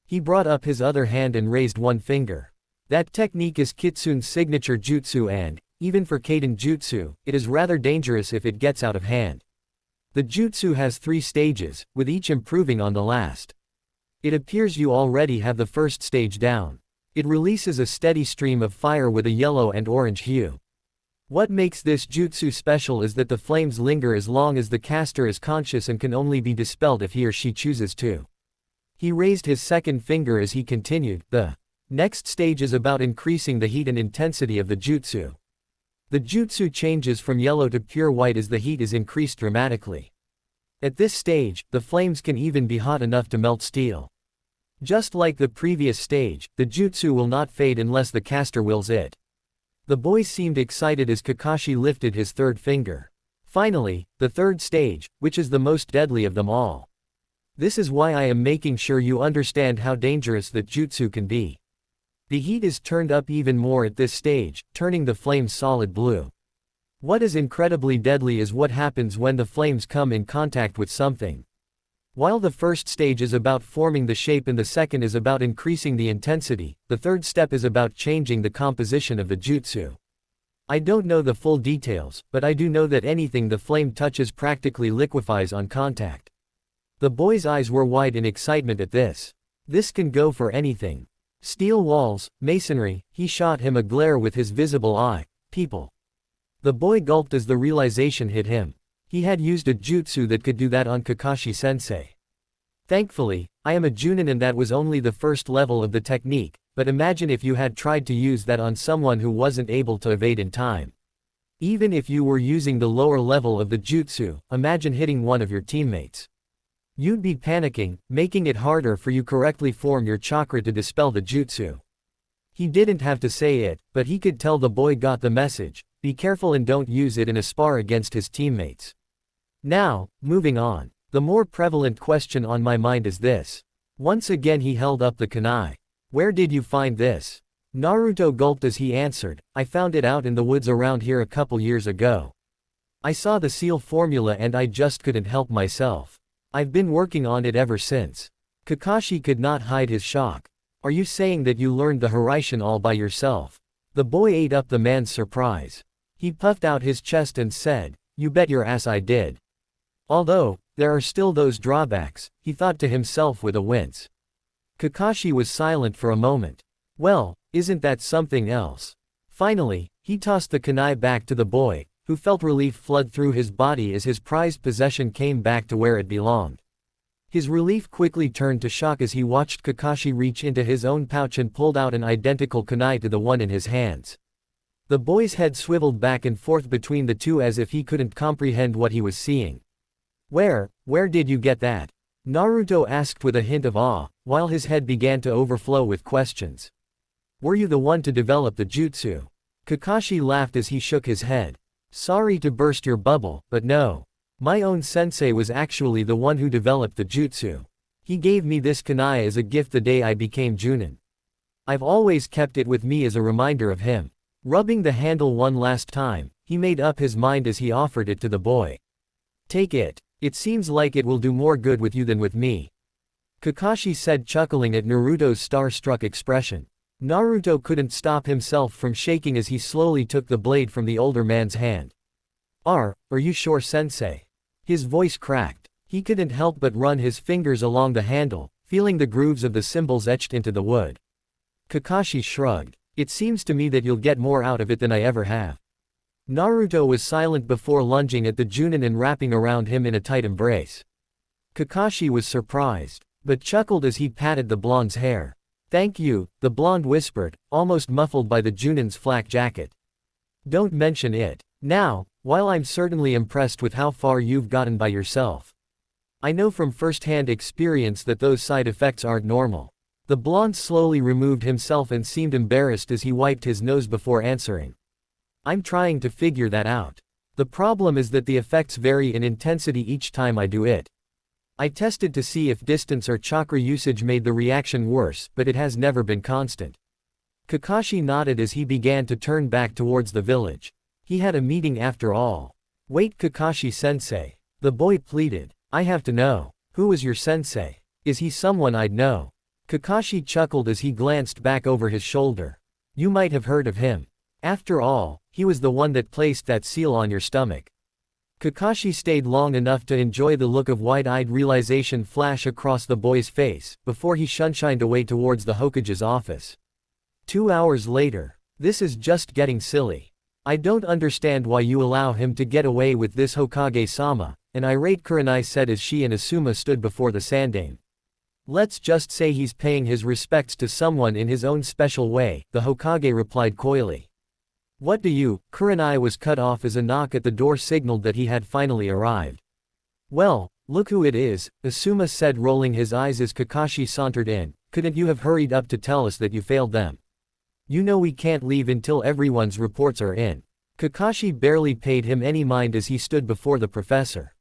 He brought up his other hand and raised one finger. That technique is Kitsune's signature jutsu and, even for Kaden Jutsu, it is rather dangerous if it gets out of hand. The jutsu has 3 stages, with each improving on the last. It appears you already have the first stage down. It releases a steady stream of fire with a yellow and orange hue. What makes this jutsu special is that the flames linger as long as the caster is conscious and can only be dispelled if he or she chooses to. He raised his second finger as he continued, the next stage is about increasing the heat and intensity of the jutsu. The jutsu changes from yellow to pure white as the heat is increased dramatically. At this stage, the flames can even be hot enough to melt steel. Just like the previous stage, the jutsu will not fade unless the caster wills it. The boys seemed excited as Kakashi lifted his third finger. Finally, the third stage, which is the most deadly of them all. This is why I am making sure you understand how dangerous that jutsu can be. The heat is turned up even more at this stage, turning the flames solid blue. What is incredibly deadly is what happens when the flames come in contact with something. While the first stage is about forming the shape and the second is about increasing the intensity, the third step is about changing the composition of the jutsu. I don't know the full details, but I do know that anything the flame touches practically liquefies on contact. The boy's eyes were wide in excitement at this. This can go for anything. Steel walls, masonry. He shot him a glare with his visible eye. People. The boy gulped as the realization hit him. He had used a jutsu that could do that on Kakashi-sensei. Thankfully, I am a Junin and that was only the first level of the technique, but imagine if you had tried to use that on someone who wasn't able to evade in time. Even if you were using the lower level of the jutsu, imagine hitting one of your teammates. You'd be panicking, making it harder for you correctly form your chakra to dispel the jutsu. He didn't have to say it, but he could tell the boy got the message. Be careful and don't use it in a spar against his teammates. Now, moving on. The more prevalent question on my mind is this. Once again he held up the kunai. Where did you find this? Naruto gulped as he answered, I found it out in the woods around here a couple years ago. I saw the seal formula and I just couldn't help myself. I've been working on it ever since. Kakashi could not hide his shock. Are you saying that you learned the Hiraishin all by yourself? The boy ate up the man's surprise. He puffed out his chest and said, you bet your ass I did. Although, there are still those drawbacks, he thought to himself with a wince. Kakashi was silent for a moment. Well, isn't that something else? Finally, he tossed the kunai back to the boy, who felt relief flood through his body as his prized possession came back to where it belonged. His relief quickly turned to shock as he watched Kakashi reach into his own pouch and pulled out an identical kunai to the one in his hands. The boy's head swiveled back and forth between the two as if he couldn't comprehend what he was seeing. Where did you get that? Naruto asked with a hint of awe, while his head began to overflow with questions. Were you the one to develop the jutsu? Kakashi laughed as he shook his head. Sorry to burst your bubble, but no. My own sensei was actually the one who developed the jutsu. He gave me this kunai as a gift the day I became Junin. I've always kept it with me as a reminder of him. Rubbing the handle one last time, he made up his mind as he offered it to the boy. Take it. It seems like it will do more good with you than with me. Kakashi said, chuckling at Naruto's star-struck expression. Naruto couldn't stop himself from shaking as he slowly took the blade from the older man's hand. Are you sure, sensei? His voice cracked. He couldn't help but run his fingers along the handle, feeling the grooves of the symbols etched into the wood. Kakashi shrugged. It seems to me that you'll get more out of it than I ever have. Naruto was silent before lunging at the Junin and wrapping around him in a tight embrace. Kakashi was surprised, but chuckled as he patted the blonde's hair. Thank you, the blonde whispered, almost muffled by the Junin's flak jacket. Don't mention it. Now, while I'm certainly impressed with how far you've gotten by yourself, I know from first-hand experience that those side effects aren't normal. The blonde slowly removed himself and seemed embarrassed as he wiped his nose before answering. I'm trying to figure that out. The problem is that the effects vary in intensity each time I do it. I tested to see if distance or chakra usage made the reaction worse, but it has never been constant. Kakashi nodded as he began to turn back towards the village. He had a meeting after all. Wait, Kakashi-sensei. The boy pleaded. I have to know. Who was your sensei? Is he someone I'd know? Kakashi chuckled as he glanced back over his shoulder. You might have heard of him. After all, he was the one that placed that seal on your stomach. Kakashi stayed long enough to enjoy the look of wide-eyed realization flash across the boy's face, before he shunshined away towards the Hokage's office. 2 hours later. This is just getting silly. I don't understand why you allow him to get away with this, Hokage-sama, an irate Kurenai said as she and Asuma stood before the Sandaime. Let's just say he's paying his respects to someone in his own special way, the Hokage replied coyly. What do you? Kurenai was cut off as a knock at the door signaled that he had finally arrived. Well, look who it is, Asuma said, rolling his eyes as Kakashi sauntered in. Couldn't you have hurried up to tell us that you failed them? You know we can't leave until everyone's reports are in. Kakashi barely paid him any mind as he stood before the professor.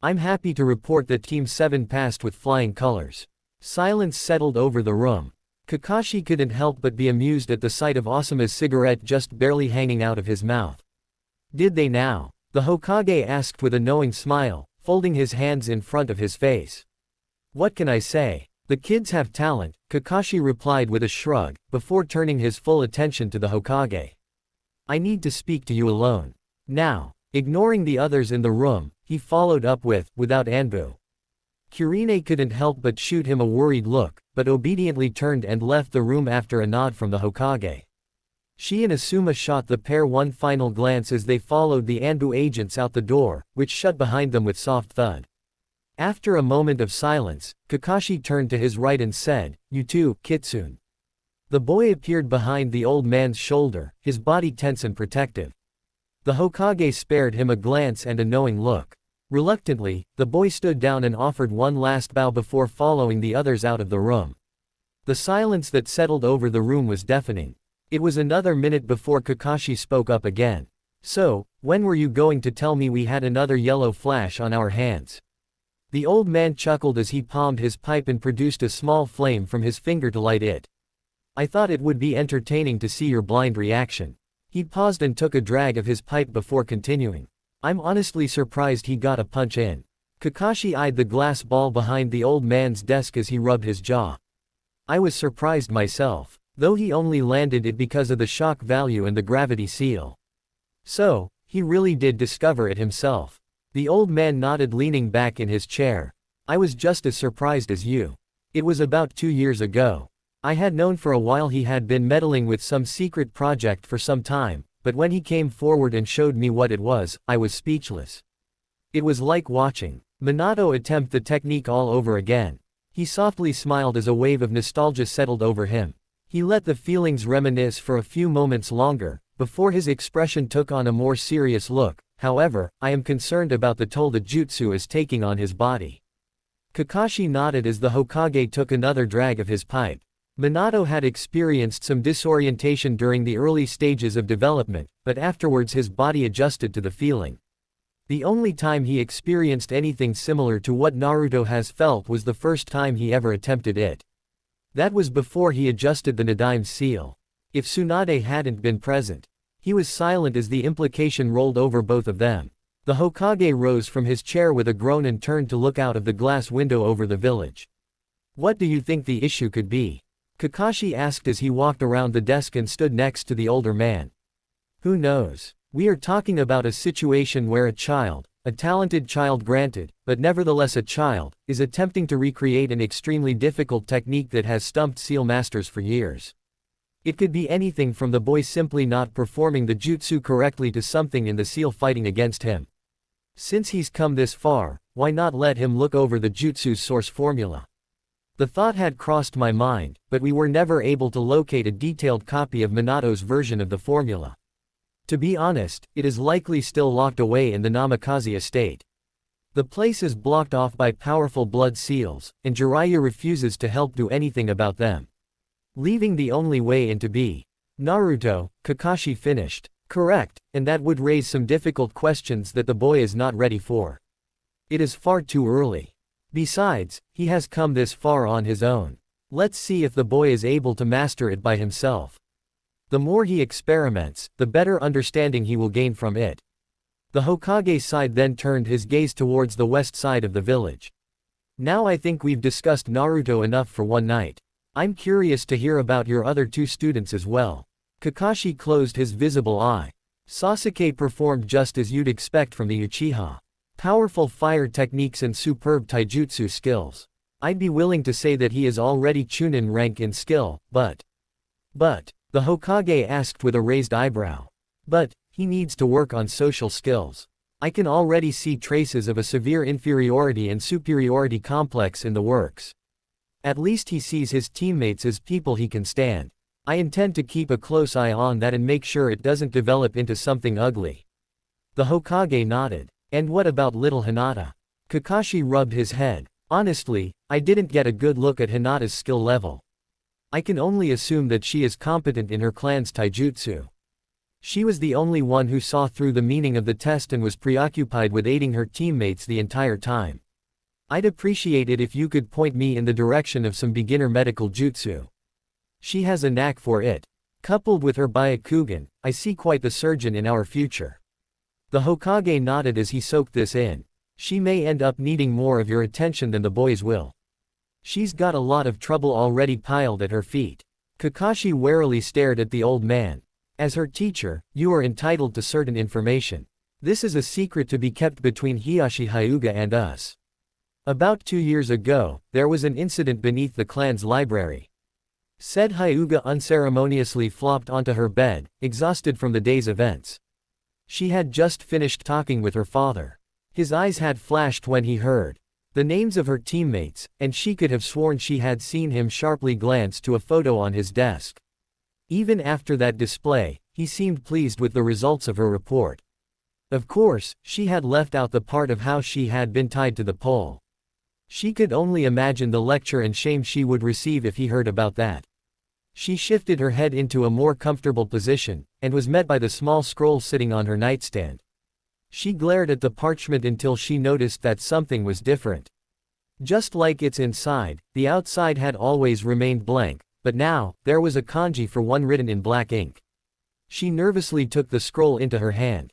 I'm happy to report that Team 7 passed with flying colors. Silence settled over the room. Kakashi couldn't help but be amused at the sight of Asuma's cigarette just barely hanging out of his mouth. Did they now? The Hokage asked with a knowing smile, folding his hands in front of his face. What can I say? The kids have talent, Kakashi replied with a shrug, before turning his full attention to the Hokage. I need to speak to you alone. Now. Ignoring the others in the room, he followed up with, without Anbu. Kurine couldn't help but shoot him a worried look, but obediently turned and left the room after a nod from the Hokage. She and Asuma shot the pair one final glance as they followed the Anbu agents out the door, which shut behind them with soft thud. After a moment of silence, Kakashi turned to his right and said, "You too, Kitsune." The boy appeared behind the old man's shoulder, his body tense and protective. The Hokage spared him a glance and a knowing look. Reluctantly, the boy stood down and offered one last bow before following the others out of the room. The silence that settled over the room was deafening. It was another minute before Kakashi spoke up again. So, when were you going to tell me we had another yellow flash on our hands? The old man chuckled as he palmed his pipe and produced a small flame from his finger to light it. I thought it would be entertaining to see your blind reaction. He paused and took a drag of his pipe before continuing. I'm honestly surprised he got a punch in. Kakashi eyed the glass ball behind the old man's desk as he rubbed his jaw. I was surprised myself, though he only landed it because of the shock value and the gravity seal. So, he really did discover it himself. The old man nodded, leaning back in his chair. I was just as surprised as you. It was about 2 years ago. I had known for a while he had been meddling with some secret project for some time, but when he came forward and showed me what it was, I was speechless. It was like watching Minato attempt the technique all over again. He softly smiled as a wave of nostalgia settled over him. He let the feelings reminisce for a few moments longer, before his expression took on a more serious look. However, I am concerned about the toll the jutsu is taking on his body. Kakashi nodded as the Hokage took another drag of his pipe. Minato had experienced some disorientation during the early stages of development, but afterwards his body adjusted to the feeling. The only time he experienced anything similar to what Naruto has felt was the first time he ever attempted it. That was before he adjusted the Nadime's seal. If Tsunade hadn't been present. He was silent as the implication rolled over both of them. The Hokage rose from his chair with a groan and turned to look out of the glass window over the village. What do you think the issue could be? Kakashi asked as he walked around the desk and stood next to the older man. Who knows? We are talking about a situation where a child, a talented child granted, but nevertheless a child, is attempting to recreate an extremely difficult technique that has stumped seal masters for years. It could be anything from the boy simply not performing the jutsu correctly to something in the seal fighting against him. Since he's come this far, why not let him look over the jutsu's source formula? The thought had crossed my mind, but we were never able to locate a detailed copy of Minato's version of the formula. To be honest, it is likely still locked away in the Namikaze estate. The place is blocked off by powerful blood seals, and Jiraiya refuses to help do anything about them. Leaving the only way in to be Naruto, Kakashi finished. Correct, and that would raise some difficult questions that the boy is not ready for. It is far too early. Besides, he has come this far on his own. Let's see if the boy is able to master it by himself. The more he experiments, the better understanding he will gain from it. The Hokage sighed, then turned his gaze towards the west side of the village. Now I think we've discussed Naruto enough for one night. I'm curious to hear about your other two students as well. Kakashi closed his visible eye. Sasuke performed just as you'd expect from the Uchiha. Powerful fire techniques and superb taijutsu skills. I'd be willing to say that he is already Chunin rank in skill, but, the Hokage asked with a raised eyebrow. But, he needs to work on social skills. I can already see traces of a severe inferiority and superiority complex in the works. At least he sees his teammates as people he can stand. I intend to keep a close eye on that and make sure it doesn't develop into something ugly. The Hokage nodded. And what about little Hinata? Kakashi rubbed his head. Honestly, I didn't get a good look at Hinata's skill level. I can only assume that she is competent in her clan's taijutsu. She was the only one who saw through the meaning of the test and was preoccupied with aiding her teammates the entire time. I'd appreciate it if you could point me in the direction of some beginner medical jutsu. She has a knack for it. Coupled with her Byakugan, I see quite the surgeon in our future. The Hokage nodded as he soaked this in. She may end up needing more of your attention than the boys will. She's got a lot of trouble already piled at her feet. Kakashi warily stared at the old man. As her teacher, you are entitled to certain information. This is a secret to be kept between Hiyashi Hyuga and us. About 2 years ago, there was an incident beneath the clan's library. Said Hyuga unceremoniously flopped onto her bed, exhausted from the day's events. She had just finished talking with her father. His eyes had flashed when he heard the names of her teammates, and she could have sworn she had seen him sharply glance to a photo on his desk. Even after that display, he seemed pleased with the results of her report. Of course, she had left out the part of how she had been tied to the pole. She could only imagine the lecture and shame she would receive if he heard about that. She shifted her head into a more comfortable position, and was met by the small scroll sitting on her nightstand. She glared at the parchment until she noticed that something was different. Just like its inside, the outside had always remained blank, but now, there was a kanji for one written in black ink. She nervously took the scroll into her hand.